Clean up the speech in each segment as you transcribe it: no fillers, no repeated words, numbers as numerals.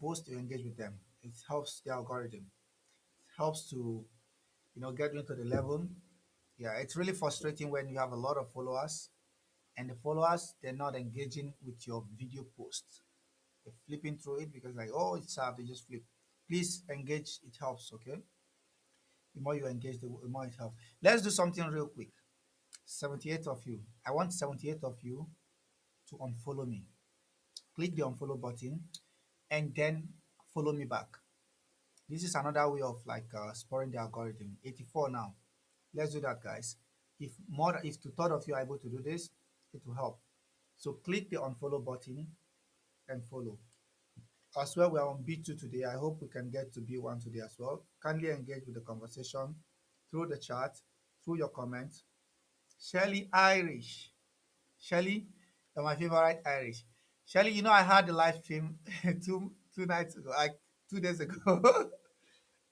post, you engage with them. It helps the algorithm. It helps to, get into the level. Yeah, it's really frustrating when you have a lot of followers and the followers they're not engaging with your video posts. They're flipping through it because like, oh, it's up, they just flip. Please engage, it helps, okay? The more you engage, the more it helps. Let's do something real quick. 78 of you. I want 78 of you to unfollow me. Click the unfollow button and then follow me back. This is another way of like spoiling the algorithm. 84 now. Let's do that, guys. If two-thirds of you are able to do this, it will help. So click the unfollow button and follow. As well, we are on B2 today. I hope we can get to B1 today as well. Kindly engage with the conversation through the chat, through your comments. Shelly Irish. Shelly, you're my favorite Irish. Shelly, I had the live stream two nights ago, like 2 days ago,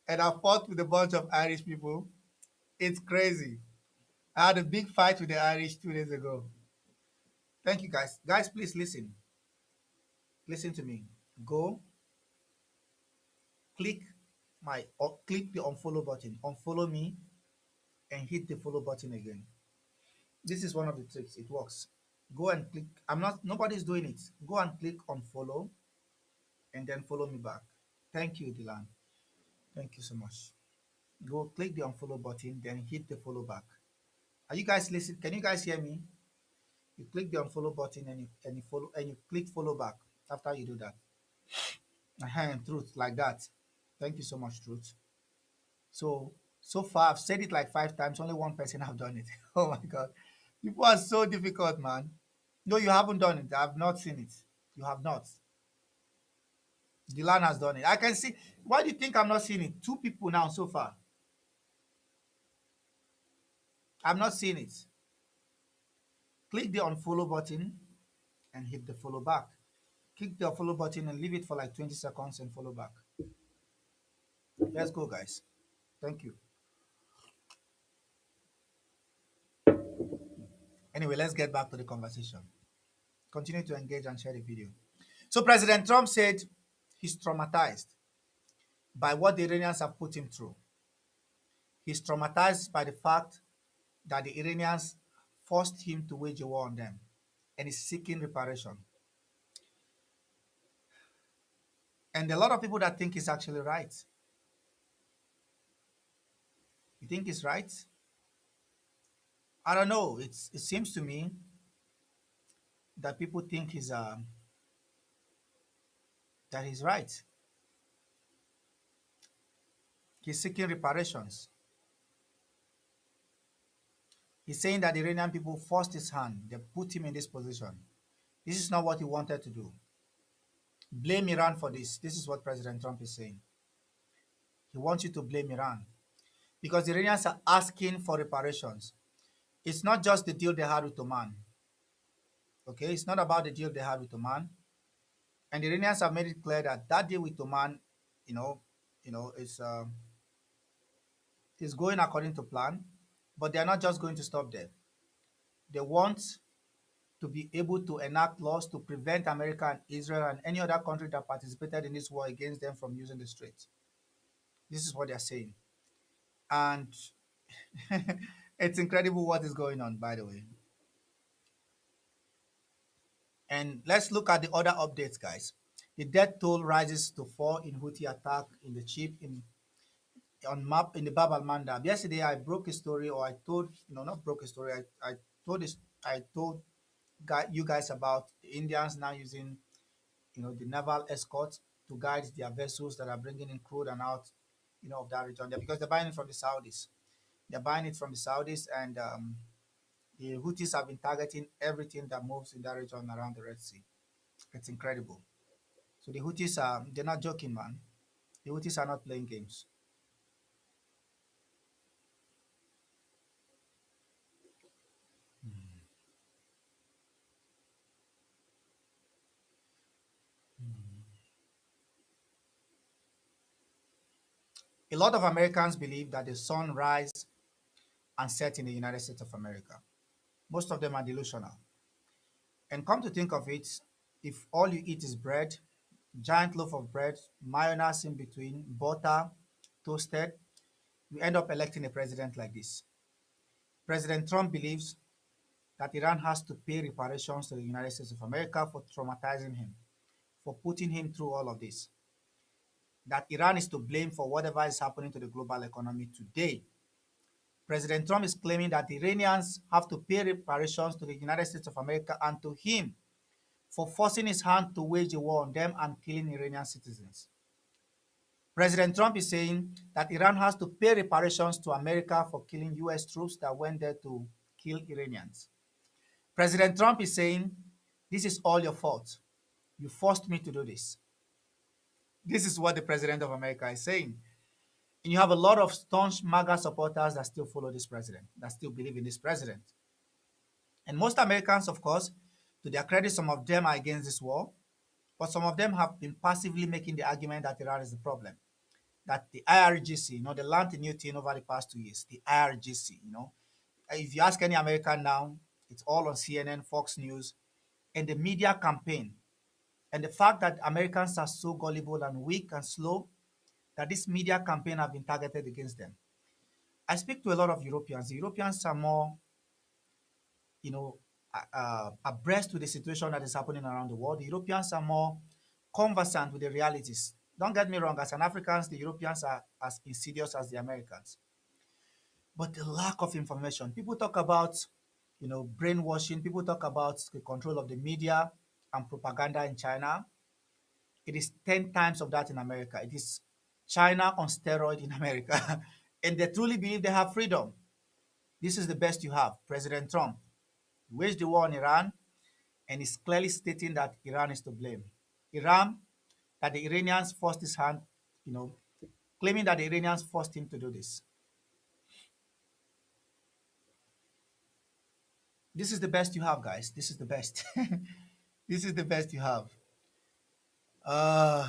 and I fought with a bunch of Irish people. It's crazy. I had a big fight with the Irish 2 days ago. Thank you, guys. Guys, please listen. Listen to me. Go click click the unfollow button. Unfollow me and hit the follow button again. This is one of the tricks. It works. Go and click. Nobody's doing it. Go and click unfollow and then follow me back. Thank you, Dylan. Thank you so much. Go click the unfollow button, then hit the follow back. Are you guys listening? Can you guys hear me? You click the unfollow button and you follow and you click follow back after you do that. Truth, like that. Thank you so much, Truth. So far I've said it like 5 times. Only one person have done it. Oh my god, people are so difficult, man. No, you haven't done it. I've not seen it. You have not. Dylan has done it. I can see. Why do you think I'm not seeing it? Two people now so far. I'm not seeing it. Click the unfollow button and hit the follow back. Click the follow button and leave it for like 20 seconds and follow back. Let's go, guys. Thank you. Anyway, let's get back to the conversation. Continue to engage and share the video. So President Trump said he's traumatized by what the Iranians have put him through. He's traumatized by the fact that the Iranians forced him to wage a war on them and is seeking reparation. And a lot of people that think he's actually right. You think he's right? I don't know. It seems to me that people think that he's right. He's seeking reparations. He's saying that the Iranian people forced his hand. They put him in this position. This is not what he wanted to do. Blame Iran for this. This is what President Trump is saying. He wants you to blame Iran because the Iranians are asking for reparations. It's not just the deal they had with Oman. Okay, it's not about the deal they had with Oman. And the Iranians have made it clear that that deal with Oman, you know, is going according to plan. But they are not just going to stop there. They want to be able to enact laws to prevent America and Israel and any other country that participated in this war against them from using the Straits. This is what they're saying. And it's incredible what is going on, by the way. And let's look at the other updates, guys. The death toll rises to 4 in Houthi attack in the ship in the Bab al Mandab. Yesterday, I broke a story, or I told, not broke a story. I told this, I told you guys about the Indians now using, the naval escorts to guide their vessels that are bringing in crude and out, of that region there because they're buying it from the Saudis. They're buying it from the Saudis, and the Houthis have been targeting everything that moves in that region around the Red Sea. It's incredible. So the Houthis they're not joking, man. The Houthis are not playing games. A lot of Americans believe that the sun rises and sets in the United States of America. Most of them are delusional. And come to think of it, if all you eat is bread giant loaf of bread, mayonnaise in between, butter, toasted, we end up electing a president like this. President Trump believes that Iran has to pay reparations to the United States of America for traumatizing him, for putting him through all of this. That Iran is to blame for whatever is happening to the global economy today. President Trump is claiming that the Iranians have to pay reparations to the United States of America and to him for forcing his hand to wage a war on them and killing Iranian citizens. President Trump is saying that Iran has to pay reparations to America for killing US troops that went there to kill Iranians. President Trump is saying, this is all your fault. You forced me to do this. This is what the President of America is saying. And you have a lot of staunch MAGA supporters that still follow this president, that still believe in this president. And most Americans, of course, to their credit, some of them are against this war, but some of them have been passively making the argument that Iran is the problem. That the IRGC, they learned a new thing over the past 2 years. The IRGC, if you ask any American now, it's all on CNN, Fox News, and the media campaign. And the fact that Americans are so gullible and weak and slow, that this media campaign have been targeted against them. I speak to a lot of Europeans. The Europeans are more, you know, abreast with the situation that is happening around the world. The Europeans are more conversant with the realities. Don't get me wrong, as an Africans, the Europeans are as insidious as the Americans. But the lack of information. People talk about, brainwashing. People talk about the control of the media and propaganda in China. It is 10 times of that in America. It is China on steroid in America. And they truly believe they have freedom. This is the best you have. President Trump waged the war on Iran and is clearly stating that Iran is to blame. Iran, that the Iranians forced his hand, you know, claiming that the Iranians forced him to do this. This is the best you have, guys. This is the best. This is the best you have. Uh,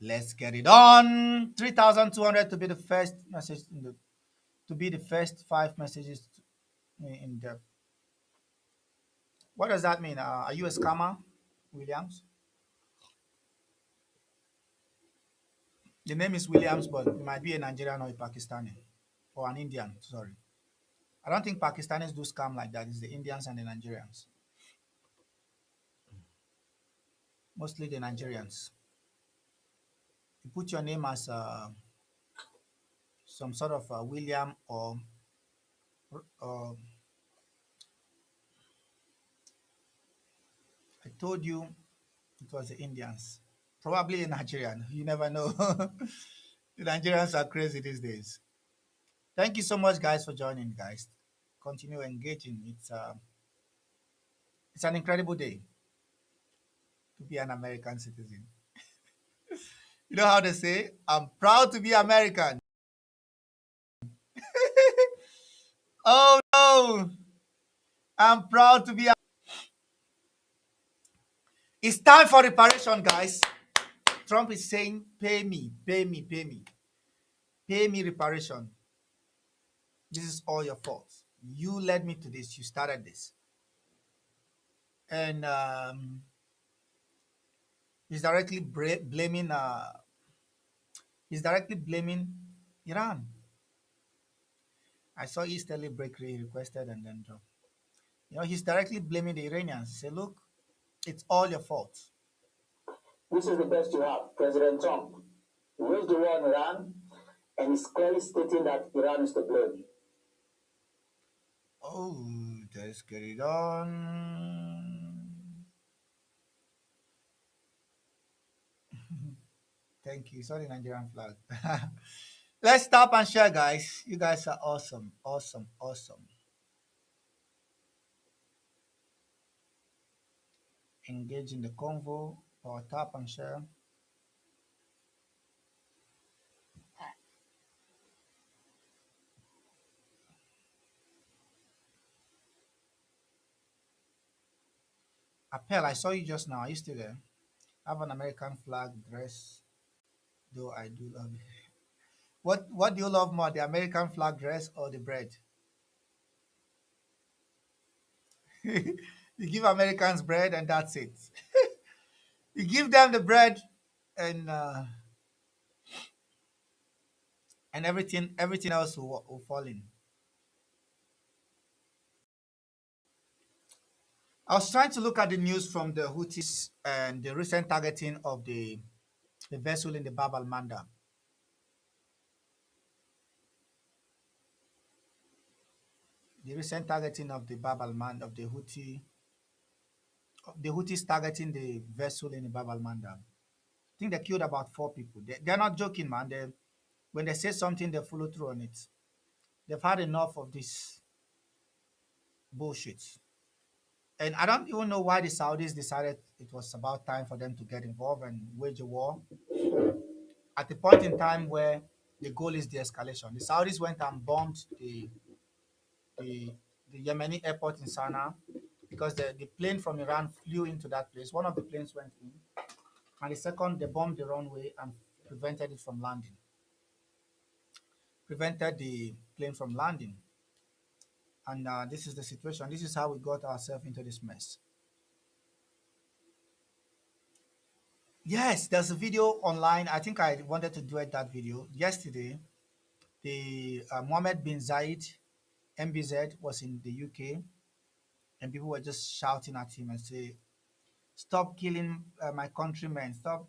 let's get it on. 3,200 to be the first message to be the first five messages in the. What does that mean? Are you a scammer, Williams? The name is Williams, but it might be a Nigerian or a Pakistani or an Indian. Sorry, I don't think Pakistanis do scam like that. It's the Indians and the Nigerians, mostly the Nigerians. You put your name as some sort of William or uh, I told you it was the Indians. Probably a Nigerian. You never know. The Nigerians are crazy these days. Thank you so much, guys, for joining, guys. Continue engaging. It's an incredible day to be an American citizen. You know how they say, I'm proud to be American. Oh no, I'm proud to be. It's time for reparation, guys. Trump is saying, pay me, pay me, pay me. Pay me reparation. This is all your fault. You led me to this. You started this. And he's directly blaming. He's directly blaming Iran. I saw Easterly Bakery requested and then dropped. He's directly blaming the Iranians. Say, look, it's all your fault. This is the best you have, President Trump. He waged the war on Iran and is clearly stating that Iran is to blame. Oh, let's get it on. Thank you. Sorry, Nigerian flag. Let's stop and share, guys. You guys are awesome, awesome, awesome. Engage in the convo or tap and share. Appel, I saw you just now. Are you still there? I have an American flag dress, though I do love it. What do you love more, the American flag dress or the bread? You give Americans bread and that's it. You give them the bread, and everything else will fall in. I was trying to look at the news from the Houthis and the recent targeting of the vessel in the Bab al Mandab. The recent targeting of the Bab al Mandab of the Houthis targeting the vessel in the Bab al Mandab. I think they killed about 4 people. They're not joking, man. When they say something, they follow through on it. They've had enough of this bullshit. And I don't even know why the Saudis decided it was about time for them to get involved and wage a war at the point in time where the goal is the escalation. The Saudis went and bombed the, the Yemeni airport in Sana'a because the plane from Iran flew into that place. One of the planes went in, and the second, they bombed the runway and prevented it from landing, prevented the plane from landing. And this is the situation. This is how we got ourselves into this mess. Yes, there's a video online. I think I wanted to do that video yesterday. The Mohammed bin Zayed MBZ was in the UK, and people were just shouting at him and say, "Stop killing my countrymen! Stop!"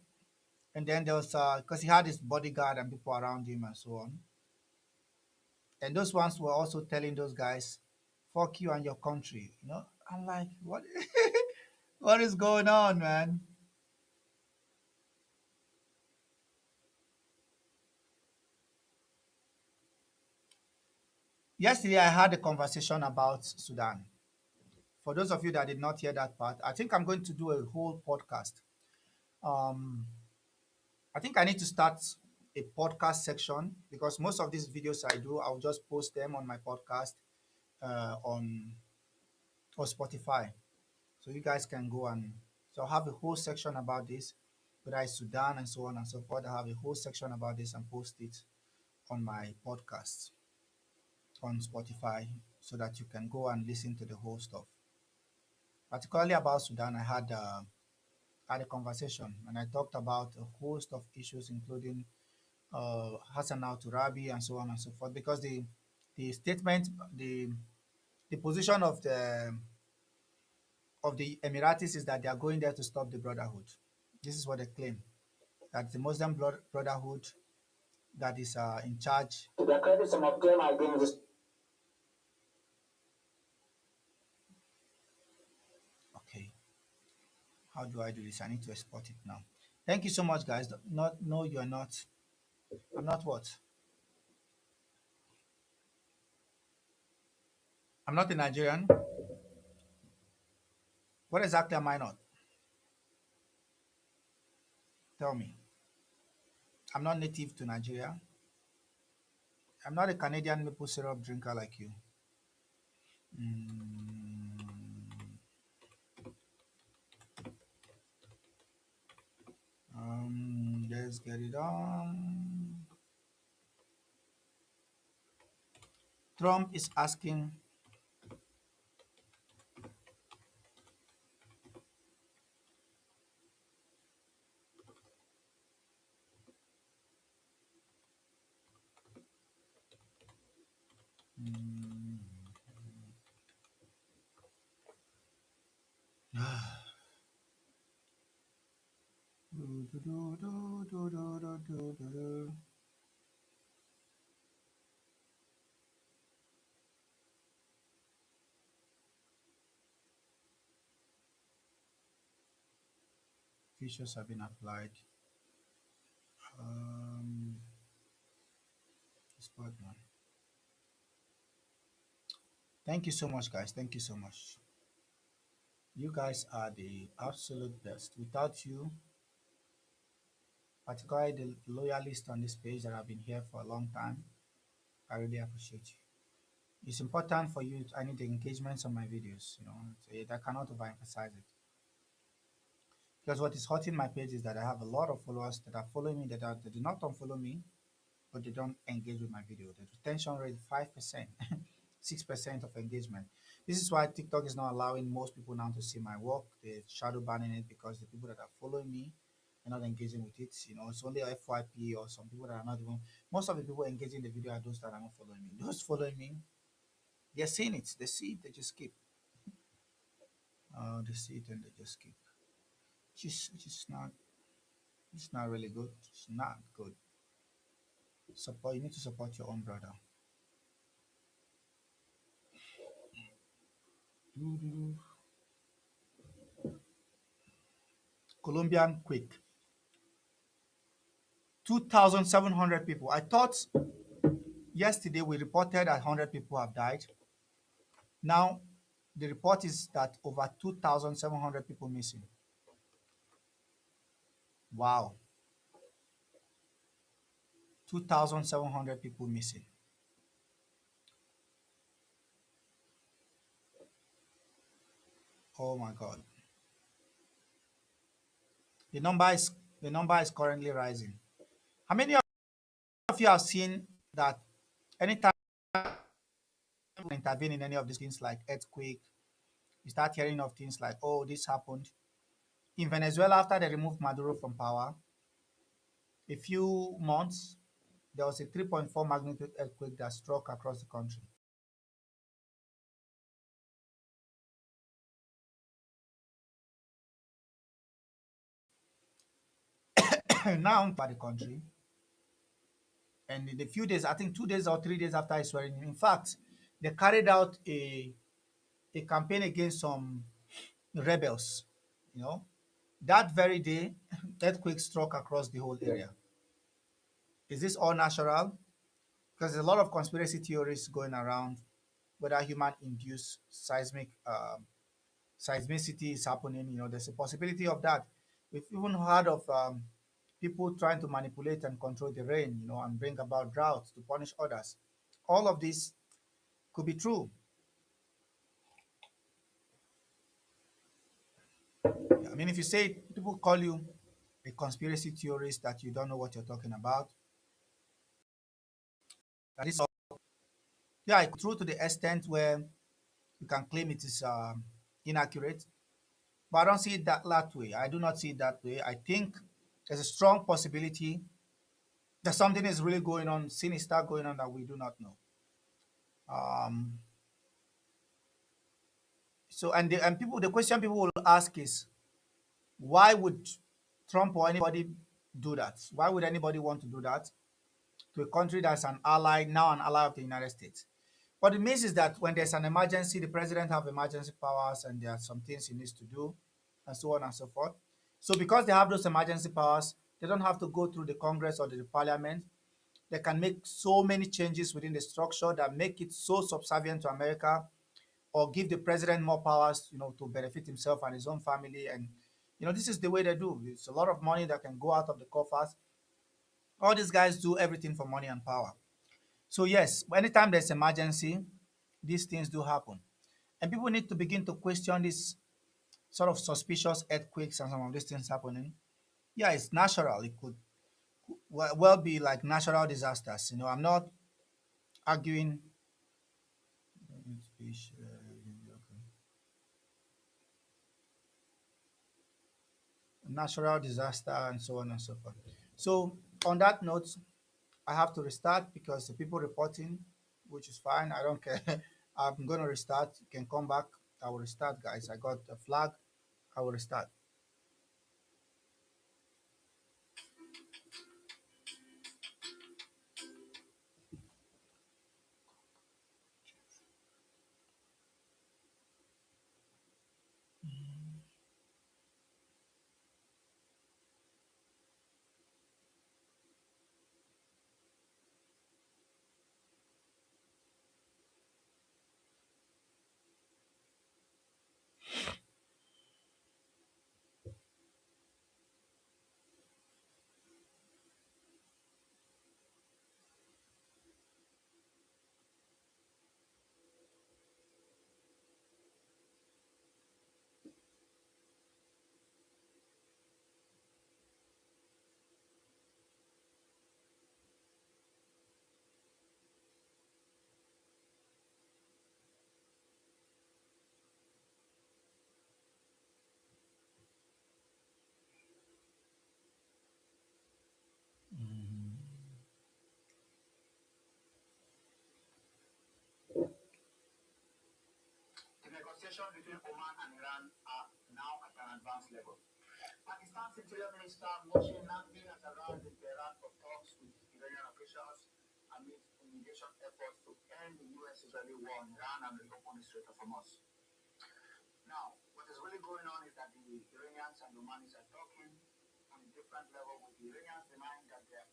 And then there was because he had his bodyguard and people around him and so on, and those ones were also telling those guys, "Fuck you and your country." You know, I'm like, what? What is going on, man? Yesterday, I had a conversation about Sudan. For those of you that did not hear that part, I think I'm going to do a whole podcast. Um, I think I need to start a podcast section because most of these videos I do, I'll just post them on my podcast on or Spotify. So you guys can go and so I'll have a whole section about this, whether it's Sudan and so on and so forth. I have a whole section about this and post it on my podcast on Spotify so that you can go and listen to the whole stuff. Particularly about Sudan, I had a conversation and I talked about a host of issues, including Hassan al Turabi and so on and so forth, because the statement, the position of the Emiratis is that they are going there to stop the Brotherhood. This is what they claim, that the Muslim Brotherhood that is in charge. To their credit, some of them are being Okay, how do I do this? I need to export it now. Thank you so much, guys. Not no, you are not. I'm not what? I'm not a Nigerian. What exactly am I not? Tell me. I'm not native to Nigeria. I'm not a Canadian maple syrup drinker like you. Mm, let's get it on. Trump is asking. Mm, Features have been applied. Um, Spot one. Thank you so much, guys. Thank you so much. You guys are the absolute best. Without you, particularly the loyalists on this page that have been here for a long time, I really appreciate you. It's important for you. I need the engagements on my videos. I cannot overemphasize it. Because what is hurting my page is that I have a lot of followers that are following me that do not unfollow me, but they don't engage with my video. The retention rate 5%, 6% of engagement. This is why TikTok is not allowing most people now to see my work. They're shadow banning it because the people that are following me are not engaging with it. It's only FYP or some people that are not even. Most of the people engaging the video are those that are not following me. Those following me, they're seeing it. They see it. They just skip. They see it and they just skip. Which is not. It's not really good. It's not good. Support. You need to support your own brother. Doo-doo-doo. Colombian quick. 2,700 people. I thought yesterday we reported that 100 people have died. Now, the report is that over 2,700 people missing. Wow. 2,700 people missing. Oh my God. The number is the number is currently rising. How many of you have seen that anytime you intervene in any of these things like earthquake, you start hearing of things like, oh, this happened. In Venezuela, after they removed Maduro from power, a few months, there was a 3.4 magnitude earthquake that struck across the country. Now, by the country, and in a few days, I think 2 days or 3 days after his swearing in fact, they carried out a campaign against some rebels. You know, that very day, earthquake struck across the whole area. Is this all natural? Because there's a lot of conspiracy theories going around whether human-induced seismicity is happening. There's a possibility of that. We've even heard of people trying to manipulate and control the rain, and bring about droughts to punish others. All of this could be true. I mean, if you say people call you a conspiracy theorist that you don't know what you're talking about, that is all. Yeah, it's true to the extent where you can claim it is inaccurate, but I don't see it that way. I do not see it that way. I think there's a strong possibility that something is really going on, sinister going on that we do not know. Um, the question people will ask is, why would Trump or anybody do that? Why would anybody want to do that to a country that's an ally, now an ally of the United States? What it means is that when there's an emergency, the president have emergency powers and there are some things he needs to do and so on and so forth. So because they have those emergency powers, they don't have to go through the Congress or the parliament. They can make so many changes within the structure that make it so subservient to America, or give the president more powers, to benefit himself and his own family. And, this is the way they do. It's a lot of money that can go out of the coffers. All these guys do everything for money and power. So yes, anytime there's emergency, these things do happen. And people need to begin to question this sort of suspicious earthquakes and some of these things happening. Yeah, it's natural. It could well be like natural disasters. I'm not arguing natural disaster and so on and so forth. So on that note, I have to restart because the people reporting, which is fine. I don't care. I'm going to restart. You can come back. I will restart, guys. I got a flag. I will restart. negotiations between Oman and Iran are now at an advanced level. Pakistan's Interior Minister Moshe Naqvi has arrived in Tehran for talks with Iranian officials amid mediation efforts to end the US-Israeli war on Iran and reopen the Strait of Hormuz. Now, what is really going on is that the Iranians and the Omanis are talking on a different level, with the Iranians denying that they are.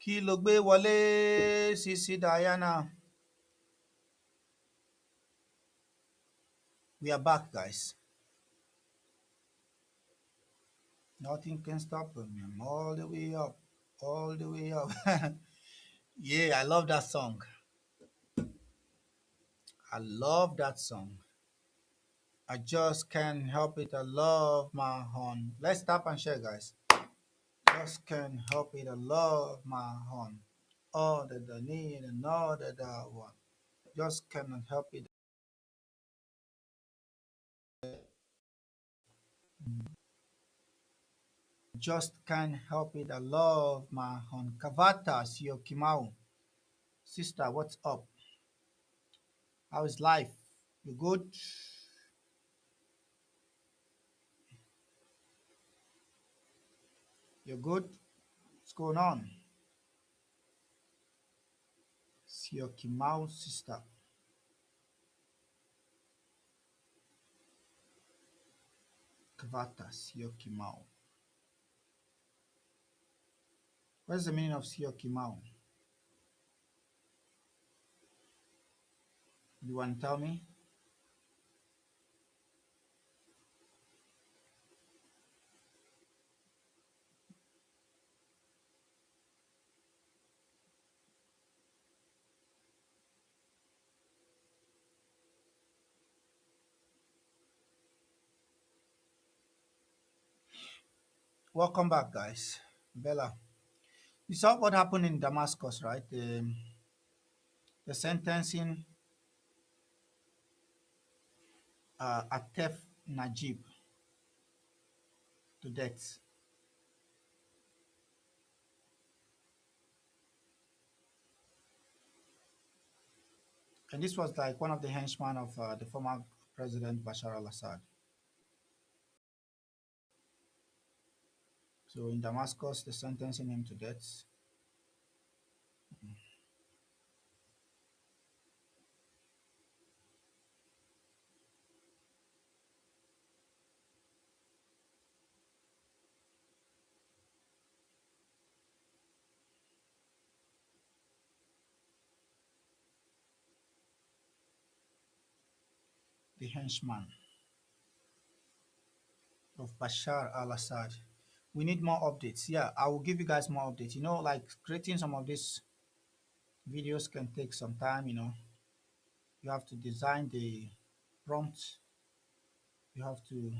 Kí ló gbé wọlé, Sisi Diana? We are back, guys. Nothing can stop me. I'm all the way up, all the way up. Yeah, I love that song. I love that song. I just can't help it. I love my horn. Let's tap and share, guys. Just can't help it. I love my horn. All that I need and all that I want. Just cannot help it. Just can't help it. I love my horn. Kavata Siokimau. Sister, what's up? How is life? You good? You good? What's going on? Siokimau, sister. Kavata Siokimau. What's the meaning of Siokimau? You want to tell me? Welcome back, guys. Bella, you saw what happened in Damascus, right? The sentencing Atef Najib to death. And this was like one of the henchmen of the former President Bashar al-Assad. So in Damascus, they're sentencing him to death. The henchman of Bashar al-Assad. We need more updates. Yeah, I will give you guys more updates. You know, like creating some of these videos can take some time, you know. You have to design the prompt. You have to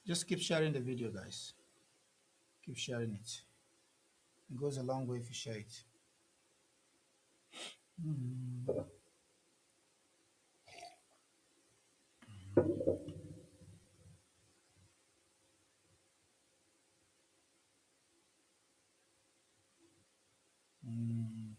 just keep sharing the video, guys. Keep sharing it. It goes a long way if you share it. Mm. Mm.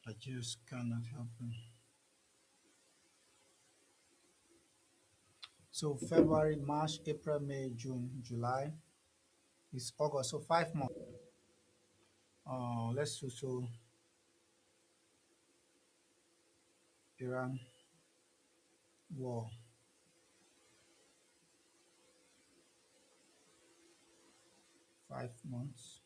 I just cannot help it. So February, March, April, May, June, July is August. So 5 months. Let's do so. Iran war. 5 months.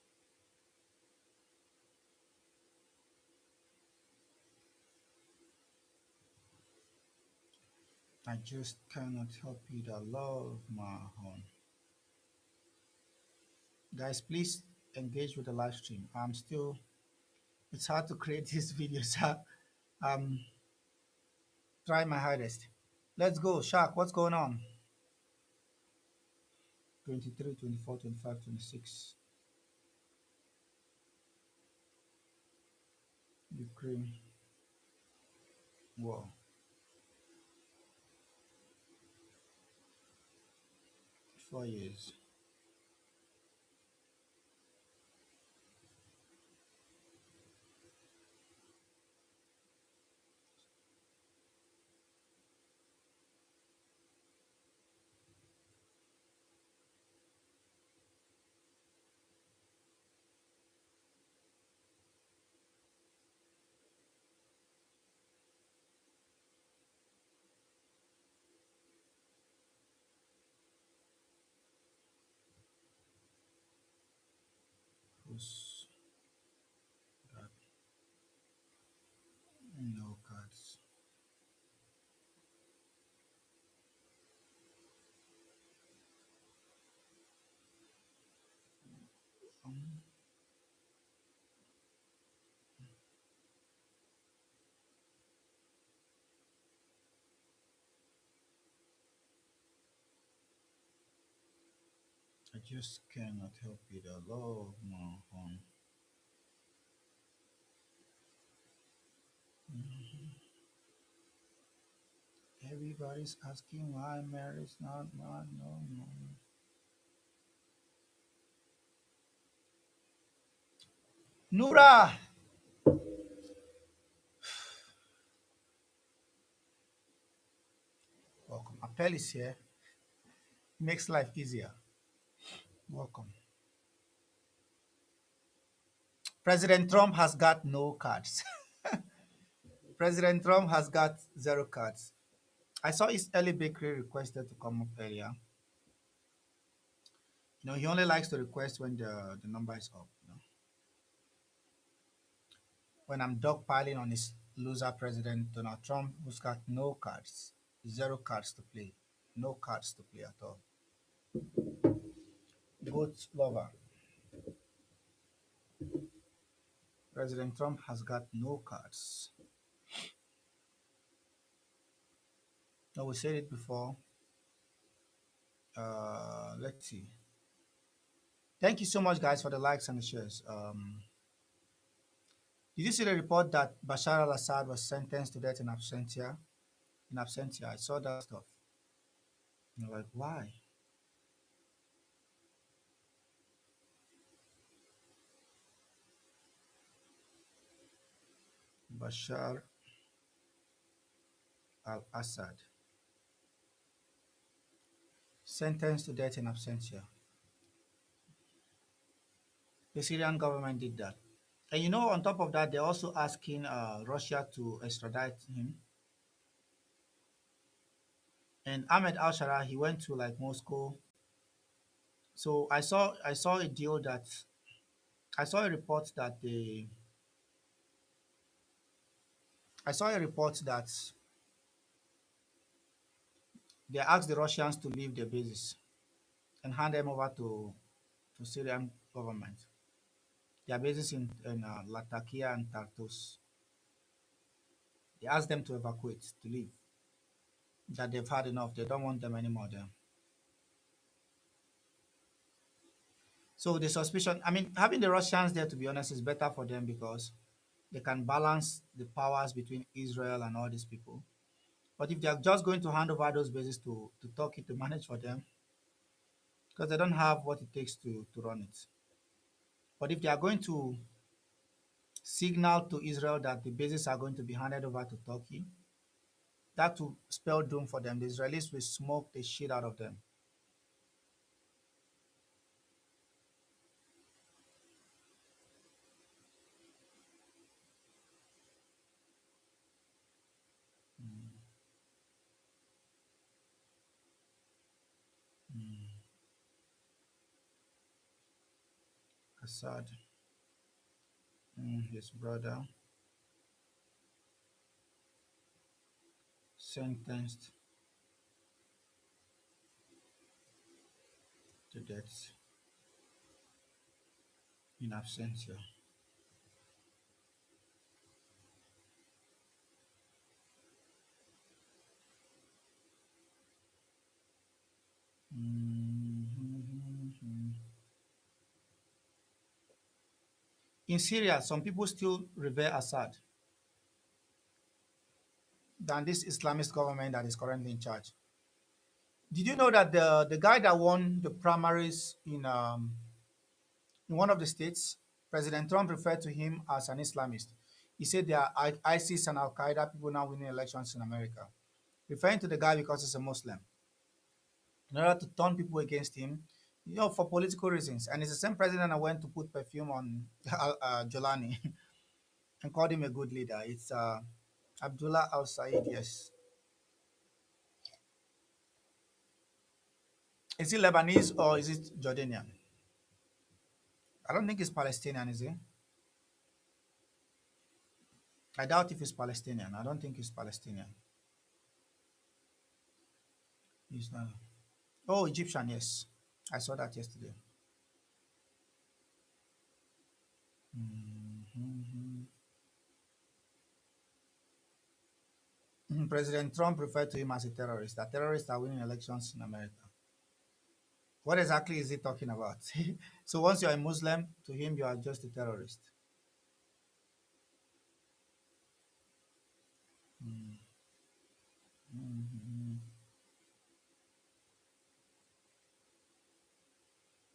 I just cannot help it. I love my home. Guys, please engage with the live stream. I'm still, it's hard to create these videos. I'm trying my hardest. Let's go. Shark, what's going on? 23, 24, 25, 26. Ukraine war. 4 years. Who's got no cards? Um, I just cannot help it. I love my home. Everybody's asking why marriage not no no. Nura, welcome. Appel is here. Makes life easier. Welcome. President Trump has got no cards. President Trump has got zero cards. I saw his early bakery requested to come up earlier. He only likes to request when the number is up. When I'm dogpiling on his loser president Donald Trump, who's got no cards, zero cards to play, no cards to play at all. Goat lover. President Trump has got no cards. Now we said it before. Let's see. Thank you so much, guys, for the likes and the shares. Did you see the report that Bashar al-Assad was sentenced to death in absentia? In absentia, I saw that stuff. Like, why? Bashar al-Assad sentenced to death in absentia. The Syrian government did that. And on top of that, they're also asking Russia to extradite him. And Ahmed al-Shara, he went to like Moscow. So I saw a deal that I saw a report that I saw a report that they asked the Russians to leave their bases and hand them over to Syrian government. Their bases in Latakia and Tartus. They asked them to evacuate, to leave. That they've had enough. They don't want them anymore there. So the suspicion, I mean, having the Russians there, to be honest, is better for them because they can balance the powers between Israel and all these people. But if they are just going to hand over those bases to Turkey to manage for them, because they don't have what it takes to run it. But if they are going to signal to Israel that the bases are going to be handed over to Turkey, that will spell doom for them. The Israelis will smoke the shit out of them. Mm, mm. Assad, his brother, sentenced to death in absentia. Mhm. In Syria, some people still revere Assad than this Islamist government that is currently in charge. Did you know that the guy that won the primaries in one of the states, President Trump referred to him as an Islamist. He said there are ISIS and Al Qaeda people now winning elections in America, referring to the guy because he's a Muslim, in order to turn people against him, for political reasons. And it's the same president that went to put perfume on Jolani and called him a good leader. It's Abdullah Al Said, yes. Is he Lebanese or is it Jordanian? I don't think he's Palestinian, is he? I doubt if he's Palestinian. I don't think he's Palestinian. He's not. Oh, Egyptian, yes. I saw that yesterday. Mhm. President Trump referred to him as a terrorist. That terrorists are winning elections in America. What exactly is he talking about? So once you're a Muslim, to him you are just a terrorist. Mhm.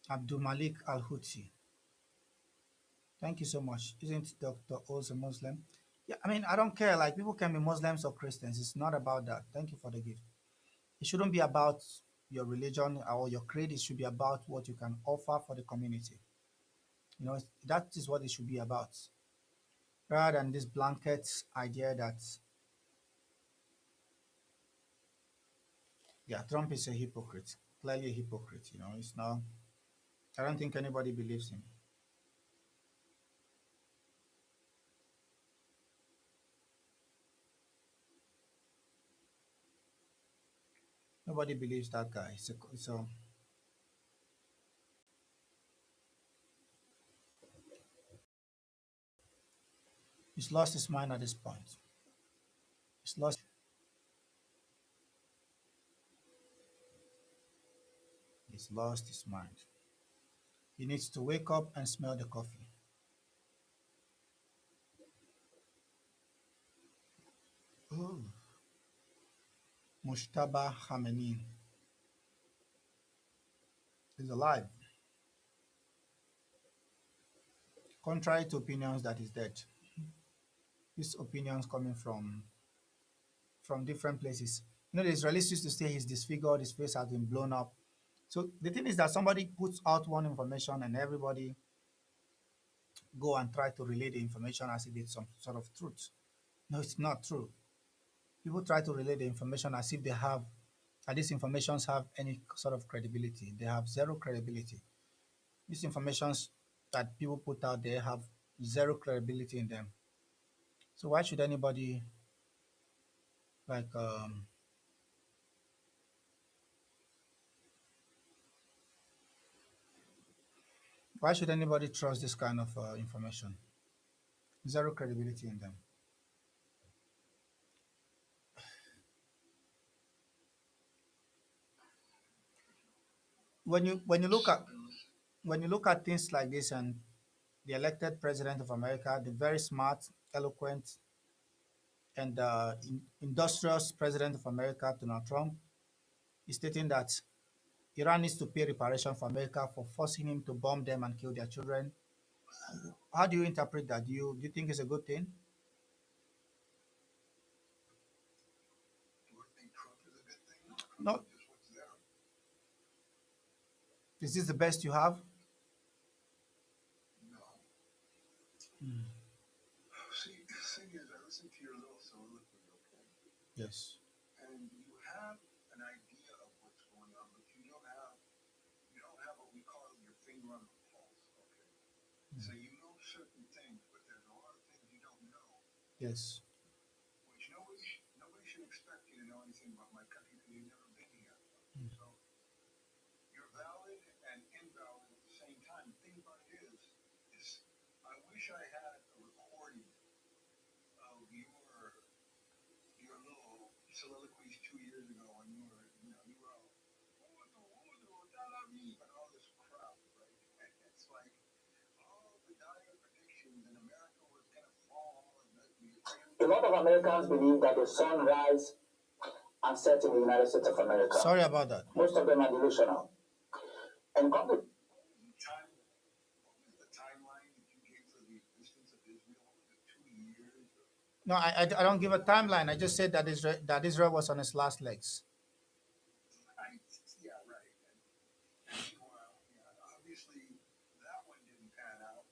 Abdul Malik Al Houthi. Thank you so much. Isn't Dr. Oz a Muslim? Yeah, I mean, I don't care. Like, people can be Muslims or Christians. It's not about that. Thank you for the gift. It shouldn't be about your religion or your creed. It should be about what you can offer for the community. That is what it should be about. Rather than this blanket idea that, yeah, Trump is a hypocrite. Clearly a hypocrite. It's not, I don't think anybody believes him. Nobody believes that guy. He's lost his mind at this point. He's lost, he's lost his mind. He needs to wake up and smell the coffee. Oh. Mushtaba Khamenei is alive, contrary to opinions that is dead. These opinions coming from different places. The Israelis used to say he's disfigured, his face has been blown up. So the thing is that somebody puts out one information and everybody go and try to relay the information as if it's some sort of truth. No, it's not true. People try to relay the information as if that these informations have any sort of credibility. They have zero credibility. These informations that people put out there have zero credibility in them. So like um why should anybody trust this kind of information? Zero credibility in them. When you look at things like this and the elected president of America, the very smart, eloquent, and industrious president of America, Donald Trump, is stating that Iran needs to pay reparation for America for forcing him to bomb them and kill their children. How do you interpret that? Do you think it's a good thing? No. Is this the best you have? Yes. Yes. soliloquies 2 years ago when you were all, Tel Aviv, and all this crap, right? And it's like all the dire predictions, and America was going to fall, and a lot of Americans believe that the sun rise and set in the United States of America. Sorry about that. Most of them are delusional. And come to time, what was the timeline that you gave for the existence of Israel? What was it, 2 years? No, I don't give a timeline. I just said that Israel was on its last legs. Right? Yeah, right. Well, yeah, obviously that one didn't pan out.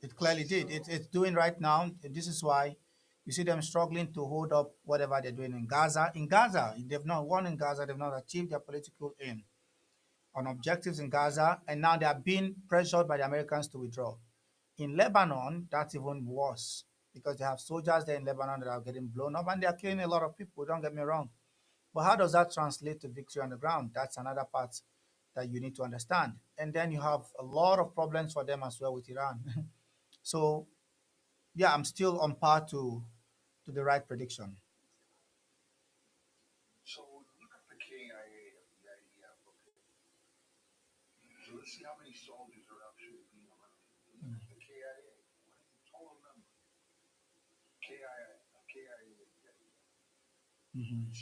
It clearly did. It's doing right now. This is why you see them struggling to hold up whatever they're doing in Gaza. In Gaza, they've not won in Gaza. They've not achieved their political aim on objectives in Gaza, and now they are being pressured by the Americans to withdraw. In Lebanon, that's even worse because they have soldiers there in Lebanon that are getting blown up and they are killing a lot of people. Don't get me wrong. But how does that translate to victory on the ground? That's another part that you need to understand. And then you have a lot of problems for them as well with Iran. So yeah, I'm still on par to the right prediction. So look at the KIA of the IDF. Okay. So let's see how many soldiers are actually being around. Look at the KIA. What is the total number? KIA of the IDF. Hmm.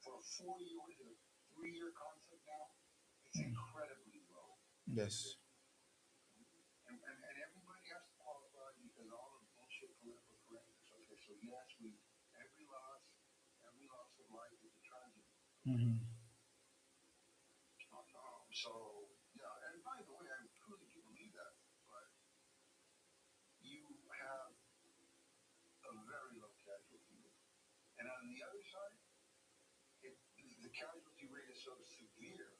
For a 4 year, what is it, a 3 year conflict now? It's incredibly low. Yes. And everybody has to qualify because all the bullshit political correctness. Okay, so yes, every loss of life is a tragedy. Hmm. So yeah, and by the way, I truly do believe that. But you have a very low casualty rate, and on the other side, the casualty rate is so severe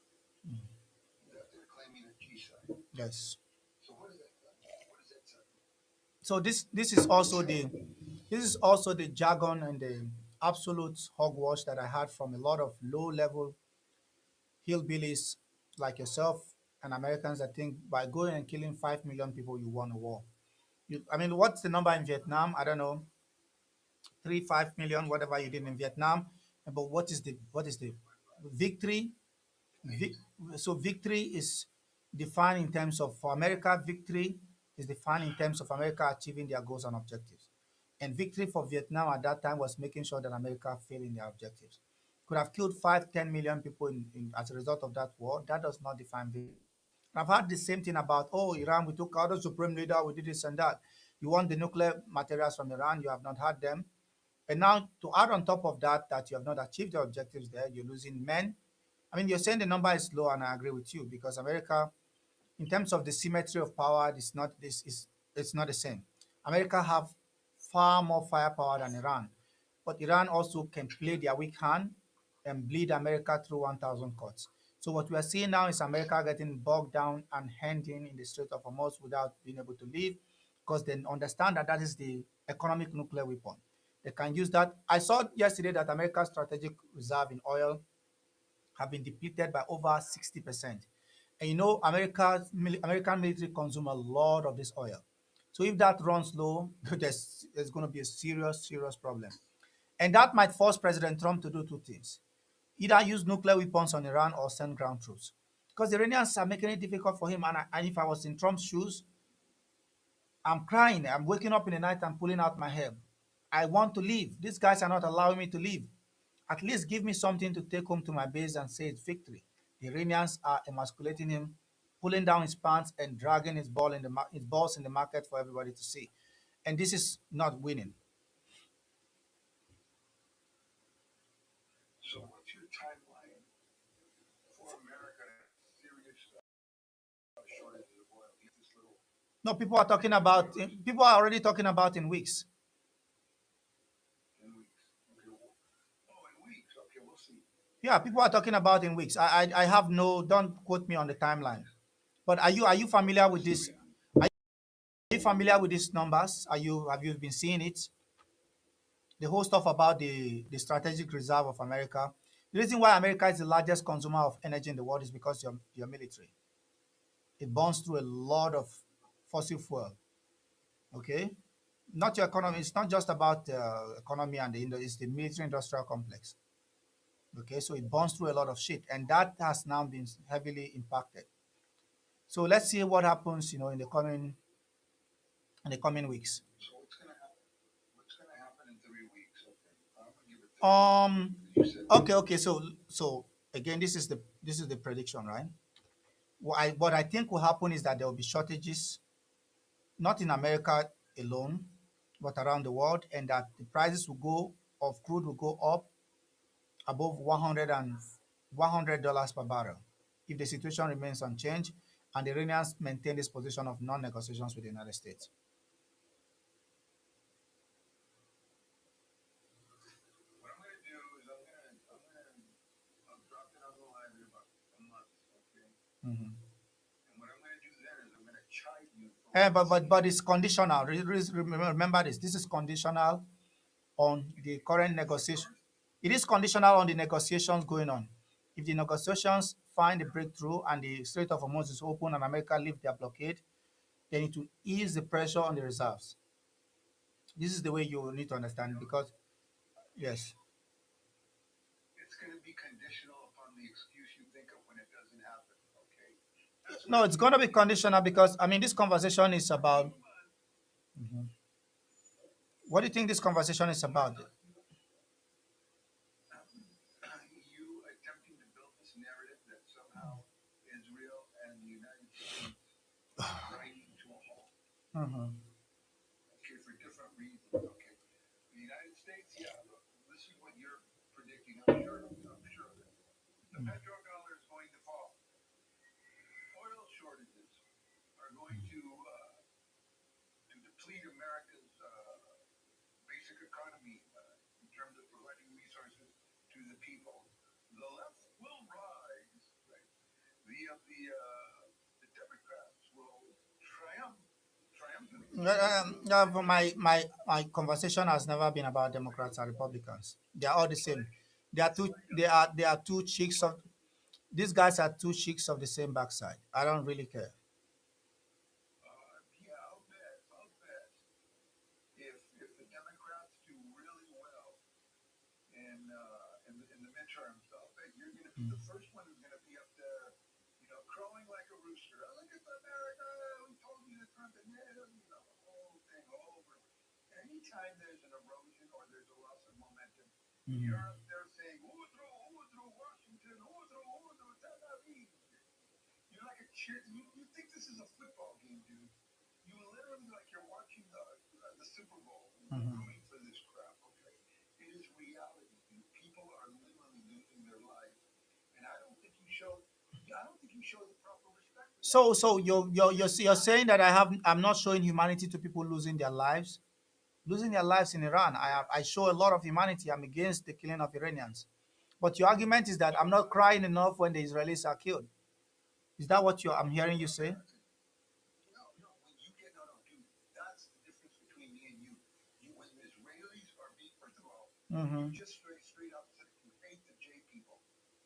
that they're claiming a genocide. Yes. So what is that? What does that tell you? So this is also the jargon and the absolute hogwash that I had from a lot of low level hillbillies like yourself and Americans that think by going and killing 5 million people you won a war. I mean, what's the number in Vietnam? I don't know, 3, 5 million, whatever you did in Vietnam. But what is the victory? Vic, so victory is defined in terms of for America. Victory is defined in terms of America achieving their goals and objectives. And victory for Vietnam at that time was making sure that America failed in their objectives. Could have killed 5, 10 million people as a result of that war. That does not define victory. I've heard the same thing about, oh, Iran, we took out the supreme leader, we did this and that. You want the nuclear materials from Iran, you have not had them. And now to add on top of that, that you have not achieved your objectives there, you're losing men. I mean, you're saying the number is low, and I agree with you because America, in terms of the symmetry of power, it's not the same. America have far more firepower than Iran, but Iran also can play their weak hand and bleed America through 1,000 cuts. So what we are seeing now is America getting bogged down and hemmed in the Strait of Hormuz without being able to leave because they understand that that is the economic nuclear weapon. They can use that. I saw yesterday that America's strategic reserve in oil have been depleted by over 60%. And you know, American military consume a lot of this oil. So if that runs low, there's going to be a serious, serious problem. And that might force President Trump to do two things. Either use nuclear weapons on Iran or send ground troops. Because the Iranians are making it difficult for him. And if I was in Trump's shoes, I'm crying. I'm waking up in the night and pulling out my hair. I want to leave. These guys are not allowing me to leave. At least give me something to take home to my base and say it's victory. The Iranians are emasculating him, pulling down his pants and dragging his balls in the market for everybody to see. And this is not winning. So what's your timeline for America to have serious shortages of oil? Get this little No, people are already talking about in weeks. in weeks. Okay. Oh, in weeks. Okay, we'll see. Yeah, people are talking about in weeks. I have no, don't quote me on the timeline. But are you familiar with So this? yeah. Are you familiar with these numbers? Have you been seeing it? The whole stuff about the strategic reserve of America. The reason why America is the largest consumer of energy in the world is because your military. It burns through a lot of fossil fuel. Okay, Not your economy. It's not just about economy and it's the military industrial complex. Okay, so it burns through a lot of shit, and that has now been heavily impacted. So let's see what happens, in the coming weeks. So what's gonna happen in 3 weeks? Okay, I'm gonna give it 3 weeks. Um. You said Okay. So again, this is the prediction, right? What I think will happen is that there will be shortages, not in America alone, but around the world, and that the prices of crude will go up above 100 dollars per barrel if the situation remains unchanged and the Iranians maintain this position of non-negotiations with the United States. what I'm gonna do is I'll drop it on the line in about a month, okay? Mhm. And what I'm gonna do then is I'm gonna chide you for Eh, what you said. but it's conditional. Remember this. This is conditional on the current negotiation. It is conditional on the negotiations going on. If the negotiations find a breakthrough and the Strait of Hormuz is open and America lift their blockade, then it will ease the pressure on the reserves. This is the way you need to understand it because yes. It's gonna be conditional upon the excuse you think of when it doesn't happen, okay? That's what No, it it's is. going to be conditional because I mean this conversation is about. Mhm. What do you think this conversation is about? You attempting to build this narrative that somehow Israel and the United States are grinding to a halt, Mhm. okay, for different reasons, okay? The United States, yeah, look, this is what you're predicting. I'm sure of it. The petrodollar is going to fall. Oil shortages are going to deplete America's basic economy in terms of providing resources to the people. The left will rise, right? The Democrats will triumph triumphantly. My conversation has never been about Democrats and Republicans. They are all the same. They are two cheeks of these guys are two cheeks of the same backside. I don't really care. Yeah, I'll bet if the Democrats do really well in the midterms, I'll bet you're going to be the first one who's going to be up there, crowing like a rooster. Oh, look at America! We told you to turn the nail, the whole thing over. Anytime there's an erosion or there's a loss of momentum, you're Mhm. up there saying, Udru, Washington, Udru, Tel Aviv. You're like a cheer. You think this is a football game, dude. You literally like you're watching the Super Bowl, Mhm. rooting for this crap. Okay, it is reality, dude. People are literally losing their lives, and I don't think you show the proper respect for that. So you're saying that I'm not showing humanity to people losing their lives in Iran. I show a lot of humanity. I'm against the killing of Iranians. But your argument is that I'm not crying enough when the Israelis are killed. Is that what I'm hearing you say? That's it. No. When you get no, dude. That's the difference between me and you. When the Israelis are being, first of all, you Hmm. just straight up said you hate the J people.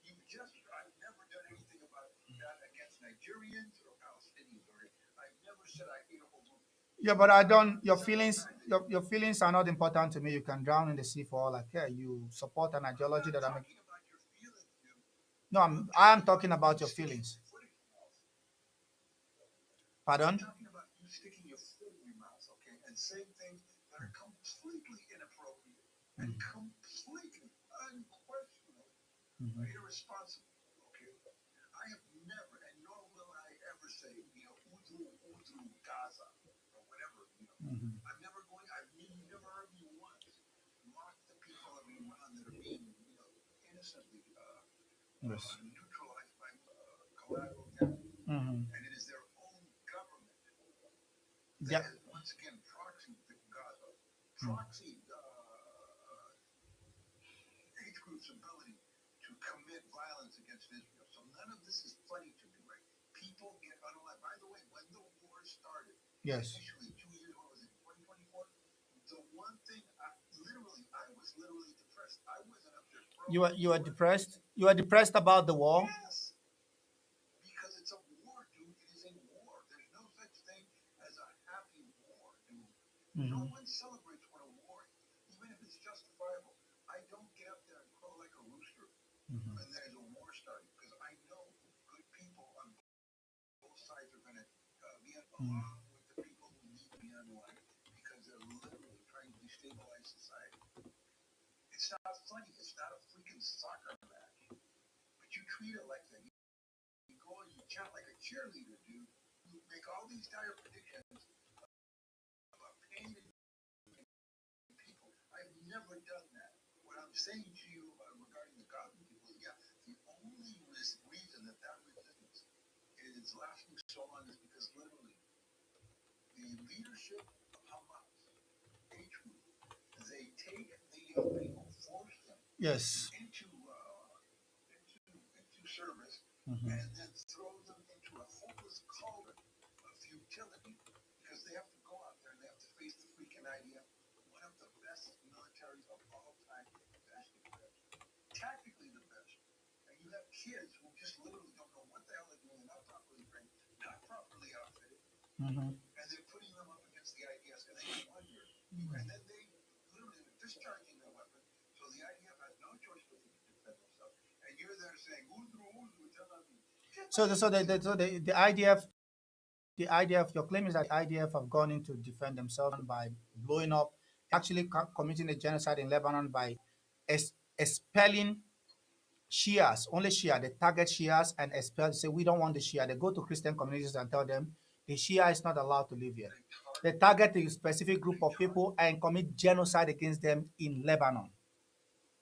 I've never done anything about that against Nigerians or Palestinians. Or I've never said I hate a whole group. Yeah, but I don't. Your Several feelings, times. your feelings are not important to me. You can drown in the sea for all I care. You support an I'm ideology not that I make. talking about your feelings, dude. No, I am Talking talking about you about your sticking feelings. your foot in your mouth. I'm Pardon? talking about you sticking your foot in your mouth, okay, and saying things that are completely inappropriate and completely, unquestionably Hmm. irresponsible, okay? I have never, and nor will I ever say, Udru, Gaza, or whatever, Hmm. you never heard me once mock the people of Iran that are being, innocently Yes. neutralized by collateral damage. Hmm. And it is their own government that Yeah. has once again proxied the Gaza, Mm. proxied hate groups' ability to commit violence against Israel. So none of this is funny to me, right? People get unalive. By the way, when the war started, Yes. initially 2 years, what was it, 2024? The one thing, I was literally depressed. I wasn't up there crowing. You are You were? depressed. You are depressed about the war. Yes, because it's a war, dude. It is a war. There's no such thing as a happy war, dude. No Mm-hmm. one celebrates when a war, even if it's justifiable. I don't get up there and crow like a rooster Mm-hmm. when there's a war starting because I know good people on both sides are going to be along with the people who need to be unaligned because they're literally trying to destabilize society. It's not funny. It's not a freaking soccer match. But you treat it like that. You go and you chant like a cheerleader, dude. You make all these dire predictions about pain and people. I've never done that. What I'm saying to you regarding the Gaza people, yeah, the only reason that resistance is lasting so long is because literally the leadership of Hamas, H group, they take the young people, force them Yes. into service, and Mm-hmm. then throw them into a hopeless cauldron of futility because they have to go out there and they have to face the freaking idea. One of the best militaries of all time, tactically the best, and you have kids who just literally don't know what the hell they're doing, not properly trained, not properly outfitted, Mm-hmm. and they're putting them up against the IDS, and they wonder, and then they literally are discharging their weapon, so the IDF has no choice but to defend themselves, and you're there saying, Uzu, tell me, get So back the in so the the IDF, your claim is that the IDF have gone in to defend themselves by blowing up, actually committing a genocide in Lebanon by expelling Shias, only Shia. They target Shias and expel. Say we don't want the Shia. They go to Christian communities and tell them the Shia is not allowed to live here. They target a specific they group of target people and commit genocide against them in Lebanon.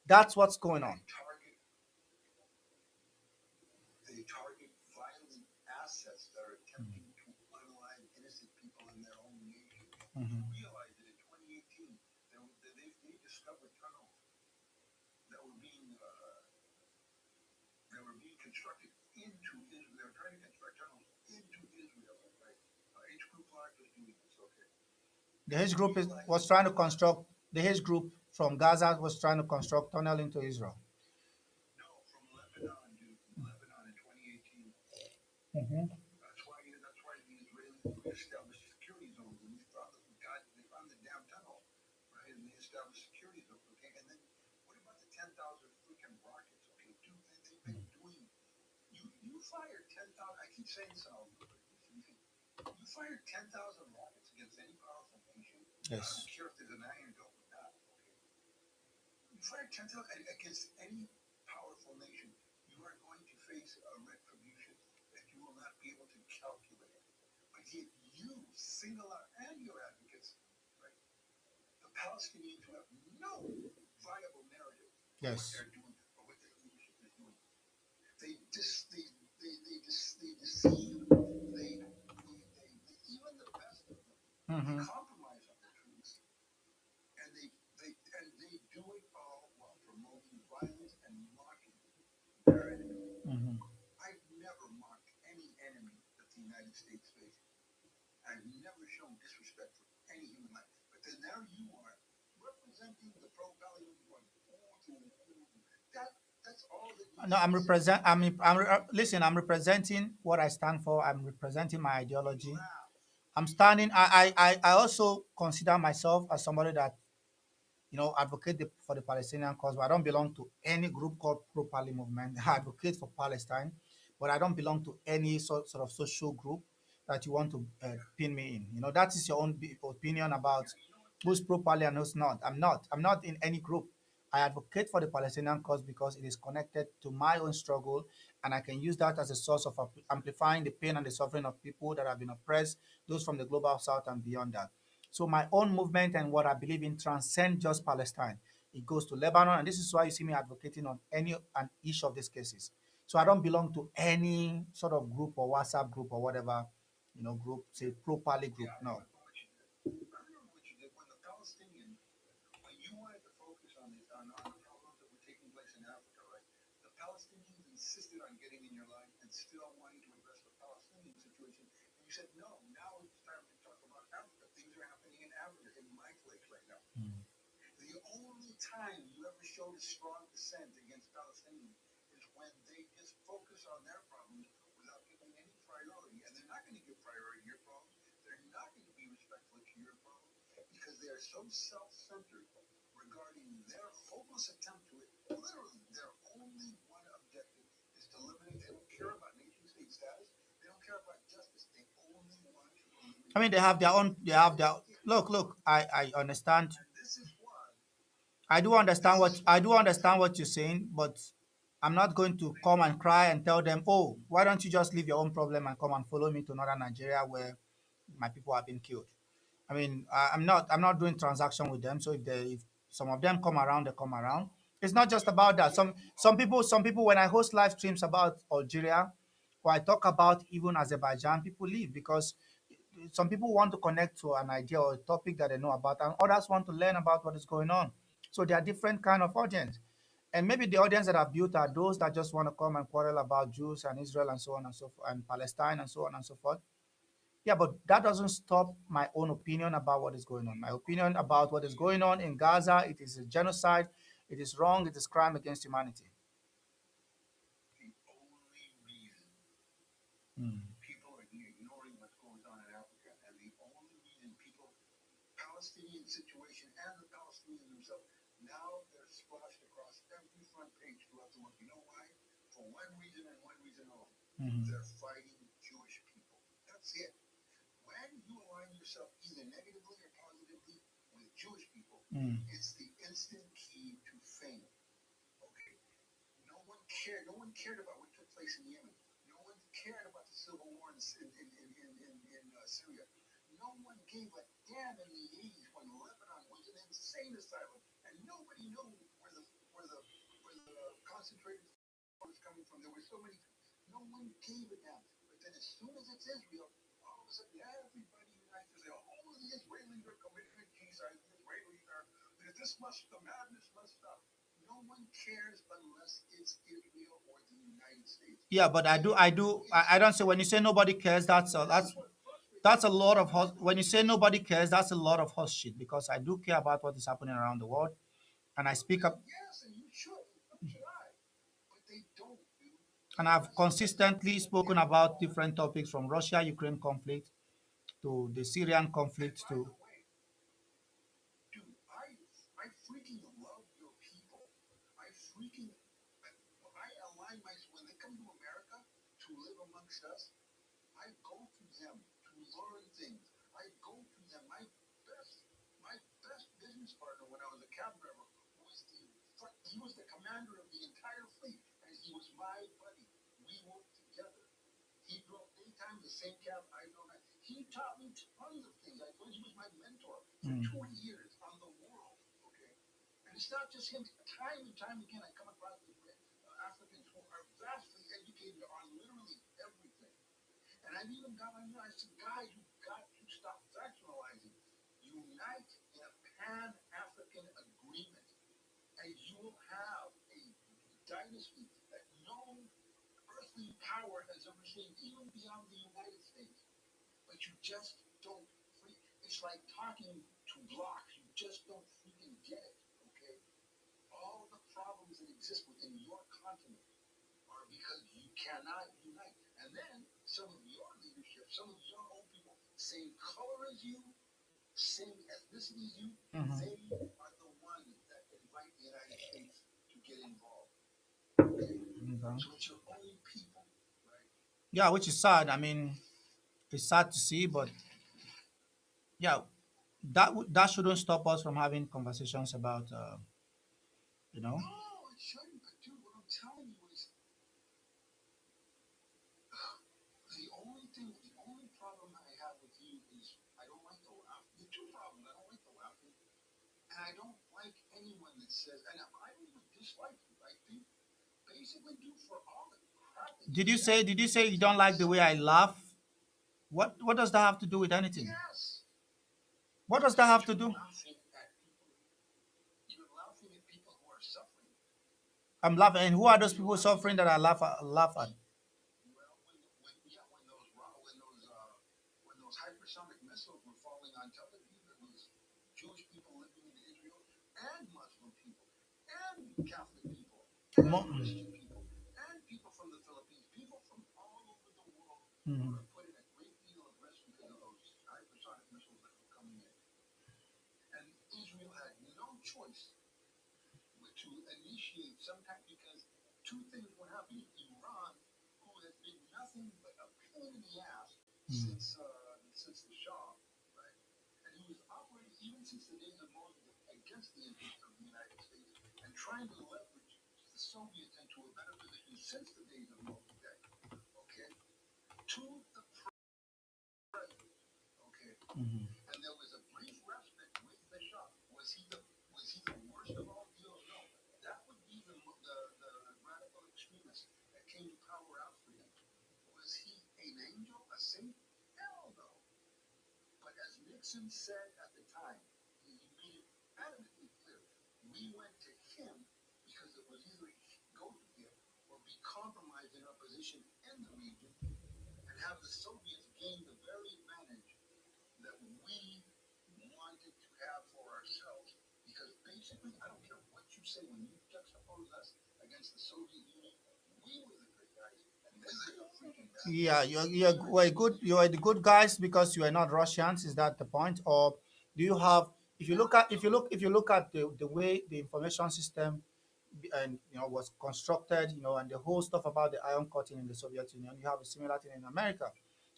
That's what's going they on. target they target violent assets that are attempting to unalive innocent people in their own nation. Do you Mhm. realize that in 2018 they discovered tunnels that were being constructed into Israel. They were trying to construct tunnels into Israel. Right? H. Group Lark was doing this. Okay. The Do you H group realize was trying to construct. The H group from Gaza was trying to construct tunnel into Israel. no, from Lebanon, dude, from Lebanon in 2018. Mhm. That's why the Israelis reestablished security zones and they found the damn tunnel, right? And they established security zones, okay? And then what about the 10,000 freaking rockets? Okay, dude, they've been doing. You fired 10,000. I keep saying this in all. You fired 10,000 rockets against any powerful nation. I don't Yes. care if there's an iron dome or not. Okay, you fire 10,000 against any powerful nation. You are going to face a retribution that you will not be able to calculate. But yet you single out and your advocates, right? The Palestinians who have no viable narrative for what Yes. they're doing or what their leadership is doing. They dis, they deceive. Even the best of them, they Mm-hmm. compromise on the truth, and they do it all while promoting violence and mocking their enemy. Mm-hmm. I've never mocked any enemy that the United States faces. I've never shown disrespect for any human life. But then there you are, representing the pro-Palestinian one. That's all that needs No, to be I'm said. represent. Listen. I'm representing what I stand for. I'm representing my We ideology. laugh. I'm standing. I also consider myself as somebody that advocate for the Palestinian cause, but I don't belong to any group called Pro Pali Movement. I advocate for Palestine, but I don't belong to any sort of social group that you want to Yeah, pin me in. That is your own opinion about yeah. You know what? who's pro Pali and who's not. I'm not. I'm not in any group. I advocate for the Palestinian cause because it is connected to my own struggle, and I can use that as a source of amplifying the pain and the suffering of people that have been oppressed, those from the global south and beyond that. So my own movement and what I believe in transcend just Palestine. It goes to Lebanon, and this is why you see me advocating on any and each of these cases. So I don't belong to any sort of group or WhatsApp group or whatever, group, say pro Pali group. Yeah, I No. remember what you did. I remember what you did when the Palestinians, when you wanted to focus on the problems that were taking place in Africa, right? The Palestinians insisted on getting in your line and still wanting to address the Palestinian situation. And you said, no, now it's time to talk about Africa. Things are happening in Africa, in my place right now. Mm. The only time you ever showed a strong dissent against Palestinians is when they just focus on their problems without giving any priority. And they're not going to give priority to your problems. They're not going to be respectful to your problems because so self-centered regarding their hopeless attempt to it. Literally, their only one objective is to eliminate. They don't care about nation-state status. They don't care about justice. They only want to I mean, eliminate they have their own. They have their humanity. look. I understand. And this is why. I do understand what you're saying, but I'm not going to come and cry and tell them, oh, why don't you just leave your own problem and come and follow me to northern Nigeria where my people have been killed. I mean, I'm not doing transaction with them. So if some of them come around, they come around. It's not just about that. Some people when I host live streams about Algeria or I talk about even Azerbaijan, people leave because some people want to connect to an idea or a topic that they know about, and others want to learn about what is going on. So there are different kind of audience. And maybe the audience that are built are those that just want to come and quarrel about Jews and Israel and so on and so forth, and Palestine and so on and so forth. Yeah, but that doesn't stop my own opinion about what is going on. My opinion about what is going on in Gaza, it is a genocide, it is wrong, it is crime against humanity. The only reason Mm. people are ignoring what goes on in Africa, and the only reason people, Palestinian situation and the Palestinians themselves, now they're splashed across every front page throughout the world. You know why? For one reason and one reason alone. Mhm. They're fighting Jewish people. That's it. When you align yourself either negatively or positively with Jewish people, Mm. it's the instant key to fame. Okay? No one cared about what took place in Yemen. No one cared about the civil war in Syria. No one gave a damn in the 80s when Lebanon was an insane asylum, and nobody knew where the concentrated was coming from. There were so many. No one gave a damn. But then as soon as it's Israel, all of a sudden everybody unites to say, "Oh, the Israelis are committing genocide. The Israelis are. The madness must stop." No one cares unless it's Israel or the United States. Yeah, but I don't say when you say nobody cares, that's a lot of when you say nobody cares, that's a lot of horse shit because I do care about what is happening around the world, and I speak up, Yes, and you should. So should I. But they don't, dude. and The I've rest of us consistently spoken get about involved. different topics from Russia-Ukraine conflict to the Syrian And conflict by to. the way, dude, I freaking love your people. I freaking I align myself when they come to America to live amongst us. I go to them to learn things. I go to them. Best my best business partner when I was a cab driver he was the commander of the entire fleet, and he was my buddy. We worked together. He drove daytime the same cab I drove. He taught me tons of things. I told you he was my mentor for Mm. 2 years on the world. Okay, and it's not just him. Time and time again, I come across these Africans who are vastly educated on literally everything. And I've even got on there. I said, guys, you've got to stop fractionalizing. Unite in a Pan-African agreement, and you will have a dynasty that no earthly power has ever seen, even beyond the United States. But you just don't freak. It's like talking to blocks. You just don't freaking get it. Okay? All the problems that exist within your continent are because you cannot unite. And then some of your leadership, some of your own people, same color as you, same ethnicity as you, Mhm. they are the ones that invite the United States to get involved. Okay? Okay. So it's your own people, right? Yeah, which is sad. I mean, it's sad to see, but yeah, that shouldn't stop us from having conversations about, you know. No, it shouldn't. But dude, what I'm telling you is the only problem I have with you is I don't like the laugh. The two problems, I don't like the laughing. And I don't like anyone that says, and I don't even dislike you. I think basically, do for all the crap that you said, Did you say you take don't like the way I exception. laugh? What does that have to do with anything? Yes, What does that because have to you're do? laughing at people. You're laughing at people who are suffering. I'm laughing. And who are those You're people laughing suffering at that I laugh at? well, when those hypersonic missiles were falling on Tel Aviv, it was Jewish people living in Israel, and Muslim people, and Catholic people, and Mo- Christian people, and people from the Philippines, people from all over the world Mhm. were put in a great deal of risk because of those hypersonic missiles that were coming in. And Israel had no choice but to initiate some kind, because two things were happening. Iran, who has been nothing but a pain in the ass since the Shah, right? And he was operating even since the days of Moses against the interests of the United States and trying to leverage the Soviets into a better position since the days of Moses. Okay, to the president. Okay, Mhm. and there was a brief respite with the Shah. Was he the worst of all deals? No, that would be the radical extremist that came to power after him. Was he an angel, a saint? Hell no. But as Nixon said at the time, he made it adamantly clear, we went to him because it was either go to him or be compromised in our position in the region and have the Soviets gain the very advantage that we wanted to have for ourselves. Because basically, I don't care what you say, when you juxtapose us against the Soviet Union, we were the good guys, and they were the freaking bad Yeah, guys. you're were good. You are the good guys because you are not Russians. Is that the point, or do you have? If you look at the way the information system and was constructed, and the whole stuff about the iron curtain in the Soviet Union, you have a similar thing in America.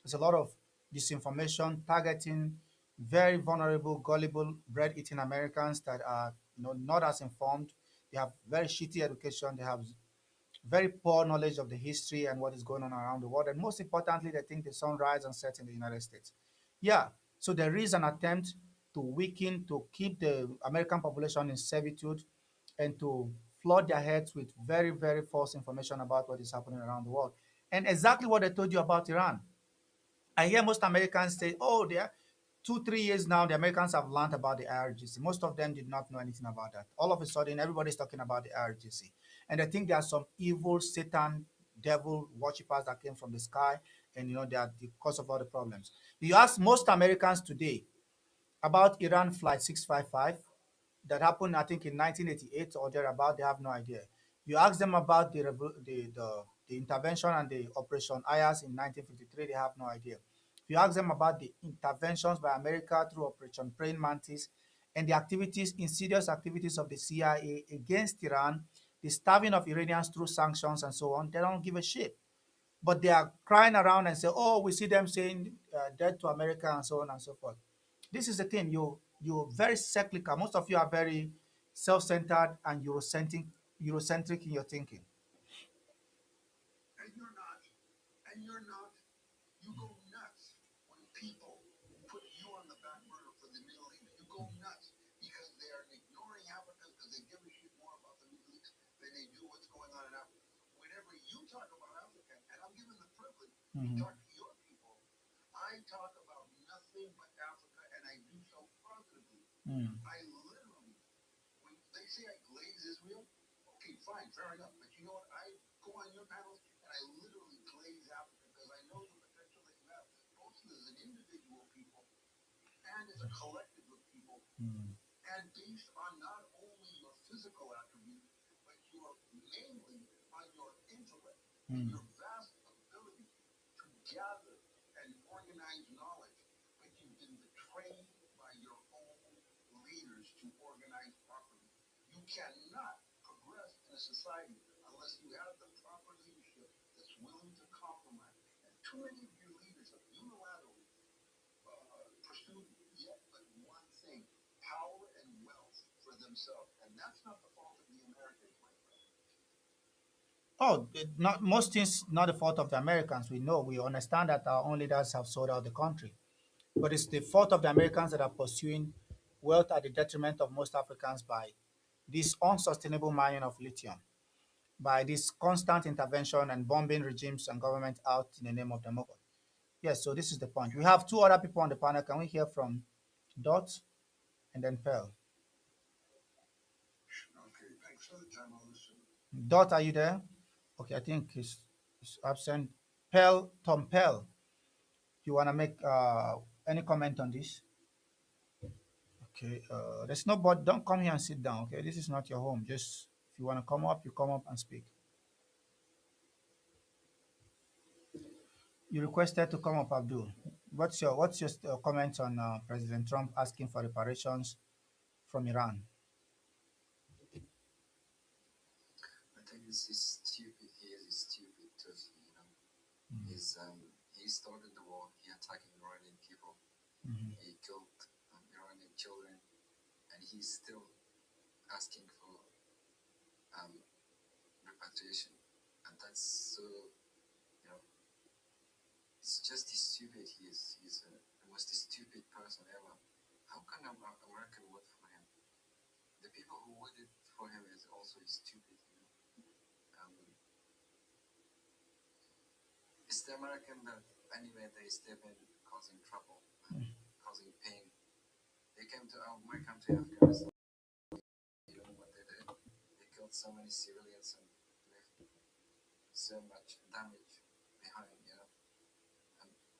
There's a lot of disinformation targeting very vulnerable, gullible, bread-eating Americans that are not as informed. They have very shitty education. They have very poor knowledge of the history and what is going on around the world. And most importantly, they think the sun rises and sets in the United States. Yeah, so there is an attempt to weaken, to keep the American population in servitude and to flood their heads with very, very false information about what is happening around the world. And exactly what I told you about Iran. I hear most Americans say, oh, they are 2, 3 years now, the Americans have learned about the IRGC. Most of them did not know anything about that. All of a sudden, everybody's talking about the IRGC. And I think there are some evil Satan, devil worshippers that came from the sky, and they are the cause of all the problems. You ask most Americans today about Iran Flight 655 that happened, I think, in 1988 or thereabout, they have no idea. You ask them about the intervention and the Operation Ayas in 1953, they have no idea. If you ask them about the interventions by America through Operation Praying Mantis and the activities, insidious activities of the CIA against Iran, the starving of Iranians through sanctions and so on, they don't give a shit. But they are crying around and say, "Oh, we see them saying dead to America and so on and so forth." This is the thing. You're very cyclical. Most of you are very self-centered and Eurocentric in your thinking. And you're not. And you're not. You go nuts when people put you on the back burner for the Middle East. You go nuts because they are ignoring Africa because they give a shit more about the Middle East than they do what's going on in Africa. Whenever you talk about Africa, and I'm given the privilege to Mhm. talk to your people, I talk about nothing but Africa, and I do so positively. Mm. I literally, when they say I glaze Israel, okay, fine, fair enough. But you know what? I go on your panels and I literally glaze Africa because I know the potential that you have, both as an individual people and as a collective of people, Mm. and based on not only your physical attributes, but your mainly on your intellect and Mm. your vast ability to gather and organize knowledge. But you've been betrayed by your own leaders to organize properly. You cannot progress in a society unless you have the proper leadership that's willing to compromise. And too many of your leaders have unilaterally pursued yet but one thing: power and wealth for themselves. And that's not the fault of the Americans, my friend. Oh, not most things not the fault of the Americans. We understand that our own leaders have sold out the country, but it's the fault of the Americans that are pursuing wealth at the detriment of most Africans by this unsustainable mining of lithium, by this constant intervention and bombing regimes and government out in the name of democracy. Yes, so this is the point. We have two other people on the panel. Can we hear from Dot and then Pearl? Okay, thanks for the time. I'll listen. Dot, are you there? Okay, I think he's absent. Pearl, Tom Pearl, you want to make any comment on this? Okay, there's nobody. Don't come here and sit down. Okay, this is not your home. Just if you want to come up, you come up and speak. You requested to come up, Abdul. What's your comment on President Trump asking for reparations from Iran? I think it's stupid. He is stupid totally. You know, Mm, he started the war. He attacked Iranian people. mhm. He killed Iranian children, and he's still asking for um, repatriation. And that's so, you know, it's just stupid. He's the most stupid person ever. How can American vote for him? The people who voted for him is also stupid. You know, it's the American that anyway they step in causing trouble and causing pain. They came to my country, Afghanistan. You know what they did? They killed so many civilians and left so much damage behind. You know,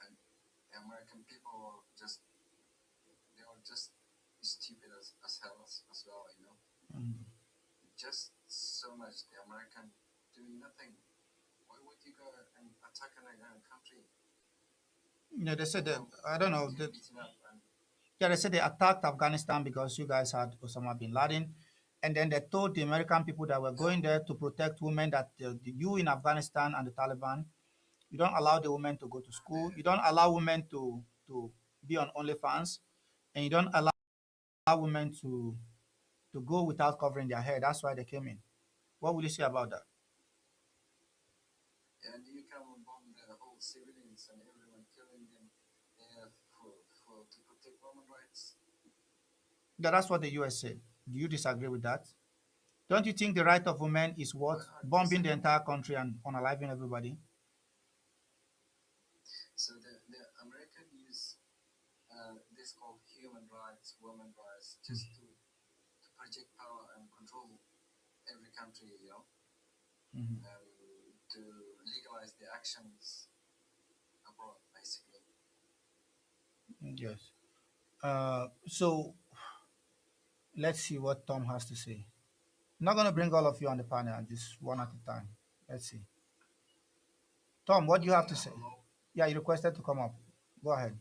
and the American people were just they were just stupid as hell as well. You know, Mm. just so much the American doing nothing. Why would you go and attack another country They said and that, now I don't know. get beaten up and Yeah, they said they attacked Afghanistan because you guys had Osama bin Laden. And then they told the American people that were going no, there to protect women that you in Afghanistan and the Taliban, you don't allow the women to go to school. You don't allow women to be on OnlyFans. And you don't allow women to go without covering their hair. That's why they came in. What would you say about that? and you come and bomb the whole civilians and everyone killing them for to protect women rights. Yeah, that's what the US said. Do you disagree with that? Don't you think the right of women is I worth hardly bombing the disagree. entire country and unaliving everybody? So the American use this called human rights, women rights, just to project power and control every country, you know, Mhm. to legalize the actions abroad, basically. Yes. So let's see what Tom has to say. I'm not going to bring all of you on the panel, just one at a time. Let's see. Tom, what do you have to Yeah, say? hello. Yeah, you requested to come up. Go ahead.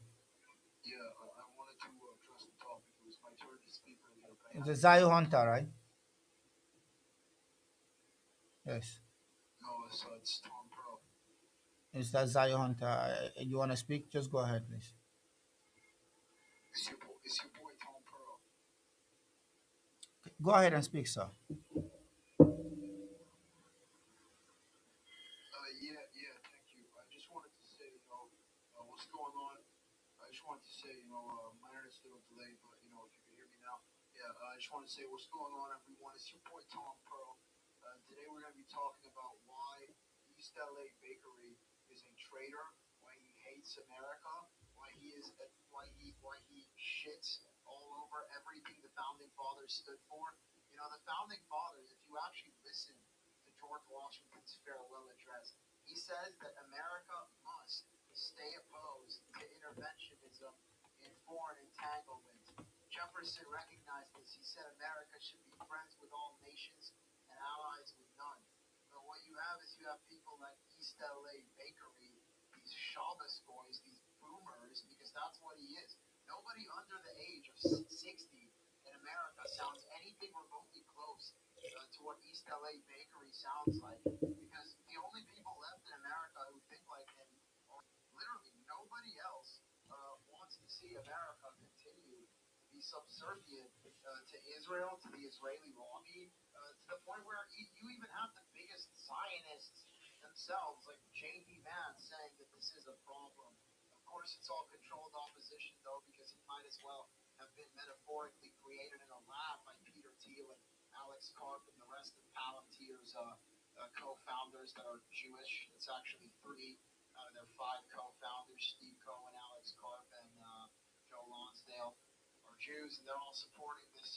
Yeah, I wanted to address the topic. It was my turn to speak earlier, but I It's had the to leave. Zayo Hunter, right? Yes. No, it's Tom Pearl. It's that Zayo Hunter. You want to speak? Just go ahead, please. It's your boy Tom Pearl. Go ahead and speak, sir. Yeah, thank you. I just wanted to say, what's going on. I just wanted to say, my internet's a little delayed, but if you can hear me now, yeah. I just want to say what's going on, everyone. It's your boy Tom Pearl. Today we're going to be talking about why East LA Bakery is a traitor, why he hates America, why he shits all over everything the founding fathers stood for. The founding fathers, if you actually listen to George Washington's farewell address, he says that America must stay opposed to interventionism in foreign entanglements. Jefferson recognized this. He said America should be friends with all nations and allies with none. But what you have is you have people like East LA Bakery, these Shabbos boys, these boomers, because that's what he is. Nobody under the age of 60 in America sounds anything remotely close to what East LA Bakery sounds like. Because the only people left in America who think like him are literally nobody else wants to see America continue to be subservient to Israel, to the Israeli lobby, to the point where you even have the biggest Zionists themselves, like J.D. Vance, saying that this is a problem. Of course, it's all controlled opposition, though, because he might as well have been metaphorically created in a lab by Peter Thiel and Alex Karp and the rest of Palantir's co-founders that are Jewish. It's actually three out of their five co-founders, Steve Cohen, Alex Karp, and Joe Lonsdale, are Jews, and they're all supporting this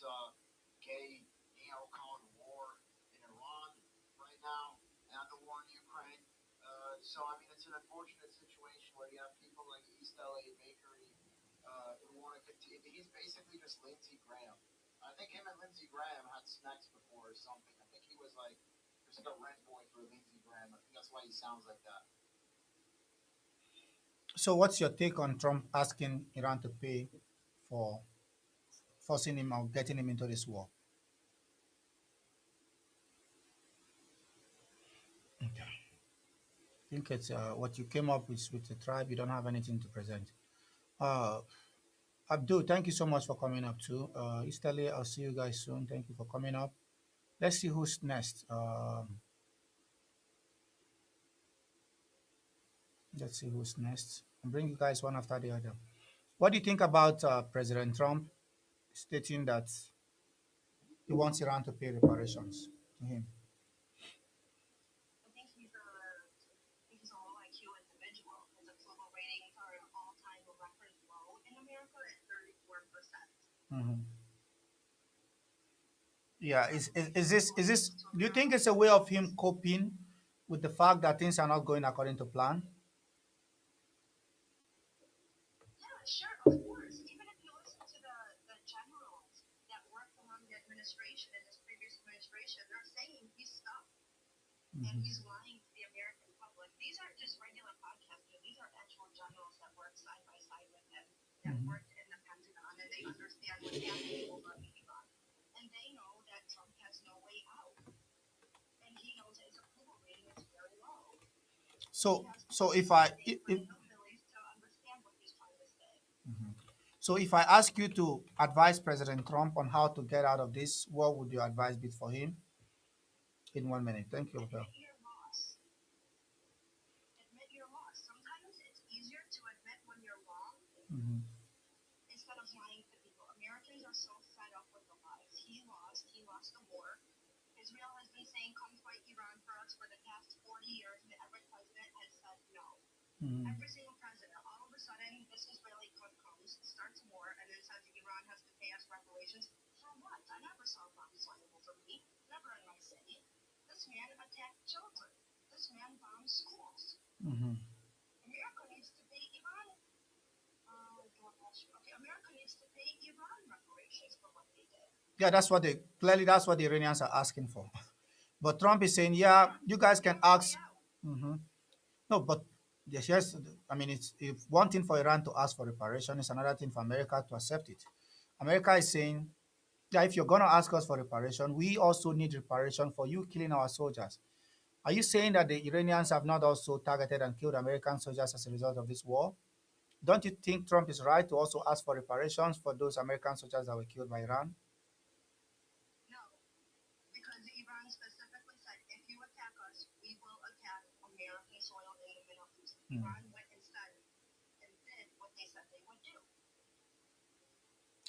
gay neocon war in Iran right now and the war in Ukraine. So, I mean, it's an unfortunate situation where you have people like East LA Bakery who want to continue. He's basically just Lindsey Graham. I think him and Lindsey Graham had snacks before or something. I think he was like, just like a rent boy for Lindsey Graham. I think that's why he sounds like that. So, what's your take on Trump asking Iran to pay for forcing him or getting him into this war. Okay. I think it's what you came up with the tribe. You don't have anything to present. Uh, Abdul, thank you so much for coming up too. Easterly, I'll see you guys soon. Thank you for coming up. Let's see who's next. Let's see who's next. I'll bring you guys one after the other. What do you think about President Trump stating that he wants Iran to pay reparations to him? He's a low IQ individual. His approval ratings are an all-time record low in America at 34%. Mhm. Yeah, is this do you think it's a way of him coping with the fact that things are not going according to plan? Yeah, sure, of course. Even if you listen to the generals that worked along the administration and his previous administration, they're saying he's stuck and Hmm. he's lying to the American public. These aren't just regular podcasters. These are actual generals that work side by side with him, that Hmm. worked in the Pentagon, and they understand what's happening over in Iran. And they know that Trump has no way out. And he knows his approval rating is very low. And he So has to so listen if to I the if, daytime hillbillies to understand what he's trying to say. Mhm. So if I ask you to advise President Trump on how to get out of this, what would your advice be for him in 1 minute? Thank you, Abel. Admit your loss. Admit your loss. Sometimes it's easier to admit when you're wrong Hmm. instead of lying to people. Americans are so fed up with the lies. He lost. He lost the war. Israel has been saying, come fight Iran for us for the past 40 years, and every president has said no. Hmm. Every single president. All of a sudden, this Israeli comes, starts war, and then says Iran has to pay us reparations. For what? I never saw bombs flying over me. Never in my city. This man attacked children. This man bombed schools. Hmm. America needs to pay Iran. Okay, America needs to pay Iran reparations for what they did. Yeah, that's what the Iranians are asking for. But Trump is saying, yeah, Yeah, you guys give can them a way ask. out. Hmm. No, but yes, I mean, it's if one thing for Iran to ask for reparation, it's another thing for America to accept it. America is saying, yeah, if you're going to ask us for reparation, we also need reparation for you killing our soldiers. Are you saying that the Iranians have not also targeted and killed American soldiers as a result of this war? Don't you think Trump is right to also ask for reparations for those American soldiers that were killed by Iran? No, because Iran specifically said, if you attack us, we will attack American soil in the Middle East. Hmm. Iran went instead and did what they said they would do.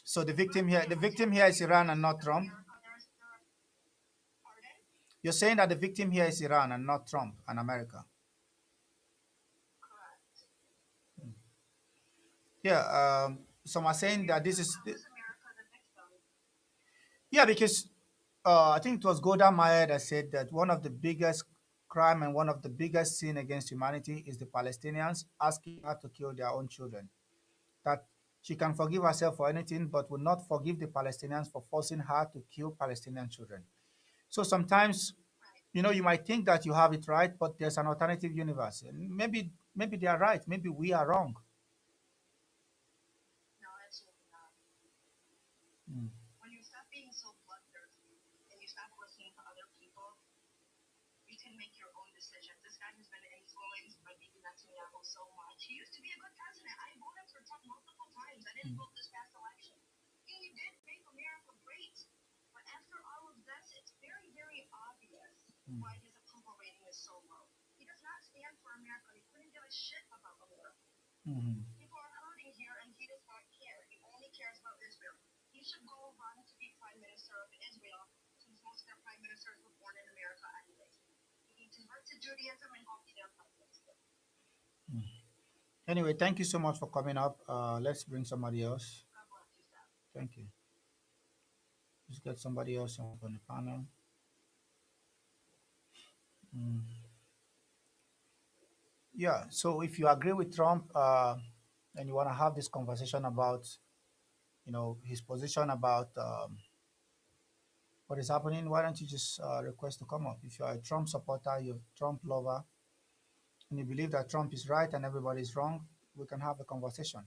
So Iran the didn't victim attack here the is Iran United and not States of Trump. America. Pardon? You're saying that the victim here is Iran and not Trump and America. Correct. Yeah. Some are saying that this is How is America the victim? yeah, because I think it was Golda Meir that said that one of the biggest crime and one of the biggest sin against humanity is the Palestinians asking her to kill their own children. That she can forgive herself for anything, but will not forgive the Palestinians for forcing her to kill Palestinian children. So sometimes, Right. you might think that you have it right, but there's an alternative universe. And maybe they are right. Maybe we are wrong. No, absolutely not. Mm. When you stop being so bloodthirsty and you stop listening to other people, you can make your own decisions. This guy has been influenced by Bibi Netanyahu so much. He used to be a good president. I voted for Trump multiple times. I didn't vote this past election. He did make America great. But after all of this, it's very, very obvious Mm. why his approval rating is so low. He does not stand for America. He couldn't give a shit about America. Mhm. People are hurting here and he does not care. He only cares about Israel. He should go run to be prime minister of Israel since most of their prime ministers were born in America anyways. He can convert to Judaism and go be their prime minister. Anyway, thank you so much for coming up. Let's bring somebody else. God bless you, Sam. Thank you. Let's get somebody else on the panel. Mm. Yeah. So if you agree with Trump and you want to have this conversation about, his position about what is happening, why don't you just request to come up? If you are a Trump supporter, you're a Trump lover, and you believe that Trump is right and everybody is wrong, we can have a conversation.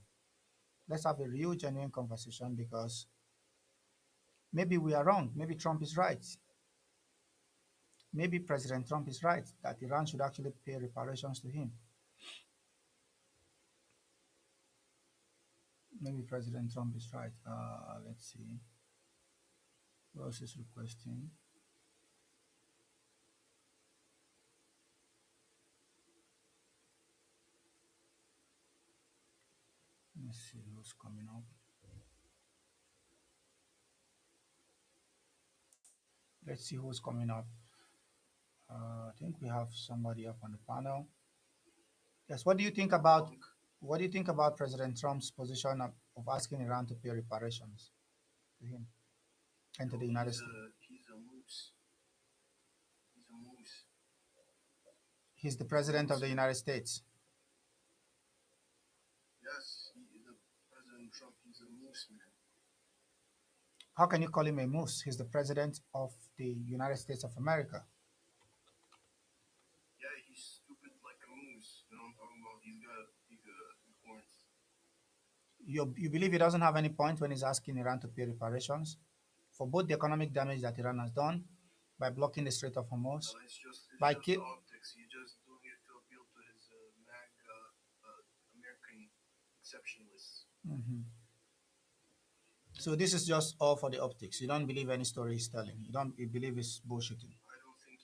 Let's have a real, genuine conversation because Maybe we are wrong. Maybe Trump is right. Maybe President Trump is right that Iran should actually pay reparations to him. Maybe President Trump is right. Let's see. Who else is requesting? Let's see who's coming up. Let's see who's coming up. I think we have somebody up on the panel. Yes. What do you think about President Trump's position of asking Iran to pay reparations to him and to the United States? He's a moose. He's a moose. He's the president of the United States. Yes, the President Trump. He's a moose, man. How can you call him a moose? He's the president of the United States of America. Yeah, he's stupid like a moose. You know what I'm talking about? He's got big horns. You believe he doesn't have any point when he's asking Iran to pay reparations for both the economic damage that Iran has done by blocking the Strait of Hormuz, It's by just ki- optics. He's just doing it to appeal to his MAGA American exceptionalists. Mhm. So this is just all for the optics. You don't believe any story he's telling. You believe it's bullshitting. I don't think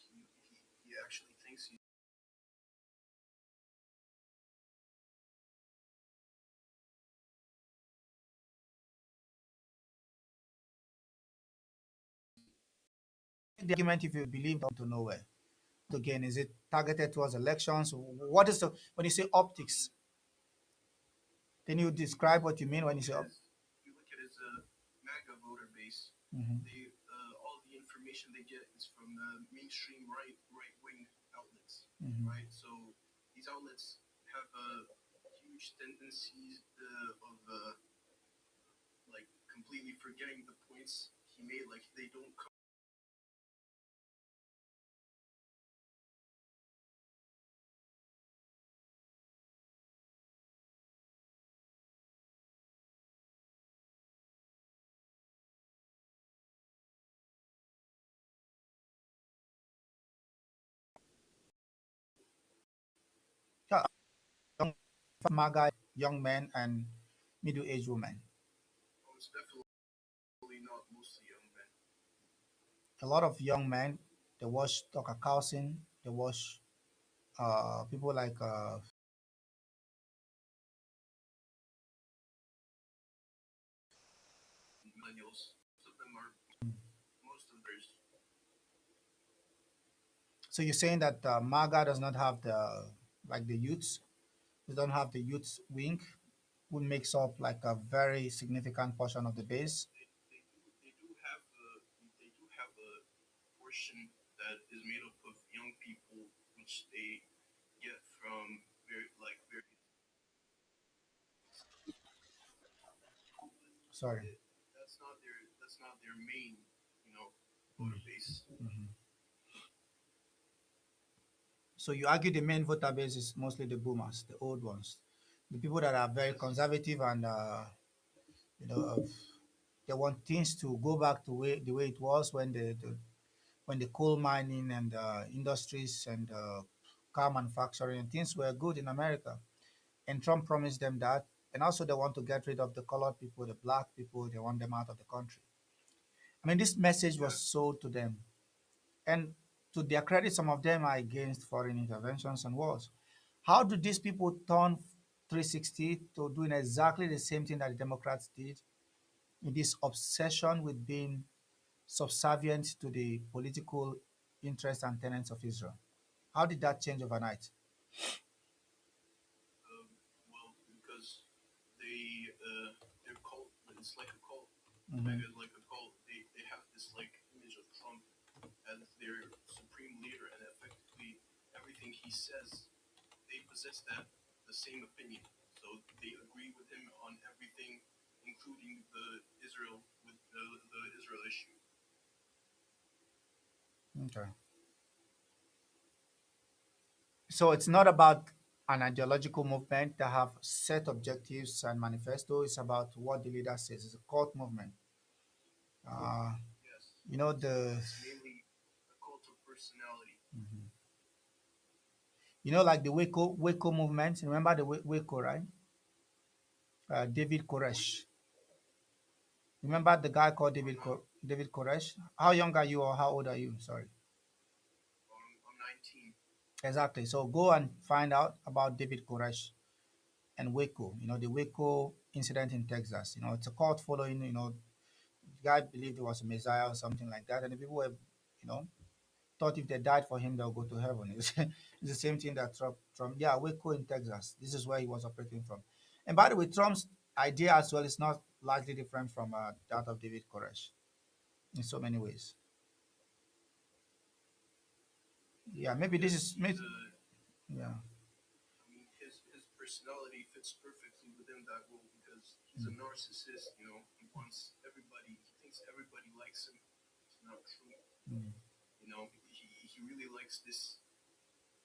he actually thinks he. The argument, if you believe, to nowhere. Again, is it targeted towards elections? What is the when you say optics? Can you describe what you mean when you say optics? If you look at his MAGA voter base, Hmm. they all the information they get is from the mainstream right wing outlets, Hmm. right? So these outlets have huge tendencies of like completely forgetting the points he made. Like they don't Yeah, young MAGA young men and middle-aged women. Oh, it's definitely not mostly young men. A lot of young men. They watch Tucker Carlson. They watch people like Millennials. Most of them are most of theirs. So you're saying that MAGA does not have the youths, they don't have the youth wing, who makes up like a very significant portion of the base. They do have a portion that is made up of young people, which they get from very. Sorry. That's not their main, you know, voter base. Mhm. So you argue the main voter base is mostly the boomers, the old ones, the people that are very Yes. conservative and you know they want things to go back to the way it was when the coal mining and industries and car manufacturing and things were good in America. And Trump promised them that. And also, they want to get rid of the colored people, the black people. They want them out of the country. I mean, this message Yeah. was sold to them. And to their credit, some of them are against foreign interventions and wars. How do these people turn 360 to doing exactly the same thing that the Democrats did in this obsession with being subservient to the political interests and tenets of Israel? How did that change overnight? Um, well, because they're cult. It's like a cult. Hmm. Mega is like a cult. They have this like image of Trump as their supreme leader, and effectively everything he says, they possess that the same opinion. So they agree with him on everything, including the Israel issue. Okay. So it's not about an ideological movement that have set objectives and manifesto. It's about what the leader says. It's a cult movement. Uh, Yes. you know So the it's mainly a cult of personality. Mhm. You know, like the Waco movement. Remember the Waco, right? David Koresh. Remember the guy called I'm not. David Koresh? How young are you or how old are you? Sorry. I'm 19. Exactly. So go and find out about David Koresh and Waco. You know, the Waco incident in Texas. You know, it's a cult following. You know, the guy believed he was a messiah or something like that, and the people were, you know, thought if they died for him, they'll go to heaven. It's the same thing that Trump, yeah, Waco in Texas. This is where he was operating from. And by the way, Trump's idea as well is not largely different from that of David Koresh in so many ways. Yeah, maybe this Yes, is, maybe, yeah. I mean, his personality fits perfectly within that role because he's a Mm, narcissist. He wants everybody. He thinks everybody likes him. It's not true. mm. He really likes this.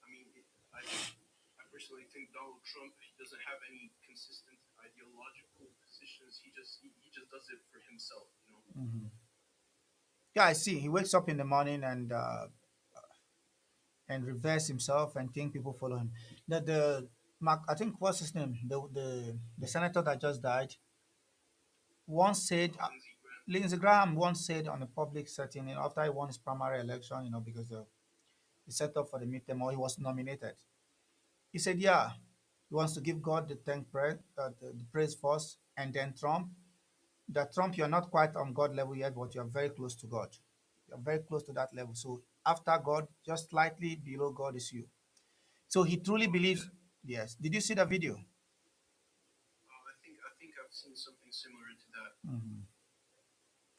I mean, I personally think Donald Trump, he doesn't have any consistent ideological positions. He just does it for himself. Mhm. Yeah, I see. He wakes up in the morning and reverse himself and think people follow him. The Mark, I think what's his name? The senator that just died once said, Lindsey Graham. Lindsey Graham once said on a public setting, after he won his primary election, because he set up for the midterm or he was nominated. He said, yeah, he wants to give God the praise first, and then Trump. That Trump, you're not quite on God level yet, but you're very close to God. You're very close to that level. So after God, just slightly below God is you. So he truly Oh believes. yeah. Yes. Did you see the video? I think I've seen something similar to that. Mhm.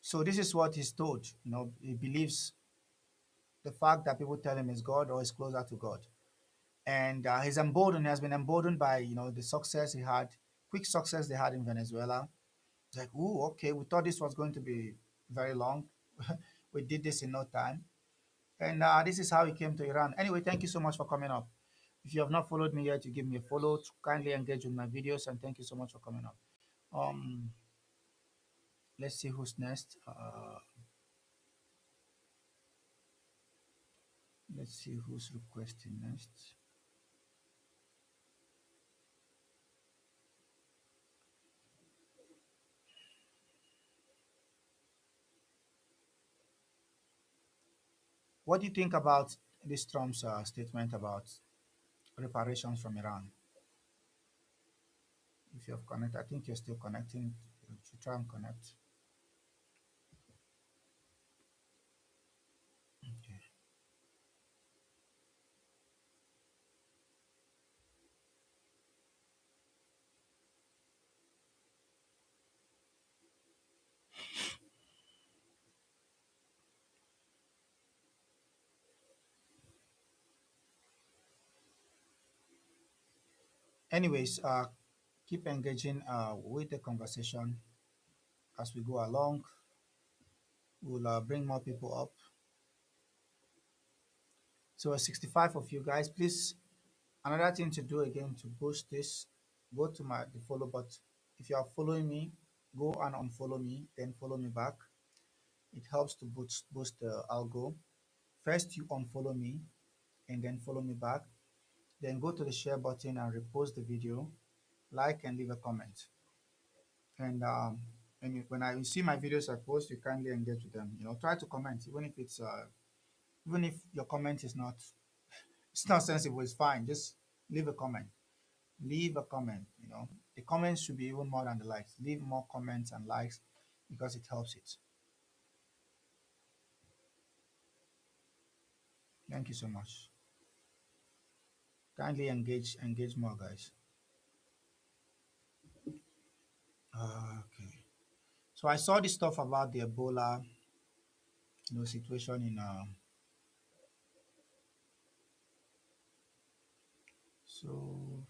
So this is what he's told. He believes the fact that people tell him is God or is closer to God. And he's emboldened, he has been emboldened by, the success he had, quick success they had in Venezuela. It's like, ooh, okay, we thought this was going to be very long. We did this in no time. And this is how he came to Iran. Anyway, thank you so much for coming up. If you have not followed me yet, you give me a follow. Yes. Kindly engage with my videos, and thank you so much for coming up. Um, let's see who's next. Let's see who's requesting next. What do you think about this Trump's statement about reparations from Iran? If you have connected, I think you're still connecting. You should try and connect. Okay. Anyways, keep engaging with the conversation as we go along. We'll bring more people up. So, 65 of you guys, please. Another thing to do again to boost this, go to the follow button. If you are following me, go and unfollow me, then follow me back. It helps to boost the algo. First, you unfollow me and then follow me back. Then go to the share button and repost the video, like and leave a comment. And when I see my videos I post, you kindly engage with them. Try to comment, even if your comment is not it's not sensible, it's fine. Just leave a comment. Leave a comment. The comments should be even more than the likes. Leave more comments and likes because it helps it. Thank you so much. Kindly engage more, guys. Okay. So I saw this stuff about the Ebola, situation in so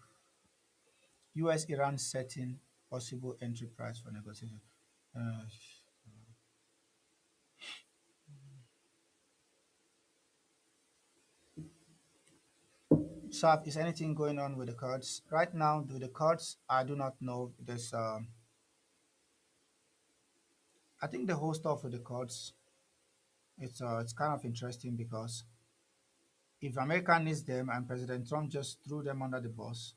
U.S. Iran setting possible entry price for negotiation. Uh, Saf, is anything going on with the cards right now? Do the cards? I do not know. I think the whole stuff with the courts, it's kind of interesting because if America needs them and President Trump just threw them under the bus,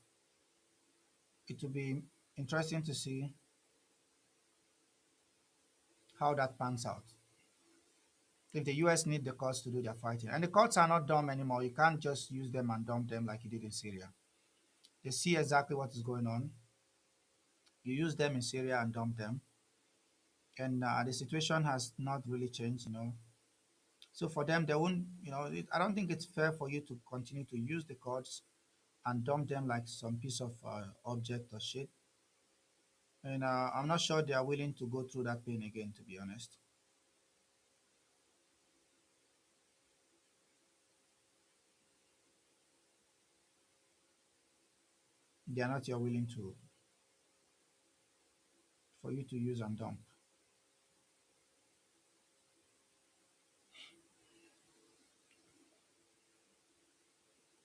it will be interesting to see how that pans out. If the US need the courts to do their fighting, and the courts are not dumb anymore, you can't just use them and dump them like you did in Syria. They see exactly what is going on. You use them in Syria and dump them, and the situation has not really changed. So for them, they won't. I don't think it's fair for you to continue to use the courts and dump them like some piece of object or shit. And I'm not sure they are willing to go through that pain again. To be honest, they are not yet willing to for you to use and dump.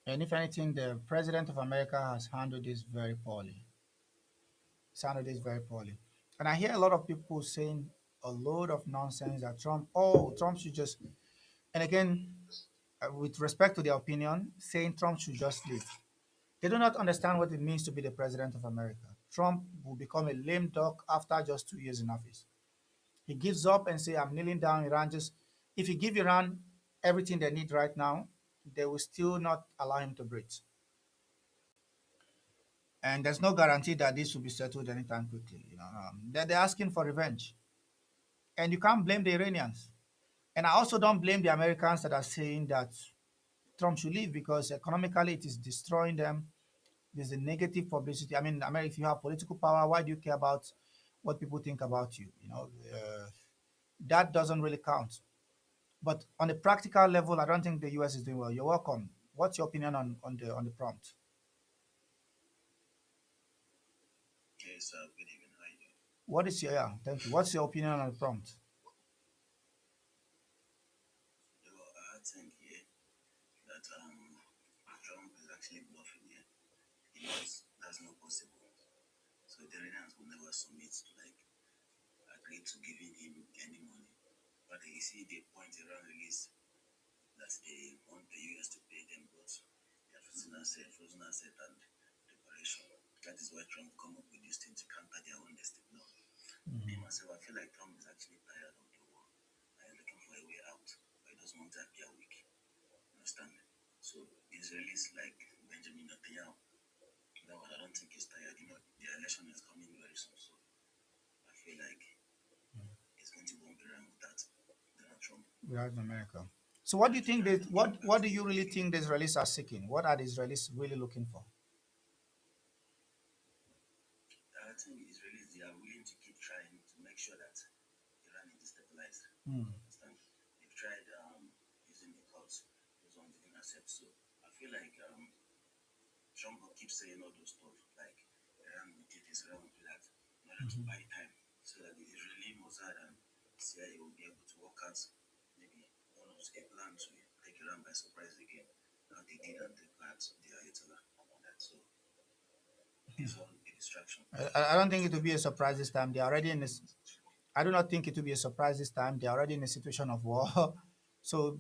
And if anything, the president of America has handled this very poorly. He's handled this very poorly. And I hear a lot of people saying a load of nonsense that Trump should just, and again, with respect to their opinion, saying Trump should just leave. They do not understand what it means to be the president of America. Trump will become a lame duck after just 2 years in office. He gives up and say, "I'm kneeling down." Iran just, if he give Iran everything they need right now, they will still not allow him to breathe. And there's no guarantee that this will be settled anytime quickly. They're asking for revenge, and you can't blame the Iranians. And I also don't blame the Americans that are saying that Trump should leave because economically it is destroying them. There's a negative publicity. I mean, America, if you have political power, why do you care about what people think about you? That doesn't really count. But on a practical level, I don't think the US is doing well. You're welcome. What's your opinion on the prompt? Yes, good evening. How you doing? What is your yeah? Thank you. What's your opinion on the prompt? I think here that Trump is actually bluffing here. He knows that's not possible. So the Iranians will never submit to agree to giving him any money. But you see the point Iran released that they want the US to pay them both their frozen asset and reparation. That is why Trump come up with this thing to counter their own destiny. No. Me myself, I feel like Trump is actually tired of the war and looking for a way out. But he doesn't want to appear weak. Understand? So the Israelis like Benjamin Netanyahu. That one I don't think he's tired. The election is coming very soon. So I feel like he's going to bump around with that Donald Trump. We are in America. So what do you think that what do you really think the Israelis are seeking? What are the Israelis really looking for? I think Israelis they are willing to keep trying to make sure that Iran is destabilized. Hmm. Understand? They've tried using the courts, those ones didn't accept. So I feel like Trump will keep saying all those stuff like Iran will do this, Iran will do that, in order to buy time so that the Israeli Mossad and CIA will be able to work out maybe one of a plan to take Iran by surprise again. Now they did and they planned the Ayatollah and that. So it's all a distraction. I don't think it will be a surprise this time. They're already in this. I do not think it will be a surprise this time. They're already in a situation of war. So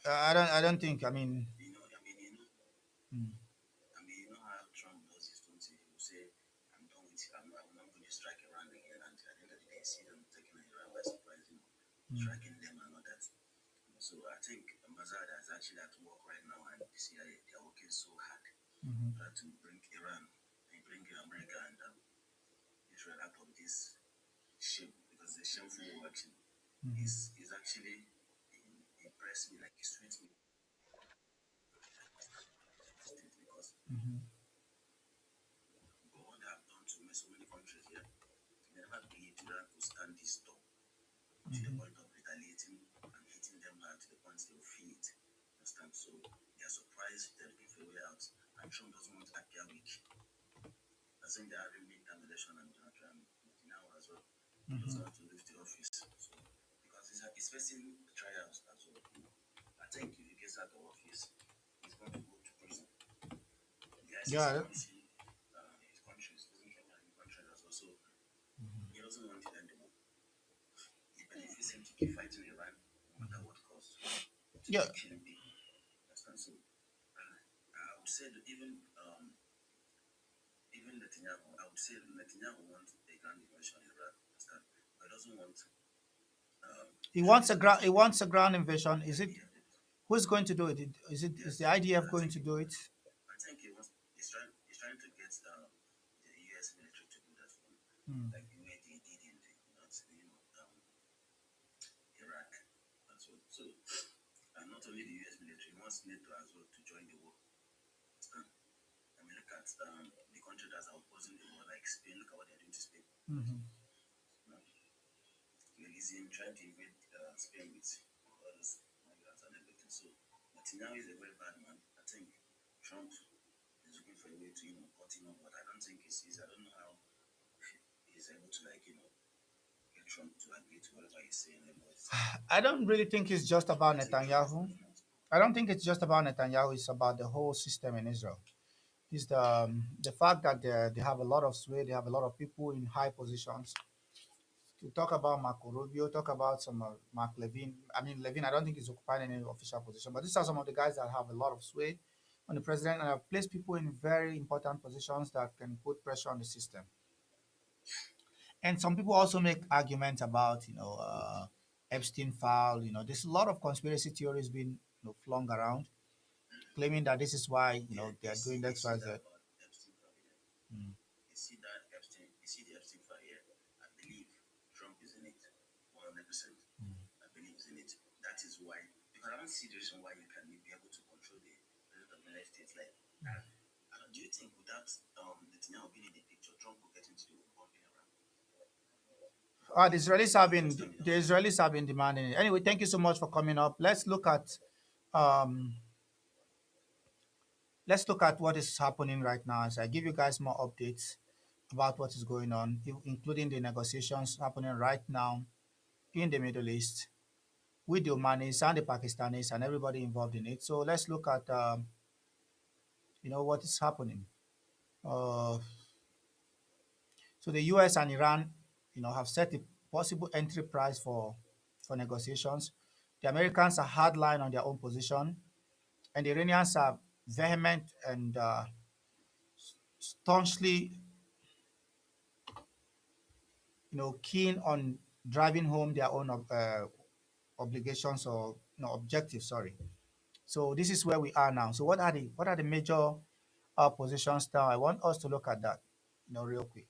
I don't think. I mean, You know, I mean, you know, hmm, I mean, you know how Trump does his thing. He will say, "I'm done with it. I'm not going to strike Iran again." And at the end of the day, see them taking Iran by surprise, striking them and all that. So I think Mossad is actually at work right now, and the CIA they are working so hard to bring Iran and bring America and Israel out of this shame because the shameful war actually is actually impressed me like it sweet me because what they have done to so many countries here, they never believed Iran could stand this storm to the point of retaliating and hitting them hard to the point they will feel it. Understand? So they are surprised, they're looking for a way out, and Trump doesn't want to appear weak. I think they are having midterm election and now as well. He doesn't want to leave the office. So because he's facing trials as well. I think if he gets out of office, he's going to go to prison. The ICC yeah, policy his country, doesn't care about his country as well. So he doesn't want it anymore. keep fighting Iran, no matter what cost, to Yeah. keep killing people. Understand? So I would say that even Netanyahu, I would say Netanyahu wants a grand invasion in Iran. Understand? But doesn't want Israel to He wants a ground invasion. Is it yeah, who's going to do it? Is the yes. IDF I going think to do it? I think he wants he's trying to get the US military to do that for him. Hmm. Like the way they did in the Iraq as well. So and not only the US military, he wants NATO as well to join the war. Understand? I mean look at the country that's opposing the war, like Spain, look at what they're doing to Spain. Mhm. You know, releasing trying to invade Spain with all those migrants and everything. So Netanyahu is a very bad man. I think Trump is looking for a way to, cut him off, but I don't think it's easy. I don't know how he's able to get Trump to agree to whatever he's saying anymore. I don't really think it's just about I think Trump is Netanyahu. pushing out. I don't think it's just about Netanyahu. It's about the whole system in Israel. It's the fact that they have a lot of sway. They have a lot of people in high positions. To talk about Marco Rubio, talk about some Mark Levin. I mean, Levin, I don't think he's occupying any official position, but these are some of the guys that have a lot of sway on the president and have placed people in very important positions that can put pressure on the system. And some people also make arguments about, Epstein file. There's a lot of conspiracy theories being flung around, claiming that this is why Yeah, they are doing you X, see Y, Z. that about Epstein family. Mm. You see the Epstein file here. I believe Trump is in it, 100%. I believe is in it. That is why, because I don't see the reason why you can be able to control the president of the United States. Like, do you think without Netanyahu being in the picture, Trump will get into the bombing around? The Israelis have been demanding it. Anyway, thank you so much for coming up. Um, let's look at what is happening right now as I give you guys more updates about what is going on, including the negotiations happening right now in the Middle East with the Omanis and the Pakistanis and everybody involved in it. So let's look at what is happening. Uh, so the U.S. and Iran, have set a possible entry price for negotiations. The Americans are hardline on their own position, and the Iranians are vehement and staunchly, keen on driving home their own obligations or objectives. Sorry. So this is where we are now. So what are the major positions now? I want us to look at that, real quick.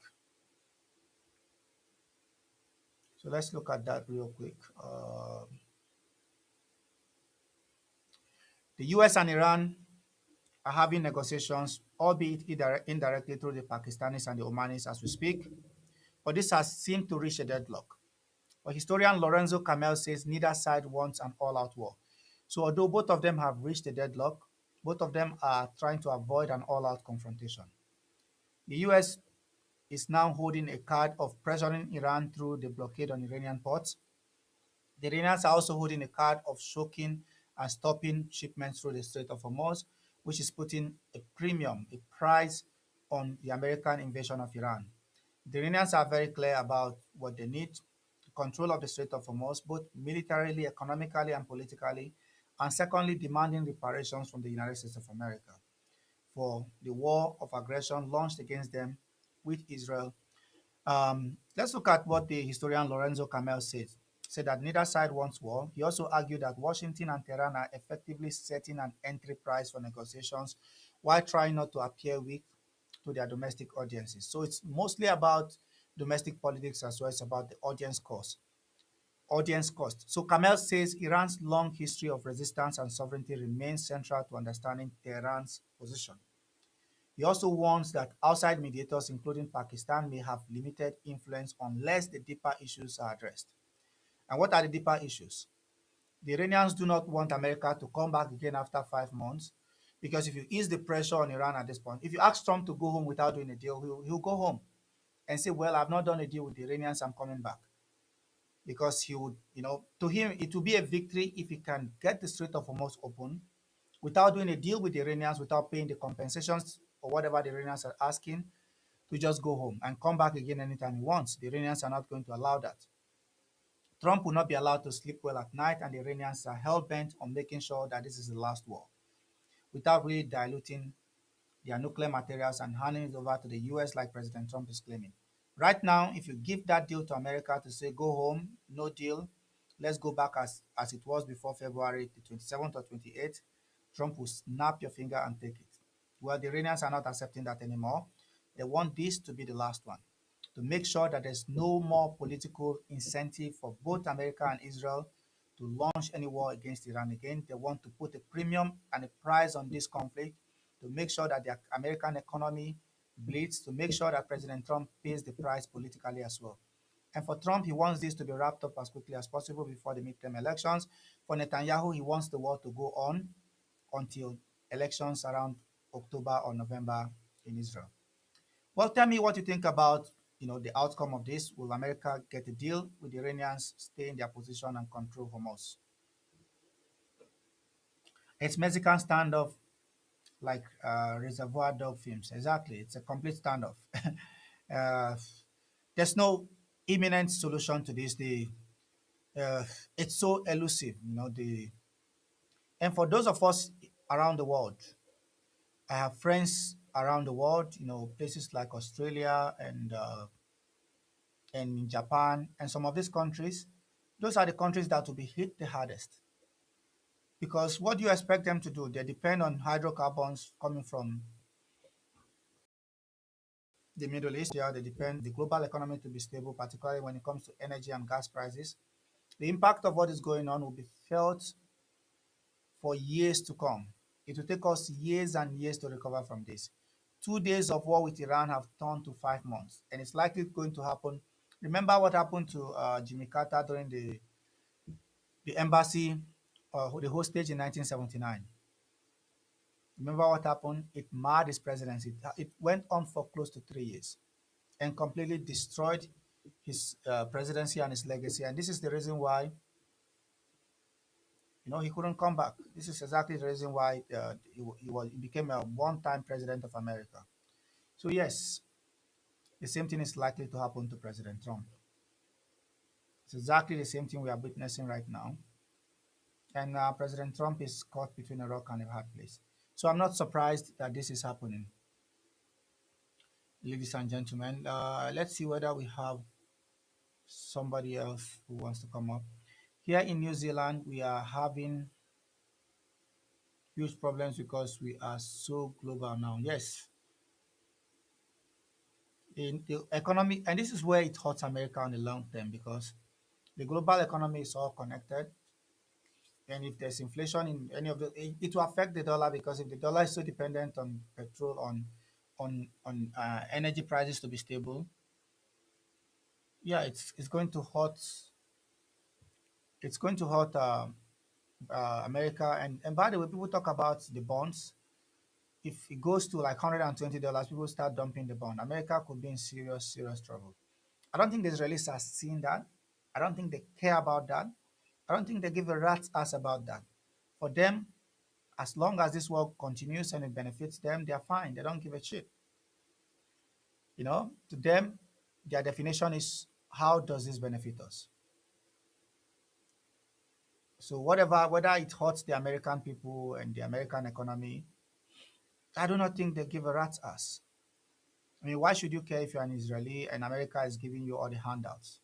So let's look at that real quick. The U.S. and Iran are having negotiations, albeit indirectly through the Pakistanis and the Omanis as we speak, but this has seemed to reach a deadlock. But historian Lorenzo Kamel says neither side wants an all-out war. So although both of them have reached a deadlock, both of them are trying to avoid an all-out confrontation. The U.S. is now holding a card of pressuring Iran through the blockade on Iranian ports. The Iranians are also holding a card of choking and stopping shipments through the Strait of Hormuz, which is putting a price on the American invasion of Iran. The Iranians are very clear about what they need: control of the Strait of Hormuz, both militarily, economically, and politically, and secondly, demanding reparations from the United States of America for the war of aggression launched against them with Israel. Let's look at what the historian Lorenzo Kamel says. Said that neither side wants war. He also argued that Washington and Tehran are effectively setting an entry price for negotiations while trying not to appear weak to their domestic audiences. So it's mostly about domestic politics as well as about the audience cost. Audience cost. So Kamel says Iran's long history of resistance and sovereignty remains central to understanding Tehran's position. He also warns that outside mediators, including Pakistan, may have limited influence unless the deeper issues are addressed. And what are the deeper issues? The Iranians do not want America to come back again after 5 months, because if you ease the pressure on Iran at this point, if you ask Trump to go home without doing a deal, he'll go home and say, well, I've not done a deal with the Iranians, I'm coming back. Because he would, to him, it will be a victory if he can get the Strait of Hormuz open without doing a deal with the Iranians, without paying the compensations or whatever the Iranians are asking, to just go home and come back again anytime he wants. The Iranians are not going to allow that. Trump will not be allowed to sleep well at night, and the Iranians are hell bent on making sure that this is the last war without really diluting their nuclear materials and handing it over to the US like President Trump is claiming. Right now, if you give that deal to America to say, go home, no deal, let's go back as it was before February the 27th or 28th, Trump will snap your finger and take it. Well, the Iranians are not accepting that anymore. They want this to be the last one, to make sure that there's no more political incentive for both America and Israel to launch any war against Iran again. They want to put a premium and a price on this conflict to make sure that the American economy bleeds, to make sure that President Trump pays the price politically as well. And for Trump, he wants this to be wrapped up as quickly as possible before the midterm elections. For Netanyahu, he wants the war to go on until elections around October or November in Israel. Well, tell me what you think about the outcome of this. Will America get a deal? With the Iranians stay in their position and control Hormuz? It's Mexican standoff like Reservoir Dog films. Exactly, it's a complete standoff. uh, there's no imminent solution to this. Uh, it's so elusive, and for those of us around the world, I have friends around the world, places like Australia and in Japan and some of these countries. Those are the countries that will be hit the hardest because what do you expect them to do? They depend on hydrocarbons coming from the Middle East. Yeah, they depend the global economy to be stable, particularly when it comes to energy and gas prices. The impact of what is going on will be felt for years to come. It will take us years and years to recover from this. 2 days of war with Iran have turned to 5 months, and it's likely going to happen. Remember what happened to Jimmy Carter during the embassy, the hostage in 1979. Remember what happened? It marred his presidency. It went on for close to 3 years and completely destroyed his presidency and his legacy. And this is the reason why he couldn't come back. This is exactly the reason why he became a one-time president of America. So yes, the same thing is likely to happen to President Trump. It's exactly the same thing we are witnessing right now. And President Trump is caught between a rock and a hard place. So I'm not surprised that this is happening, ladies and gentlemen. Let's see whether we have somebody else who wants to come up. Here in New Zealand, we are having huge problems because we are so global now. Yes, in the economy, and this is where it hurts America on the long term because the global economy is all connected. And if there's inflation in any of it will affect the dollar because if the dollar is so dependent on petrol, on energy prices to be stable, yeah, it's going to hurt. It's going to hurt America. And by the way, people talk about the bonds. If it goes to like $120, people start dumping the bond. America could be in serious, serious trouble. I don't think the Israelis are seeing that. I don't think they care about that. I don't think they give a rat's ass about that. For them, as long as this work continues and it benefits them, they're fine. They don't give a shit. To them, their definition is how does this benefit us? So whether it hurts the American people and the American economy, I do not think they give a rat's ass. I mean, why should you care if you're an Israeli and America is giving you all the handouts?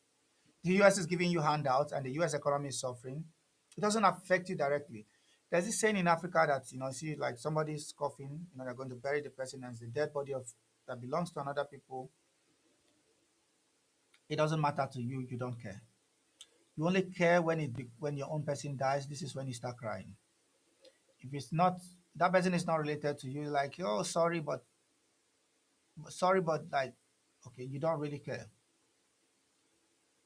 The US is giving you handouts and the US economy is suffering. It doesn't affect you directly. There's this saying in Africa that, see, like somebody's coughing, they're going to bury the person and it's the dead body of that belongs to another people. It doesn't matter to you. You don't care. You only care when your own person dies. This is when you start crying. If it's not that person is not related to you, like oh sorry, but like okay, you don't really care.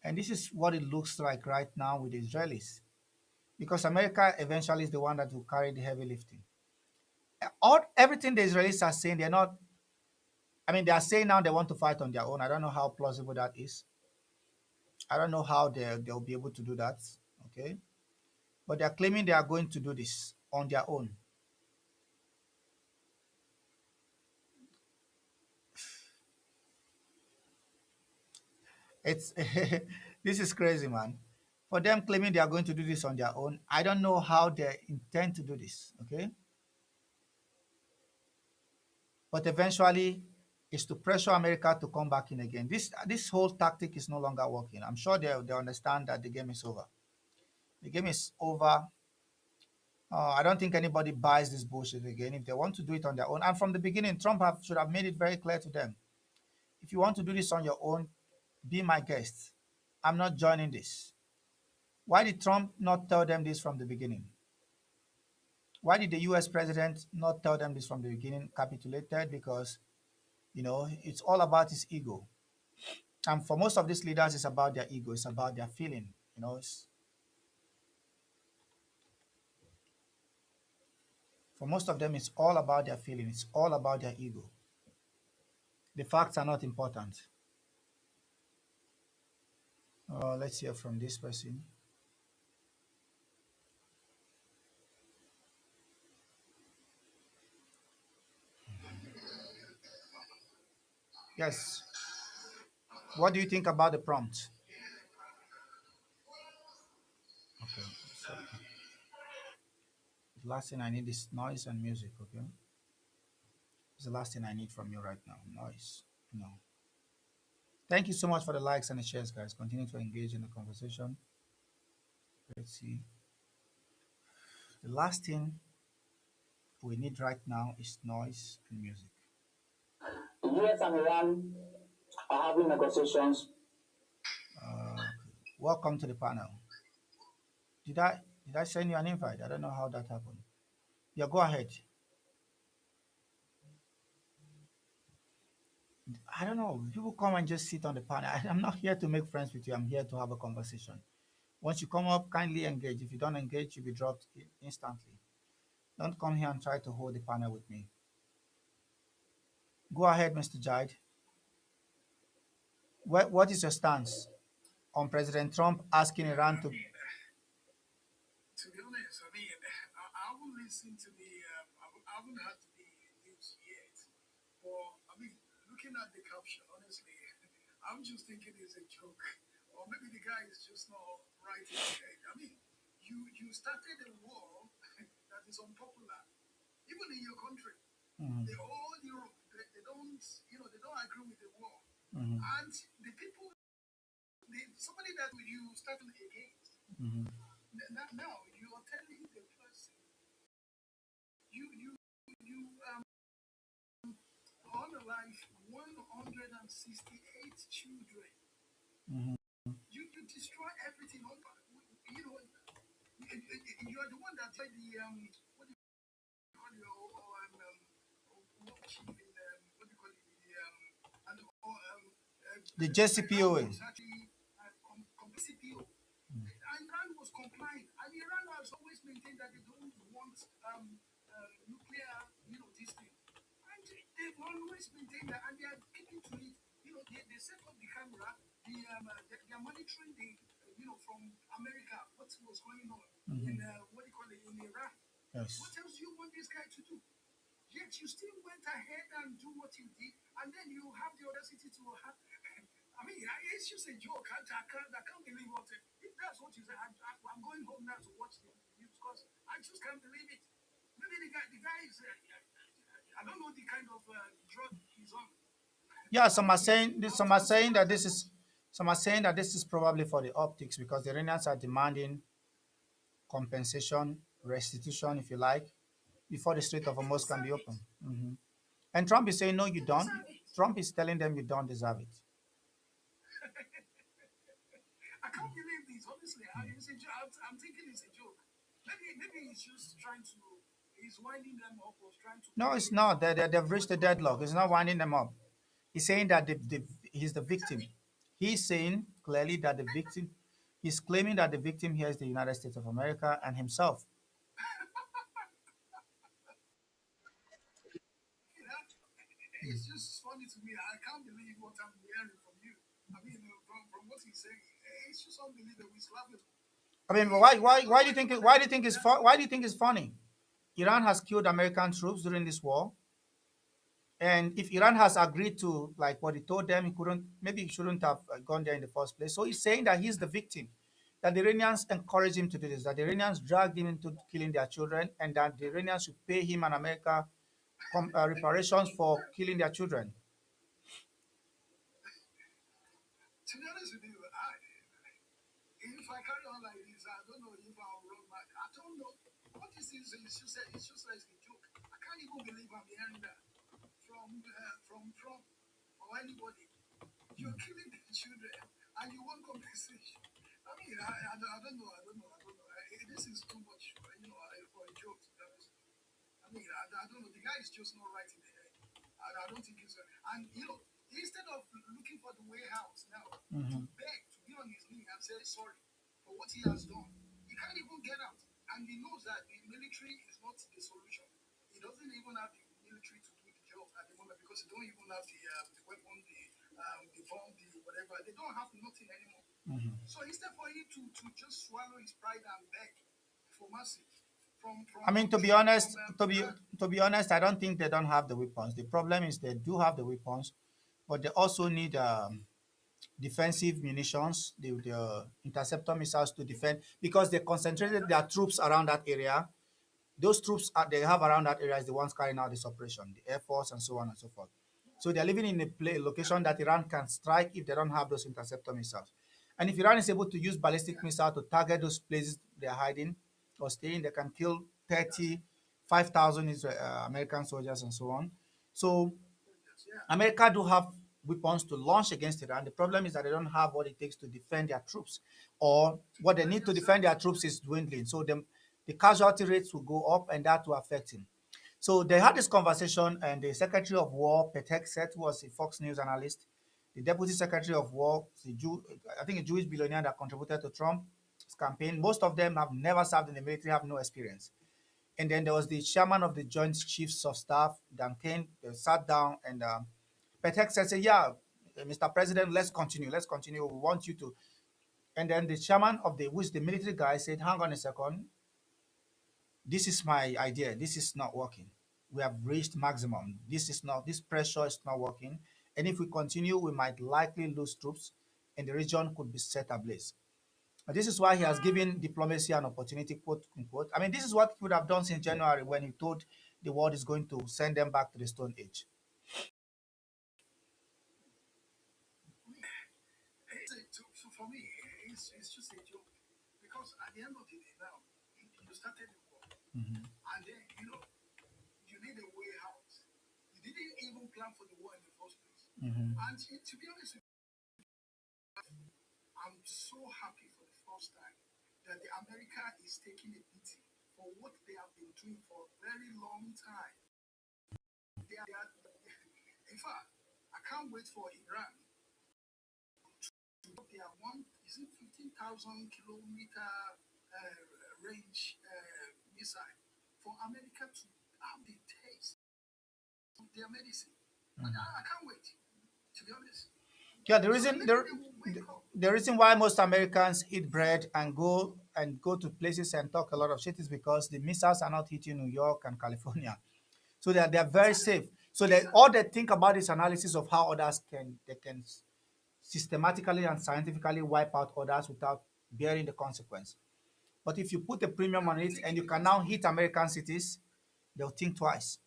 And this is what it looks like right now with the Israelis, because America eventually is the one that will carry the heavy lifting. Everything the Israelis are saying, they're not. I mean, they are saying now they want to fight on their own. I don't know how plausible that is. I don't know how they'll be able to do that. Okay, but they are claiming they are going to do this on their own. It's this is crazy, man. For them claiming they are going to do this on their own, I don't know how they intend to do this, okay? But eventually, it's to pressure America to come back in again. This whole tactic is no longer working. I'm sure they understand that the game is over. The game is over. I don't think anybody buys this bullshit again. If they want to do it on their own, and from the beginning, should have made it very clear to them. If you want to do this on your own, be my guest. I'm not joining this. Why did Trump not tell them this from the beginning? Why did the US president not tell them this from the beginning? Capitulated because, it's all about his ego. And for most of these leaders, it's about their ego, it's about their feeling. For most of them, it's all about their feeling, it's all about their ego. The facts are not important. Let's hear from this person. Yes. What do you think about the prompt? Okay. So the last thing I need is noise and music, okay? It's the last thing I need from you right now. Noise. No. Thank you so much for the likes and the shares, guys. Continue to engage in the conversation. Let's see. The last thing we need right now is noise and music. The US and Iran are having negotiations. Okay. Welcome to the panel. Did I send you an invite? I don't know how that happened. Yeah, go ahead. I don't know. People come and just sit on the panel. I'm not here to make friends with you. I'm here to have a conversation. Once you come up, kindly engage. If you don't engage, you'll be dropped instantly. Don't come here and try to hold the panel with me. Go ahead, Mr. Jide. What is your stance on President Trump asking Iran to? To be honest, I haven't listened to I haven't heard the news yet. But looking at the caption, honestly, I'm just thinking it's a joke, or maybe the guy is just not right in his head. You started a war that is unpopular, even in your country. Mhm, The whole Europe, they don't, they don't agree with the war, mhm, and the people, somebody that you started against. mhm. Now you are telling the person you on a life 168 children. Mhm. You destroy everything. You are the one that tried the what do you call it? What chief in what do you call it? And The Iran JCPOA. was actually CPO. Iran was complying, and Iran has always maintained that they don't want nuclear, this thing. And they've always maintained that, and they are keeping to it. They set up the camera, they are monitoring from America, what was going on in, Mhm. what do you call it, in Iraq. Yes. What else do you want this guy to do? Yet you still went ahead and do what you did, and then you have the audacity to have. It's just a joke. I can't believe what. If that's what you say, I'm going home now to watch the news because I just can't believe it. Maybe the guy is. I don't know the kind of drug he's on. Yeah, I mean, some are saying that this is probably for the optics because the Iranians are demanding compensation, restitution, if you like, before the Strait of they Hormuz can be deserve it. open. And Trump is saying, no, you They don't. deserve it. Trump is telling them you don't deserve it. I can't believe this. Honestly, I'm thinking it's a joke. Maybe he's just trying to. He's winding them up or trying to No, it's play. not. They've What reached do the you call it? deadlock. It's not winding them up. He's saying that he's the victim. He's saying clearly that he's claiming that the victim here is the United States of America and himself. It's just funny to me. I can't believe what I'm hearing from you. From what he's saying, it's just unbelievable. It's laughable. I mean, but I don't know why people why are do you think doing it's that. why do you think it's funny? Iran has killed American troops during this war, and if Iran has agreed to like what he told them, he couldn't, maybe he shouldn't have gone there in the first place. So he's saying that he's the victim, that the Iranians encouraged him to do this, that the Iranians dragged him into killing their children, and that the Iranians should pay him and America reparations for killing their children. To be honest with you, if I carry on like this, I don't know if I'll run back. I don't know. What this is, it's just like a joke. I can't even believe I'm hearing that from Trump or anybody. You're killing the children and you want compensation. I mean, I don't know. I don't know. I don't know. This is too much, for a joke, to be honest. I mean, I don't know. The guy is just not right in the head. I don't think he's. And, instead of looking for the way out now, to beg, to be on his knee and say sorry for what he has done, he can't even get out. And he knows that the military is not the solution. He doesn't even have the military to do the job at the moment because they don't even have the weapon, the bomb, the whatever. They don't have nothing anymore. So instead for him to just swallow his pride and beg for mercy, I mean, to be honest, to be honest, I don't think they don't have the weapons. The problem is they do have the weapons, but they also need defensive munitions, the interceptor missiles to defend, because they concentrated their troops around that area. Those troops they have around that area is the ones carrying out this operation, the Air Force and so on and so forth. So they're living in a location that Iran can strike if they don't have those interceptor missiles. And if Iran is able to use ballistic missile to target those places they're hiding or staying, they can kill 35,000 American soldiers and so on. So America do have weapons to launch against Iran. The problem is that they don't have what it takes to defend their troops, or what they need to defend their troops is dwindling. So the casualty rates will go up, and that will affect him. So they had this conversation, and the Secretary of War, Petek Set, who was a Fox News analyst, the Deputy Secretary of War, I think a Jewish billionaire that contributed to Trump's campaign. Most of them have never served in the military, have no experience. And then there was the chairman of the Joint Chiefs of Staff, Dan Kane. They sat down, and Petek said, yeah, Mr. President, let's continue. Let's continue. We want you to. And then the chairman of which the military guy said, hang on a second. This is my idea. This is not working. We have reached maximum. This pressure is not working. And if we continue, we might likely lose troops and the region could be set ablaze. And this is why he has given diplomacy an opportunity, quote unquote. I mean, this is what he would have done since January when he told the world is going to send them back to the Stone Age. So for me, it's just a joke. Because at the end of the day now, you started the war. And then, you need a way out. You didn't even plan for the war in the first place. And to be honest with you, I'm so happy for the first time that the America is taking a beating for what they have been doing for a very long time. In fact, I can't wait for Iran to put their 15,000 kilometer range missile for America to have the taste of their medicine. And I can't wait, to be honest. Yeah, the reason why most Americans eat bread and go to places and talk a lot of shit is because the missiles are not hitting New York and California. So they are very safe. So all they think about is analysis of how others can systematically and scientifically wipe out others without bearing the consequence. But if you put a premium on it and you can now hit American cities, they'll think twice.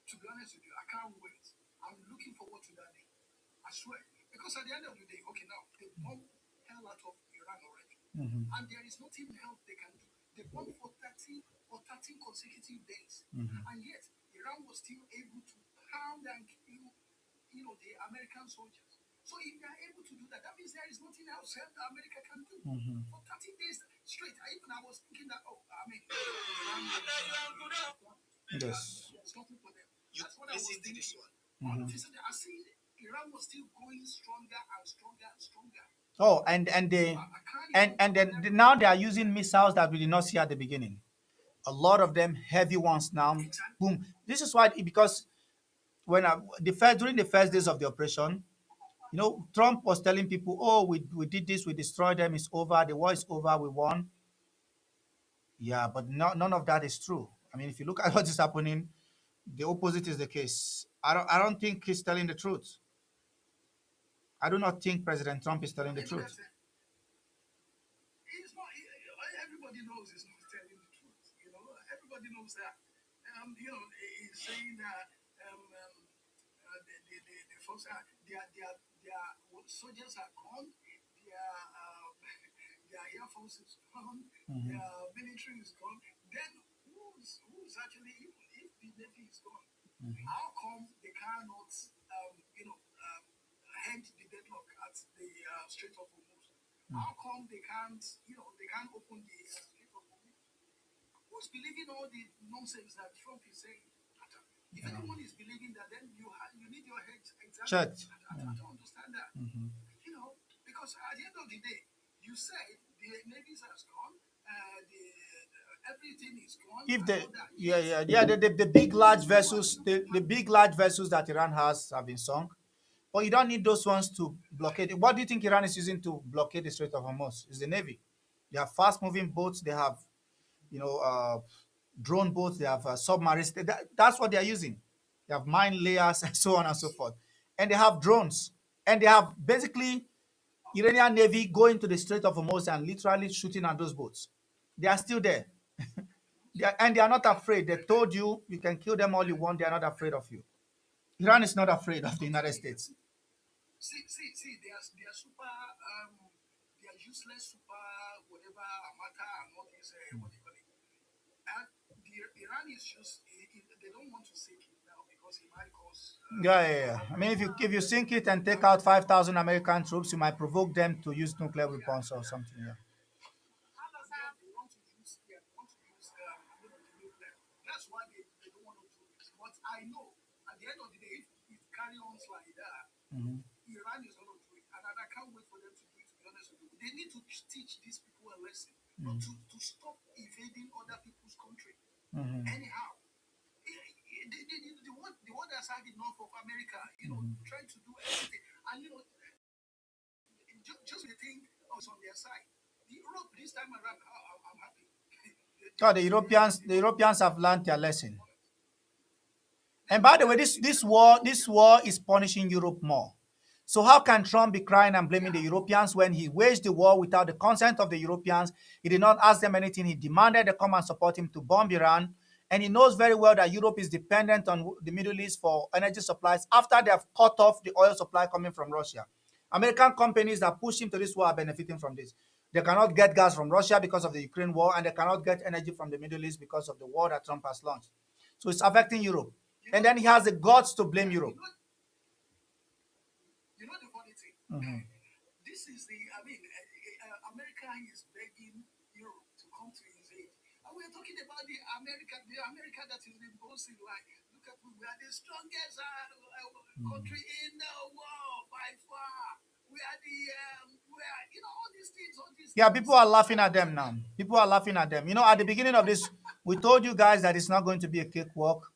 To be honest with you, I can't wait. I'm looking forward to that day. I swear. Because at the end of the day, okay, now they bomb hell out of Iran already. And there is nothing else they can do. They bombed for 13 consecutive days. And yet, Iran was still able to pound and kill, the American soldiers. So if they are able to do that, that means there is nothing else that America can do. For 30 days straight. I was thinking that, Yes. it's nothing for them. That's what I was thinking. All of a sudden, I see Iran was still going stronger and stronger and stronger. Oh, and then now they are using missiles that we did not see at the beginning. A lot of them heavy ones now. Boom. This is why, because during the first days of the operation, Trump was telling people, "Oh, we did this, we destroyed them. It's over. The war is over. We won." Yeah, but none of that is true. I mean, if you look at what is happening, the opposite is the case. I don't think he's telling the truth. I do not think President Trump is telling the truth. knows he's not telling the truth. Everybody knows that. He's saying that the folks are their soldiers are gone, their their air force is gone, Mm-hmm. their military is gone. Then who's actually if the navy is gone, Mm-hmm. how come they cannot end the deadlock at the Strait of Hormuz? How come they can't they can't open the Strait of Hormuz? Who's believing all the nonsense that Trump is saying? If Yeah. anyone is believing that, then you need your head examined. Checked. I don't understand that. Mm-hmm. Because at the end of the day, you said the navies has gone, everything is gone, If and the all that. yeah Yes. yeah yeah the big large vessels the big large vessels that Iran has have been sunk, but you don't need those ones to blockade. What do you think Iran is using to blockade the Strait of Hormuz? It's the navy. They have fast moving boats. They have you know drone boats. They have submarines. That's what they are using. They have mine layers and so on and so forth, and they have drones, and they have basically Iranian navy going to the Strait of Hormuz and literally shooting at those boats. They are still there. And they are not afraid. They told you you can kill them all you want. They are not afraid of you. Iran is not afraid of the United States. See, they are super, they are useless, super, whatever, matter, and all this, what do you call it? And Iran is just, they don't want to sink it now because it might cause Yeah. I mean, if you sink it and take out 5,000 American troops, you might provoke them to use nuclear weapons or something. Yeah. they want to use, they want to use, the nuclear. That's why they don't want to do it. But I know at the end of the day, if it carry on like that, Mhm. Iran is going to do it. And I can't wait for them to do it, to be honest with you. They need to teach these people a lesson, not to stop invading other people's country. Mhm. Anyhow, the one that's had enough of America, trying to do everything. And, just the thing was on their side. The Europe this time around, I'm happy. Oh, the Europeans have learned their lesson. And by the way, this war is punishing Europe more. So how can Trump be crying and blaming the Europeans when he waged the war without the consent of the Europeans? He did not ask them anything. He demanded they come and support him to bomb Iran. And he knows very well that Europe is dependent on the Middle East for energy supplies after they have cut off the oil supply coming from Russia. American companies that push him to this war are benefiting from this. They cannot get gas from Russia because of the Ukraine war, and they cannot get energy from the Middle East because of the war that Trump has launched. So it's affecting Europe. And then he has the guts to blame Europe. The funny thing. Mhm. This is America is begging Europe to come to his aid. And we're talking about the America that is imposing, like, look at we are the strongest country in the world by far. We are all these things, all these Yeah, things. people are laughing at them now. People are laughing at them. At the beginning of this, we told you guys that it's not going to be a cakewalk.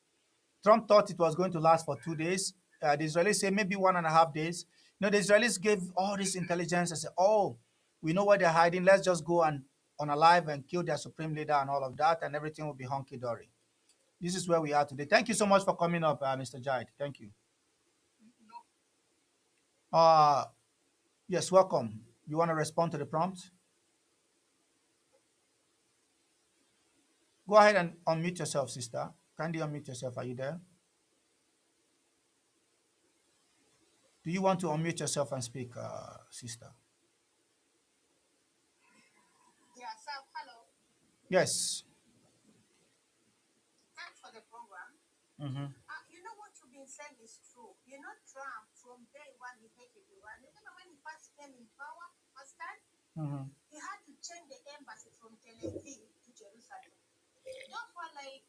Trump thought it was going to last for 2 days. The Israelis say maybe 1.5 days. The Israelis gave all this intelligence and said, oh, we know where they're hiding. Let's just go and unalive and kill their supreme leader and all of that, and everything will be hunky-dory. This is where we are today. Thank you so much for coming up, Mr. Jide. Thank you. No, Uh, yes, welcome. You want to respond to the prompt? Go ahead and unmute yourself, sister. Kindly unmute yourself. Are you there? Do you want to unmute yourself and speak, sister? yeah, so hello. Yes. Thanks for the program. Mm-hmm. What you've been saying is true. Trump, from day one, he hated Iran. Remember when he first came in power, first time? Mm-hmm. He had to change the embassy from Tel Aviv to Jerusalem. Those were like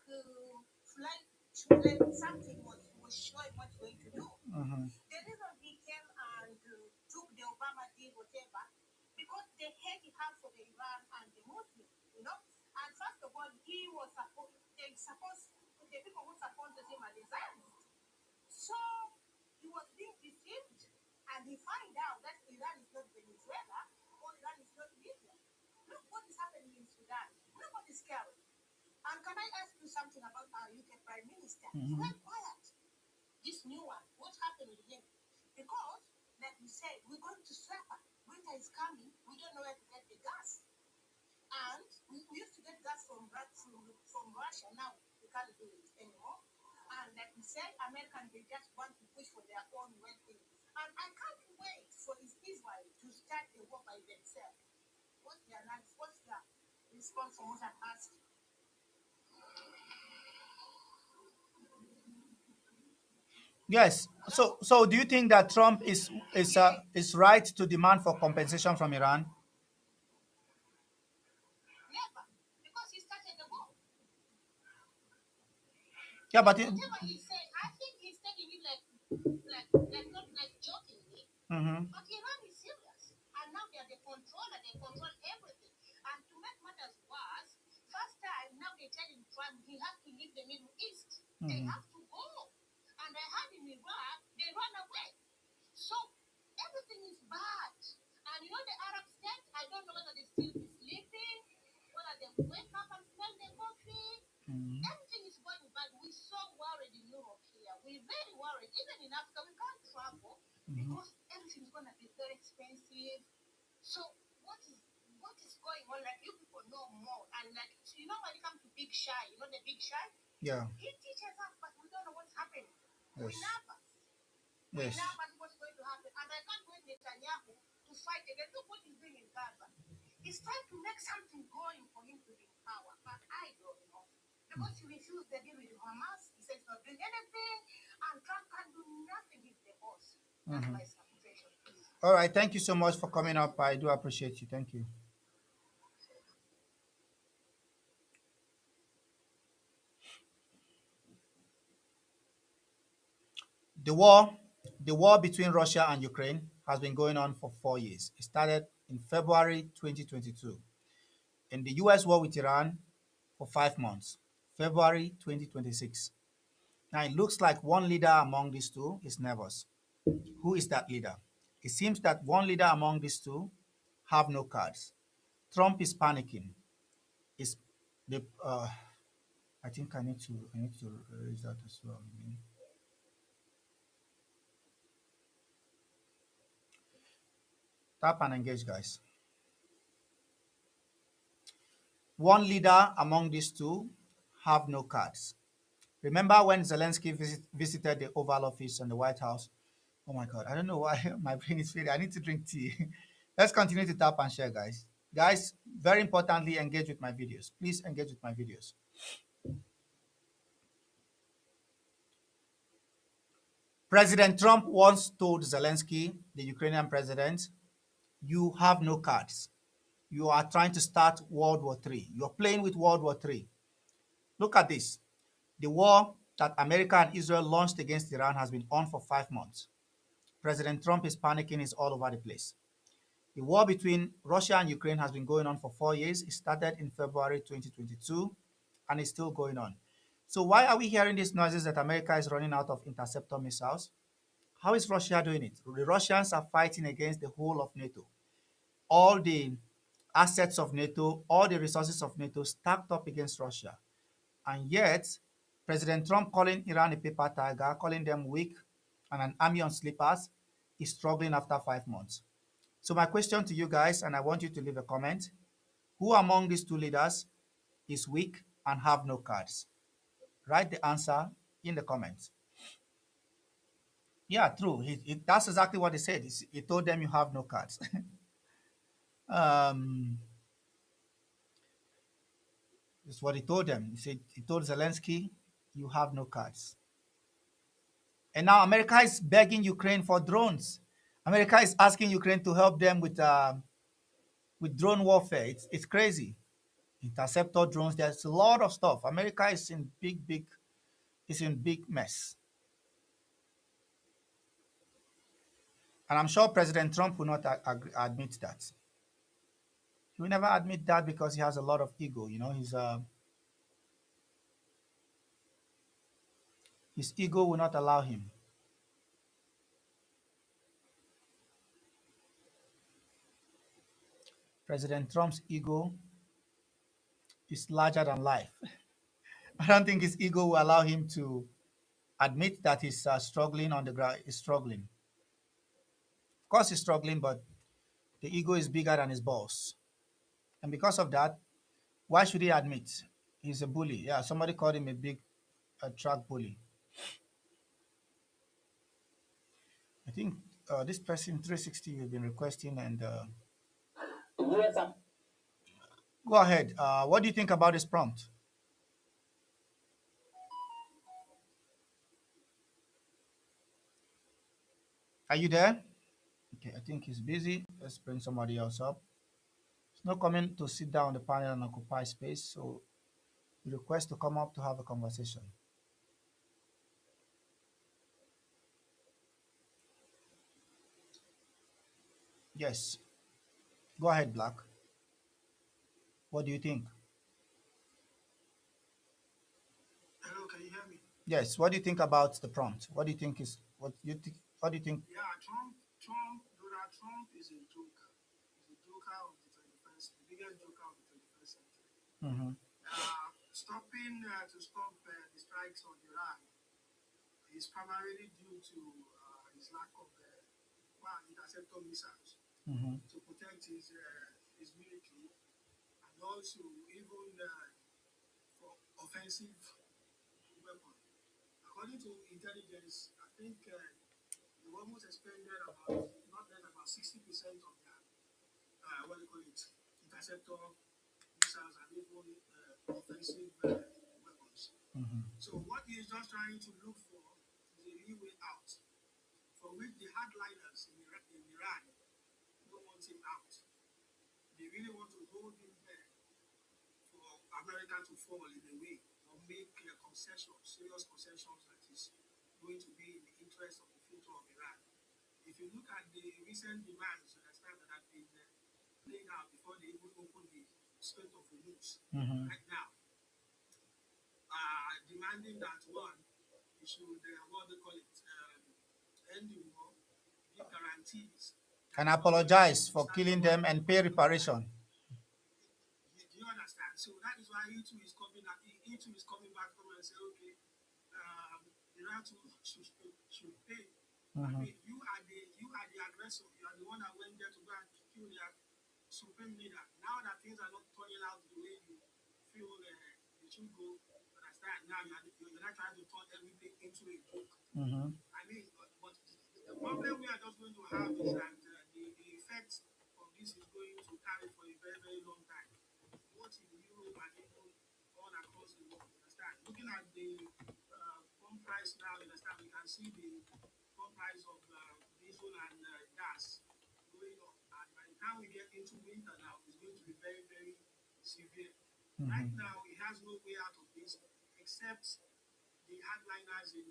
something was showing what he's going to do. Mm-hmm. The reason he came and took the Obama deal, whatever, because they hate he had for the Iran and the Muslims. And first of all, the people who supported him are the Zionists. So he was being deceived, and he find out that Iran is not Venezuela or Iran is not Libya. Look what is happening in Sudan. Look what is scary. And can I ask you something about our UK Prime Minister? He Mm-hmm. went quiet. This new one, what happened with him? Because, like we said, we're going to suffer. Winter is coming. We don't know where to get the gas. And we say Americans they just want to push for their own well-being, and I can't wait for Israel to start a war by themselves. What's their response from what I've asked? Yes. So do you think that Trump is right to demand for compensation from Iran? Never, because he started the war. Yeah, but Whatever he said, I think he's taking it like not like jokingly. Mhm. But Iran is serious, and now they are the controller. They control everything. And to make matters worse, first time now they're telling Trump he has to leave the Middle East. They have to go. And I heard in Iraq they run away. So everything is bad. And you know the Arab states, I don't know whether they still be sleeping, whether they wake up and smell the coffee. Everything is going bad. We're so worried in Europe here. We're very worried. Even in Africa, we can't travel because everything's going to be very expensive. So what is going on? Like you people know more. And like you know when it comes to Big Shy, you know the Big Shy? Yeah. He teaches us, but we don't know what's happening. We Yes. nervous. We Yes. nervous what's going to happen. And I can't wait Netanyahu to fight again. Look what he's doing in Gaza. It's time to make something going for him to be in power. But I don't know. Because he refused the deal with Hamas. He says he's not doing anything. And Trump can do nothing. He's the boss. That's my situation, please. All right. Thank you so much for coming up. I do appreciate you. Thank you. The war, the war between Russia and Ukraine has been going on for 4 years. It started in February 2022. And the US war with Iran for 5 months, February 2026. Now it looks like one leader among these two is nervous. Who is that leader? It seems that one leader among these two have no cards. Trump is panicking. Is the I think I need to raise that as well. Tap and engage, guys. One leader among these two have no cards. Remember when Zelensky visited the Oval Office and the White House? Oh my God, I don't know why my brain is failing. I need to drink tea. Let's continue to tap and share, guys. Guys, very importantly, engage with my videos. Please engage with my videos. President Trump once told Zelensky, the Ukrainian president, you have no cards. You are trying to start World War III. You're playing with World War III. Look at this. The war that America and Israel launched against Iran has been on for 5 months. President Trump is panicking, is all over the place. The war between Russia and Ukraine has been going on for 4 years. It started in February 2022 and is still going on. So why are we hearing these noises that America is running out of interceptor missiles? How is Russia doing it? The Russians are fighting against the whole of NATO. All the assets of NATO, all the resources of NATO stacked up against Russia. And yet, President Trump calling Iran a paper tiger, calling them weak and an army on slippers, is struggling after 5 months. So my question to you guys, and I want you to leave a comment, who among these two leaders is weak and have no cards? Write the answer in the comments. Yeah, true. That's exactly what he said. He told them you have no cards. um, that's what he told them. He told Zelensky, you have no cards. And now America is begging Ukraine for drones. America is asking Ukraine to help them with drone warfare. It's crazy. Interceptor drones. There's a lot of stuff. America is in big mess. And I'm sure President Trump will not admit that. He will never admit that because he has a lot of ego. You know, his ego will not allow him. President Trump's ego is larger than life. I don't think his ego will allow him to admit that he's struggling on the ground. He's struggling. Of course, he's struggling, but the ego is bigger than his boss. And because of that, why should he admit? He's a bully. Yeah, somebody called him a big track bully. I think this person 360 you've been requesting, and Yes, sir. go ahead. What do you think about this prompt? Are you there? Okay, I think he's busy. Let's bring somebody else up. It's not coming to sit down on the panel and occupy space, so we request to come up to have a conversation. Yes, go ahead, Black. What do you think? Hello, can you hear me? Yes, what do you think about the prompt? What do you think is what you think? What do you think? Yeah, Donald Trump is a joker. He's a joker of the 21st, the biggest joker of the 21st century. Mm-hmm. Stopping to stop the strikes on Iran is primarily due to his lack of one interceptor missiles Mm-hmm. to protect his military, and also even for offensive weapon. According to intelligence, I think they almost expended about not less than about 60% of their what do you call it interceptor missiles and even offensive weapons. Mm-hmm. So what he is just trying to look for is a leeway out, for which the hardliners in Iran don't want him out. They really want to hold him there for America to fall in a way or make concessions, serious concessions that is going to be in the interest of the future of Iran. If you look at the recent demands that have been playing out before they even open the Strait of Hormuz Mm-hmm. right now, demanding that one, you should, what they call it, end the war, give guarantees that And it's not going to apologize for start a killing war them and pay reparation. do you understand? So that is why he too is coming. He too is coming back home and say, okay, Iran too should pay. I Mm-hmm. mean, you are the aggressor. You are the one that went there to go and kill their supreme leader. Now that things are not turning out the way you feel they should go, understand? Now you're not trying to turn everything into a joke. Mm-hmm. I mean, but the problem we are just going to have is that the effect of this is going to carry for a very, very long time, both in Europe and even all across the world. Understand? Looking at the pump price now, understand, we can see the pump price of diesel and gas going up. And by the time we get into winter now, it's going to be very, very severe. Right Mm-hmm. now, it has no way out of this except the hardliners in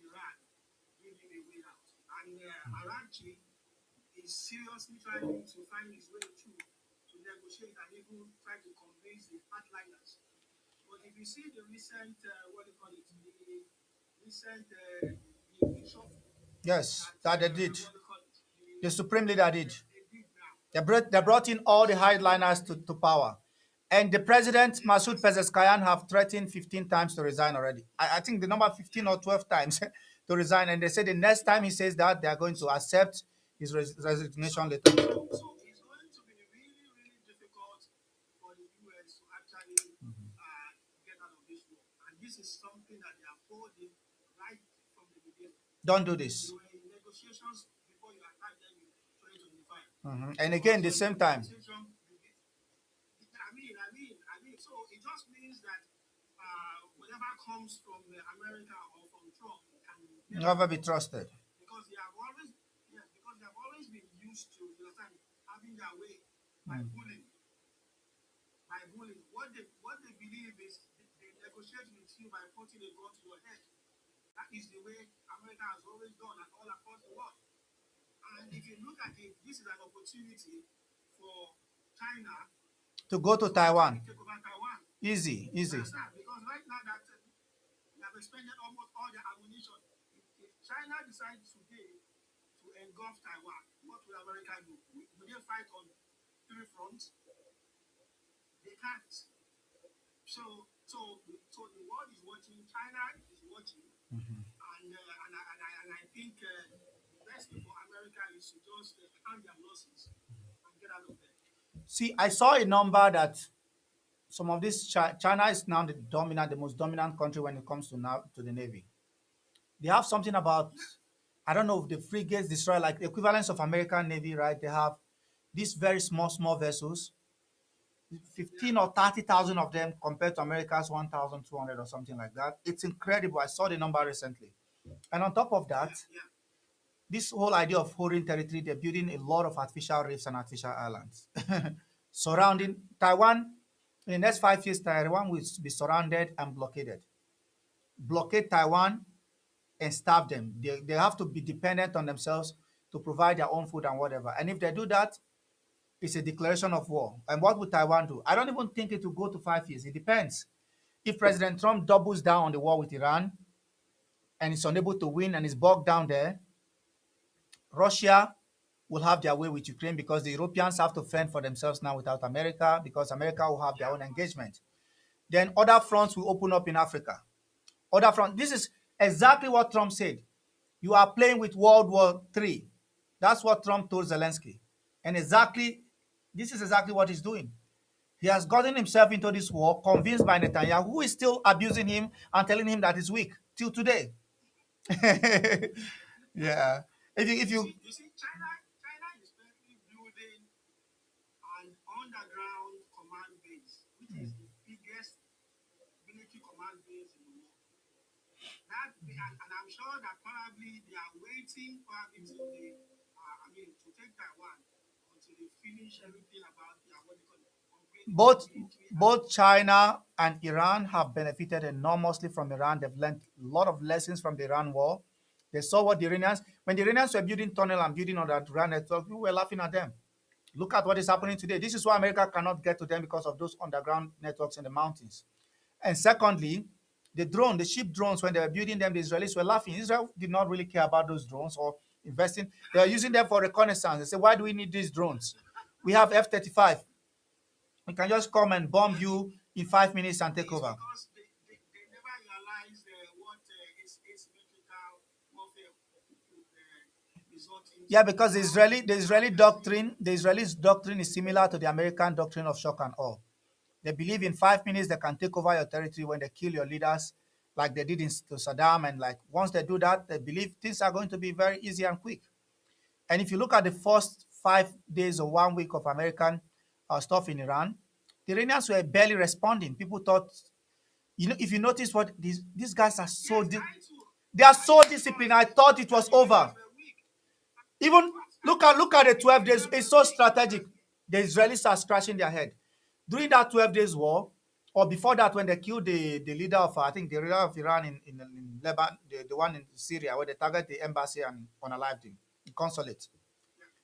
Iran give him a way out. And Arachi is seriously trying to find his way through to negotiate and even try to convince the hardliners. But if you see the recent, what do you call it, the recent the shuffle Yes, that, that they did. what do you call it, The supreme leader did. they did now. They brought in all the hardliners to power. And the president, Masoud Yes. Pezeshkian, have threatened 15 times to resign already. I think the number 15 or 12 times to resign. And they said the next time he says that, they are going to accept his resignation So, letter. it's going to be really, really difficult for the US to actually get out of this war. And this is something that they are holding right from the beginning. Don't do They this. were in negotiations before you attacked them in 2025. And They were again, the also in same time. negotiation. So it just means that whatever comes from America or from Trump can never Never be be trusted trusted. because they have always, yes, because they have always been used to, you understand, having their way by Mm. bullying, by bullying. What they believe is they negotiate with you by putting a gun to your head. That is the way America has always done and all across the world. And if you look at it, this is an opportunity for China To go to to actually Taiwan. take over Taiwan. Easy, You easy. understand? Because right now that they have expended almost all their ammunition. If China decides today to engulf Taiwan, what will America do? Will they fight on three fronts? They can't. So the world is watching. China is watching, and I think the best thing for America is to just count their losses and get out of there. See, I saw a number that some of this China is now the most dominant country when it comes to now to the navy. They have something about I don't know if the frigates destroy like the equivalents of American Navy, right? They have these very small vessels, 15 or 30,000 of them compared to America's 1,200 or something like that. It's incredible. I saw the number recently. And on top of that, this whole idea of holding territory, they're building a lot of artificial reefs and artificial islands surrounding Taiwan. In the next 5 years, Taiwan will be surrounded and blockaded. Blockade Taiwan and starve them. They have to be dependent on themselves to provide their own food and whatever. And if they do that, it's a declaration of war. And what would Taiwan do? I don't even think it will go to 5 years. It depends. If President Trump doubles down on the war with Iran and is unable to win and is bogged down there, Russia will have their way with Ukraine because the Europeans have to fend for themselves now without America because America will have their own engagement. Then other fronts will open up in Africa. Other front. This is exactly what Trump said. You are playing with World War III. That's what Trump told Zelensky. And this is exactly what he's doing. He has gotten himself into this war, convinced by Netanyahu, who is still abusing him and telling him that he's weak till today. Yeah. If you China is currently building an underground command base, which is the biggest military command base in the world. And I'm sure that probably they are waiting probably till they, to take Taiwan until they finish everything about their what they call it, both both China and Iran have benefited enormously from Iran. They've learned a lot of lessons from the Iran war. They saw what the Iranians, when the Iranians were building tunnel and building on that Iran network, we were laughing at them. Look at what is happening today. This is why America cannot get to them because of those underground networks in the mountains. And secondly, the ship drones, when they were building them, the Israelis were laughing. Israel did not really care about those drones or investing. They are using them for reconnaissance. They say, why do we need these drones? We have F-35. We can just come and bomb you in 5 minutes and take over. because they never realized what asymmetrical warfare could result into. Yeah, because the Israelis doctrine is similar to the American doctrine of shock and awe. They believe in 5 minutes they can take over your territory when they kill your leaders, like they did to Saddam. And like once they do that, they believe things are going to be very easy and quick. And if you look at the first 5 days or 1 week of American stuff in Iran, the Iranians were barely responding. People thought, if you notice what these guys are they are so disciplined. I thought it was over. Even look at the 12 days. It's so strategic. The Israelis are scratching their head. During that 12 days war, or before that, when they killed the leader of, I think, the leader of Iran in Lebanon, the one in Syria, where they target the embassy and unalived him, the consulate.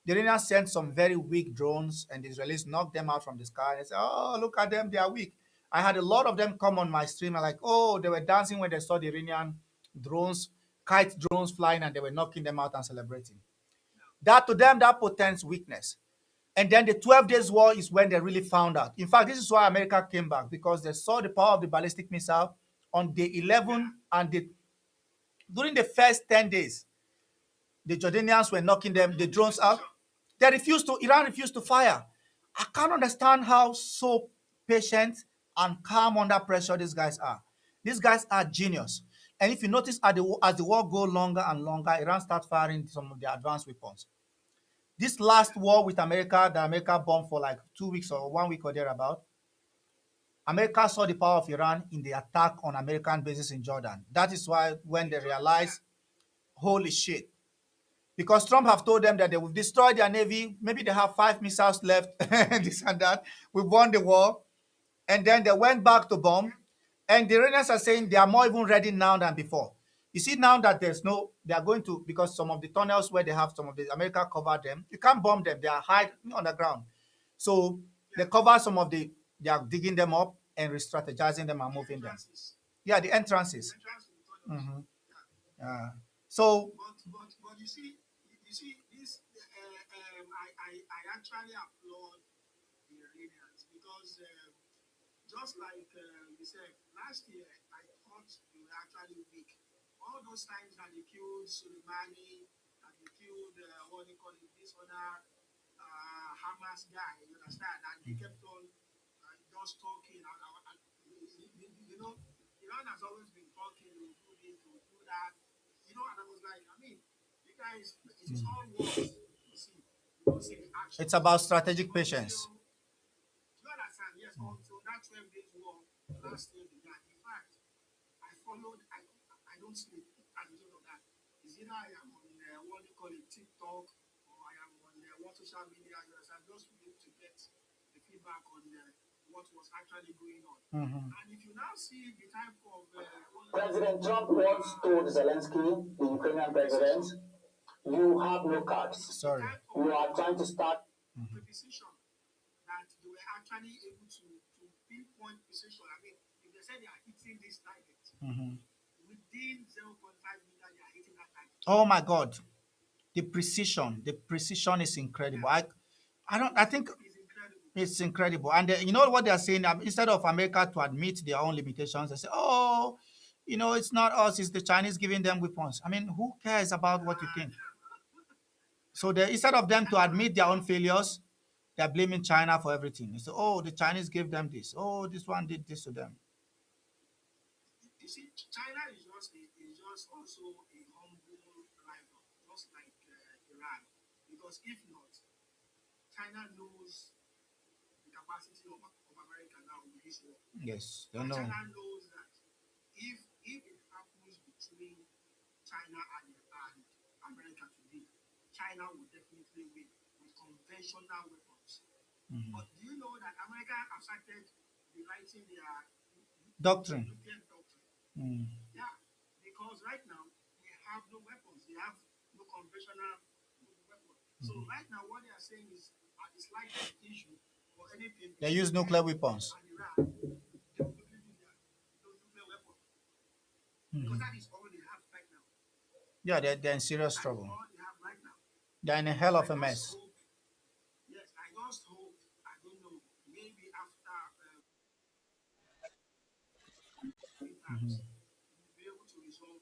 The Iranians sent some very weak drones, and the Israelis knocked them out from the sky. And they said, "Oh, look at them, they are weak." I had a lot of them come on my stream and like, "Oh, they were dancing when they saw the Iranian drones, kite drones flying, and they were knocking them out and celebrating." That to them, that portends weakness. And then the 12 days war is when they really found out. In fact, this is why America came back, because they saw the power of the ballistic missile on day 11 and during the first 10 days. The Jordanians were knocking the drones out. Iran refused to fire. I can't understand how so patient and calm under pressure these guys are. These guys are genius. And if you notice, as the war goes longer and longer, Iran starts firing some of their advanced weapons. This last war with America, that America bombed for like 2 weeks or 1 week or thereabout, America saw the power of Iran in the attack on American bases in Jordan. That is why when they realized, holy shit, because Trump have told them that they will destroy their navy. Maybe they have 5 missiles left, this and that. We won the war. And then they went back to bomb. And the Iranians are saying they are more even ready now than before. You see now that they are going to, because some of the tunnels where they have some of the, America covered them, you can't bomb them. They are hide on the ground. So they cover they are digging them up and re-strategizing them and moving them. Yeah, the entrances. Mm-hmm. So But you see this. I actually applaud the Iranians because just like you said last year, I thought they were actually weak. All those times that they killed Soleimani, that they killed what they call it, this other Hamas guy, you understand? And they kept on just talking. You know, Iran has always been talking, they will do this, they will do that. You know, and I was like, guys, it is all words. You see, you don't see the It's actions. about strategic patience. Until, do you understand? Yes, until that 12 days war last year began. In fact, I followed, I don't sleep as a result of that. It's either I am on what they call it TikTok or I am on what social media. You understand? Just to be able to get the feedback on what was actually going on. Mhm. And if you now see the type of President Trump once told Zelensky, the Ukrainian president, you have no cards. Sorry. You are trying to start precision that they were actually able to pinpoint precision. I mean, if they say they are hitting this target, Mhm. within 0.5 meters, they are hitting that target. Oh my God, the precision is incredible. I think It's incredible. it's incredible. And you know what they are saying? Instead of America to admit their own limitations, they say, "Oh, it's not us; it's the Chinese giving them weapons." I mean, who cares about what you think? So instead of them to admit their own failures, they're blaming China for everything. They say, "Oh, the Chinese gave them this. Oh, this one did this to them." You see, China is just also a humble rival, just like Iran. Because if not, China knows the capacity of America now with this war. Yes, they And know. China knows that if it happens between China and America today, China will definitely win with conventional weapons. Mhm. But do you know that America have started rewriting their Doctrine. nuclear doctrine? Mm. Yeah, because right now they have no weapons. They have no conventional weapon. So right now what they are saying is at the slightest issue or anything They between use them nuclear weapons. and Iran, they will quickly use those nuclear weapon because Mhm. that is all they have right now. Yeah, they're in serious That is trouble. all they have right now. They're in a So hell I of a just mess. hope, yes, I just hope, I don't know, maybe after midterms, we'll be able to resolve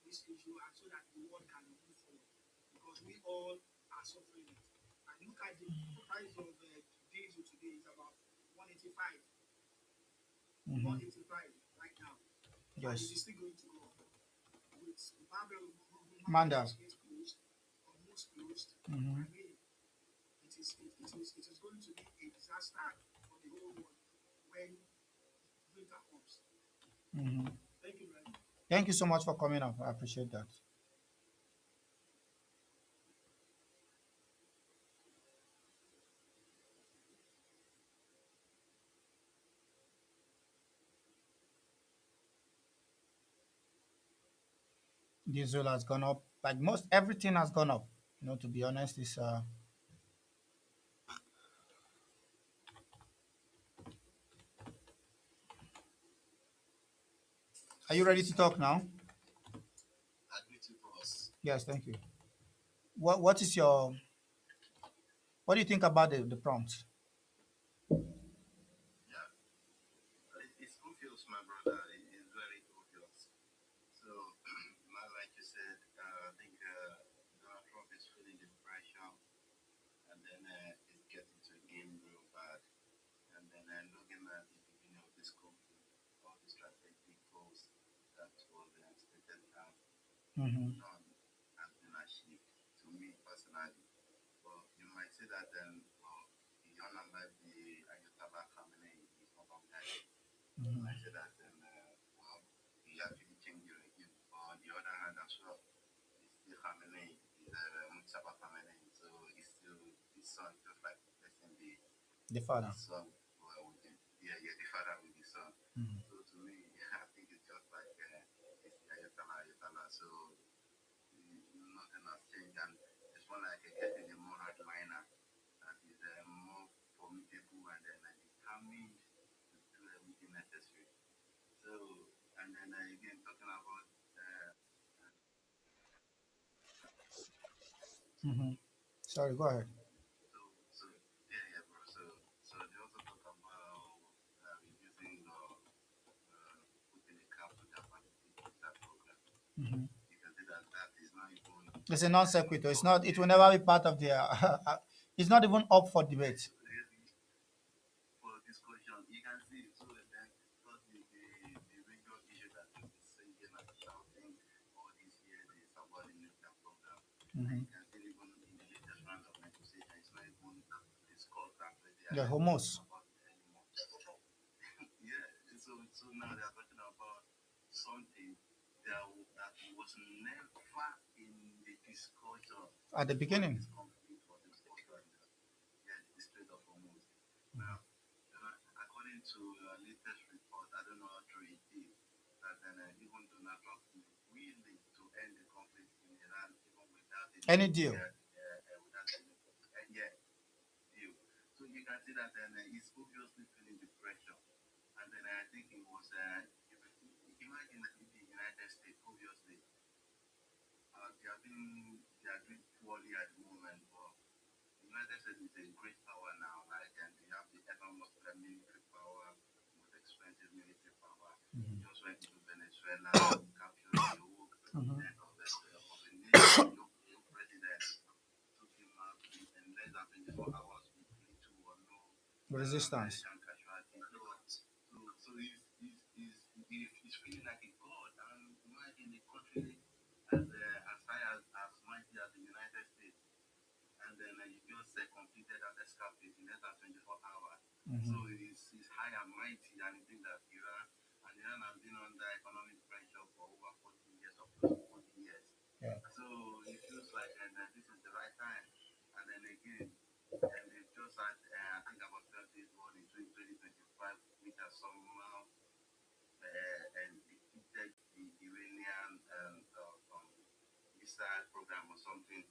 this issue and so that the world can move forward because we all are suffering it. And look at the price of diesel today is about 185, Mhm. 185 right now, and it Yes. is still going to go up with Babel Manda. is closed, almost closed. Mhm. I mean, it is going to be a disaster for the whole world when winter comes. Mhm. Thank you very much. Thank you so much for coming up. I appreciate that. Diesel has gone up. Like most everything has gone up. To be honest, is are you ready to talk now? Yes, thank you. What do you think about the prompt? Mm-hmm. Mm-hmm. The father. Mhm. Mhm. Sorry, go ahead. Mhm. It's a non sequitur. It's not. It will never be part of the. It's not even up for debate. And Hmm. you can see even in the latest round of negotiation, it's not even discussed that they The are talking Hormuz. about it anymore. Yeah, so now they are talking about something that was never in the discussion At the before beginning. this conflict was discussed. Yeah, the Strait of Hormuz. Now, according to latest report, I don't know how true it is, that even Donald Trump is willing to end the conflict in Iran even without a Any deal. nuclear, without any yeah, deal. So you can see that he's obviously feeling the pressure. And then I think it was, imagine in the United States, obviously, they are doing poorly at the moment, but United States is a great power now. Like, and they have the ever most military power, most expensive military power. Mhm. Just went into Venezuela, captured the whole Mhm. president of a nation, your president, took him out in less than 24 hours with little or no Resistance. American casualties. So he's feeling like a god. And imagine a country as high as mighty as the United States, and then you just completed that escapade in less than 24 hours. So Mhm. he's high and mighty, and he thinks that Iran has been under economic pressure for over 40 years or close to 40 years. Yeah. So he feels like this is the right time. And then again, and they just had, I think about 12 days one in 2025, which has somehow and defeated the Iranian missile program or something.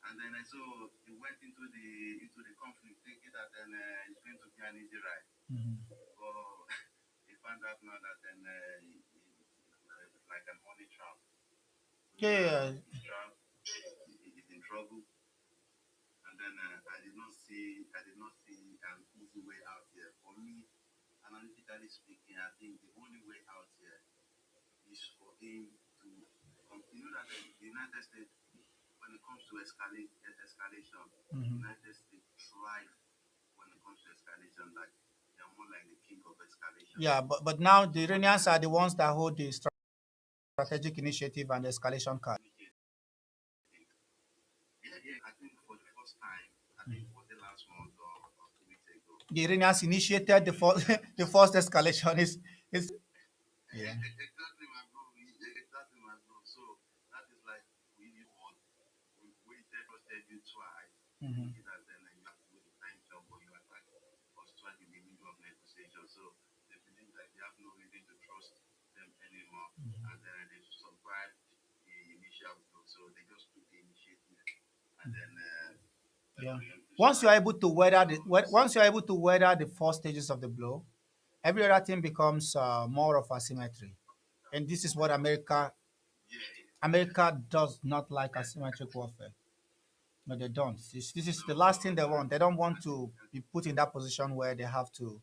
And then so he went into the conflict thinking that then it's going to be an easy ride. Mhm. But he found out now that then it's like an honey trap. So now Yeah. he's trapped, he's in trouble, and then I did not see an easy way out here. For me, analytically speaking, I think the only way out here is for him to continue that the United States, when it comes to escalation, Mhm. United States thrive when it comes to escalation. Like they are more like the king of escalation. Yeah, but now So the what they Iranians can are the ones that hold the strategic initiative and the escalation card. initiate, yeah, I think for the first time, I think was the last month or 2 weeks ago. The Iranians initiated the Yeah, first the first escalation. Is yeah. exactly my bro. Exactly my bro. So that is like we waited, trusted you twice, Mhm. thinking that then you have to do the time job, but you attack us twice in the middle of negotiation. So they believe that they have no reason to trust them anymore, and then they survived the initial blow. So they just took the initiative, and then Yeah. preemptive strike. So Once you're able to weather the four stages of the blow, every other thing becomes more of asymmetry. And this is what yeah, America does not like asymmetric warfare. No, they don't. This is no, the no, last thing they want. They don't I want think to be put in that position where they have to,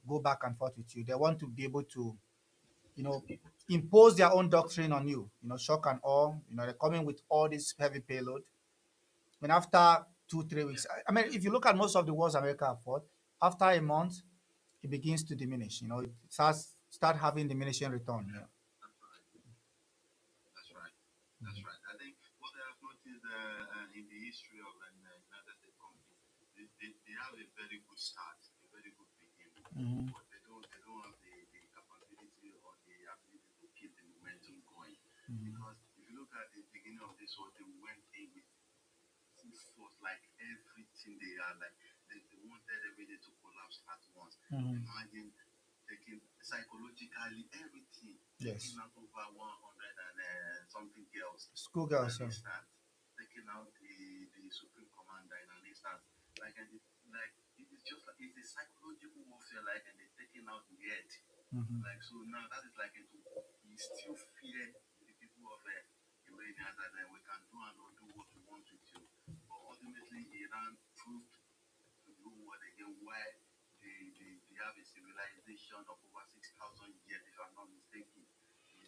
go back and forth with you. They want to be able to, you know, impose their own doctrine on you. Shock and awe. They're coming with all this heavy payload. And after 2, 3 weeks, I mean, if you look at most of the wars America have fought, after a month, it begins to diminish. It start having diminishing return. yeah, Yeah. that's right. That's right. That's right. I think what I have noticed in the history of an United States conflict, they have a very good start, a very good beginning, Hmm. but they don't have the capability or the ability to keep the momentum going. Hmm. Because if you look at the beginning of this war, they went in with full force, like everything they had, like they wanted everything to collapse at once. Hmm. Imagine taking psychologically everything, taking Yes. out over 100 and something girls in an Schoolgirls. instant, taking out the supreme commander in an instant. Like it's just like it's a psychological warfare, like and they're taking out the head. Hmm. Like so now that is like it we still fear the people of Iranians that we can do and undo what we want to do. But ultimately Iran proved to do what again why they have a civilization of over 6,000 years, if I'm not mistaken.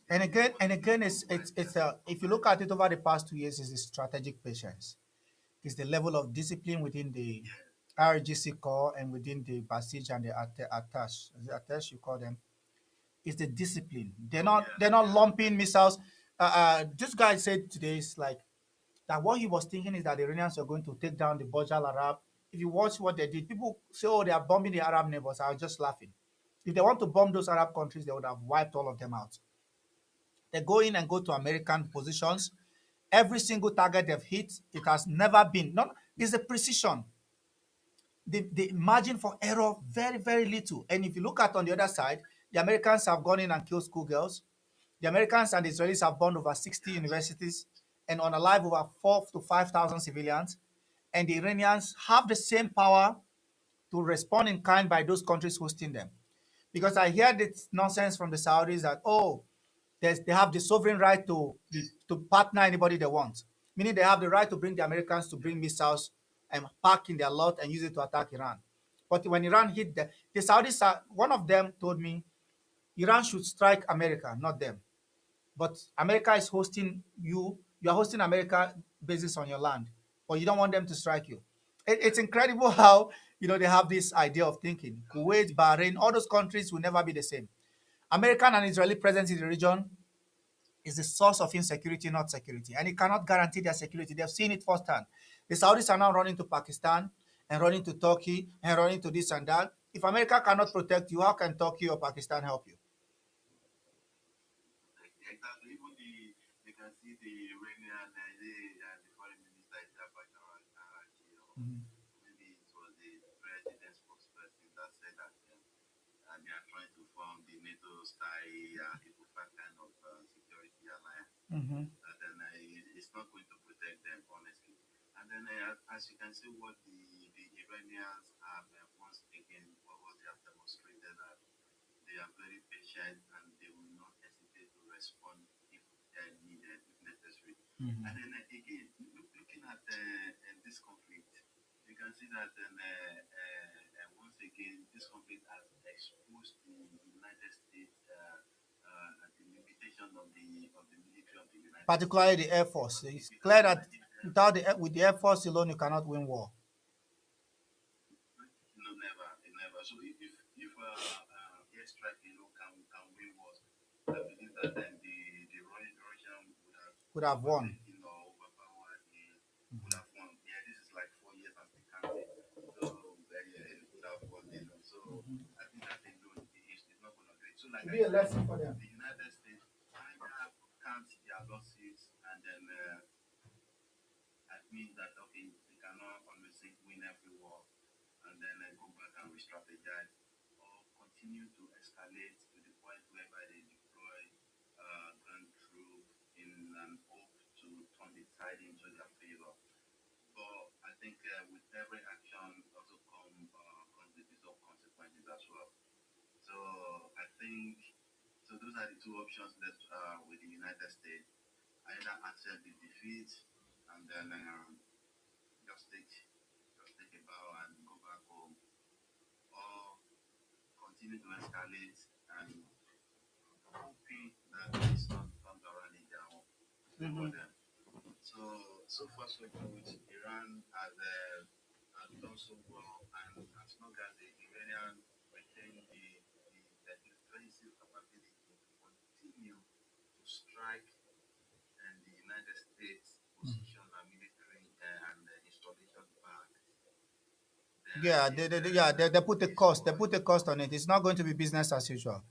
And again, Was and the again, reason why they are so if you look surviving. at it over the past 2 years, it's the strategic patience. It's the level of discipline within the Yeah, RGC core and within the Basij and the Atash. Is it Atash you call them? It's the discipline. They're oh not yeah, they're not yeah, lumping missiles. This guy said today is like That what he was thinking is that the Iranians were going to take down the Burj Al Arab. If you watch what they did, people say, oh, they are bombing the Arab neighbors. I was just laughing. If they want to bomb those Arab countries, they would have wiped all of them out. They go in and go to American positions. Every single target they've hit, it has never been. No, it's a precision. The margin for error, very, very little. And if you look at on the other side, the Americans have gone in and killed schoolgirls. The Americans and the Israelis have bombed over 60 universities and unalive over 4 to 5,000 civilians. And the Iranians have the same power to respond in kind by those countries hosting them. Because I hear this nonsense from the Saudis that, oh, they have the sovereign right to partner anybody they want, meaning they have the right to bring the Americans to bring missiles and park in their lot and use it to attack Iran. But when Iran hit the Saudis, one of them told me Iran should strike America, not them. But America is hosting you. You are hosting America bases on your land, but you don't want them to strike you. It's incredible how they have this idea of thinking. Kuwait, Bahrain, all those countries will never be the same. American and Israeli presence in the region is the source of insecurity, not security, and it cannot guarantee their security. They've seen it firsthand. The Saudis are now running to Pakistan and running to Turkey and running to this and that. If America cannot protect you, how can Turkey or Pakistan help you? Exactly. Even you can see the Iranian the foreign minister is Karachi, or Mhm. maybe it was the president spokesperson that said that and they are trying to form the NATO style equivalent kind of security alliance. Mhm. And then it's not going to protect them, honestly. And then, as you can see, what the Iranians have once again, what they have demonstrated that they are very patient and they will not hesitate to respond if needed, if necessary. And Mhm. then again, looking at this conflict, you can see that once again, this conflict has exposed the United States the limitation of the military of the United Particularly States. the Air Force. It's Because clear that without with the Air Force alone, you cannot win war. no, never, never. So if airstrike can win wars, I believe that then the Russian Could would have have won. overtaken or overpowered would have won. Yeah, this is like 4 years and they counting. So yeah, it would have won. So I think that alone is not going to do it. So like To I be a said, lesson for them. the United States either count their losses and then that means that okay, they cannot always win every war and then go back and re-strategize, or continue to escalate to the point whereby they deploy ground troops in an hope to turn the tide into their favor. But I think with every action also comes with its own consequences as well. So I think so. Those are the two options left with the United States: either accept the defeat and then just take a bow and go back home, or continue to escalate and hoping that this turns around in their own favor Mhm. them. So so far so good. Iran has done so well, and as long as the Iranian retain the defensive capability to continue to strike and the United States position and military and installation back, then I Yeah, think they this put a is cost. They what put a cost on it. It's not going to be business as usual.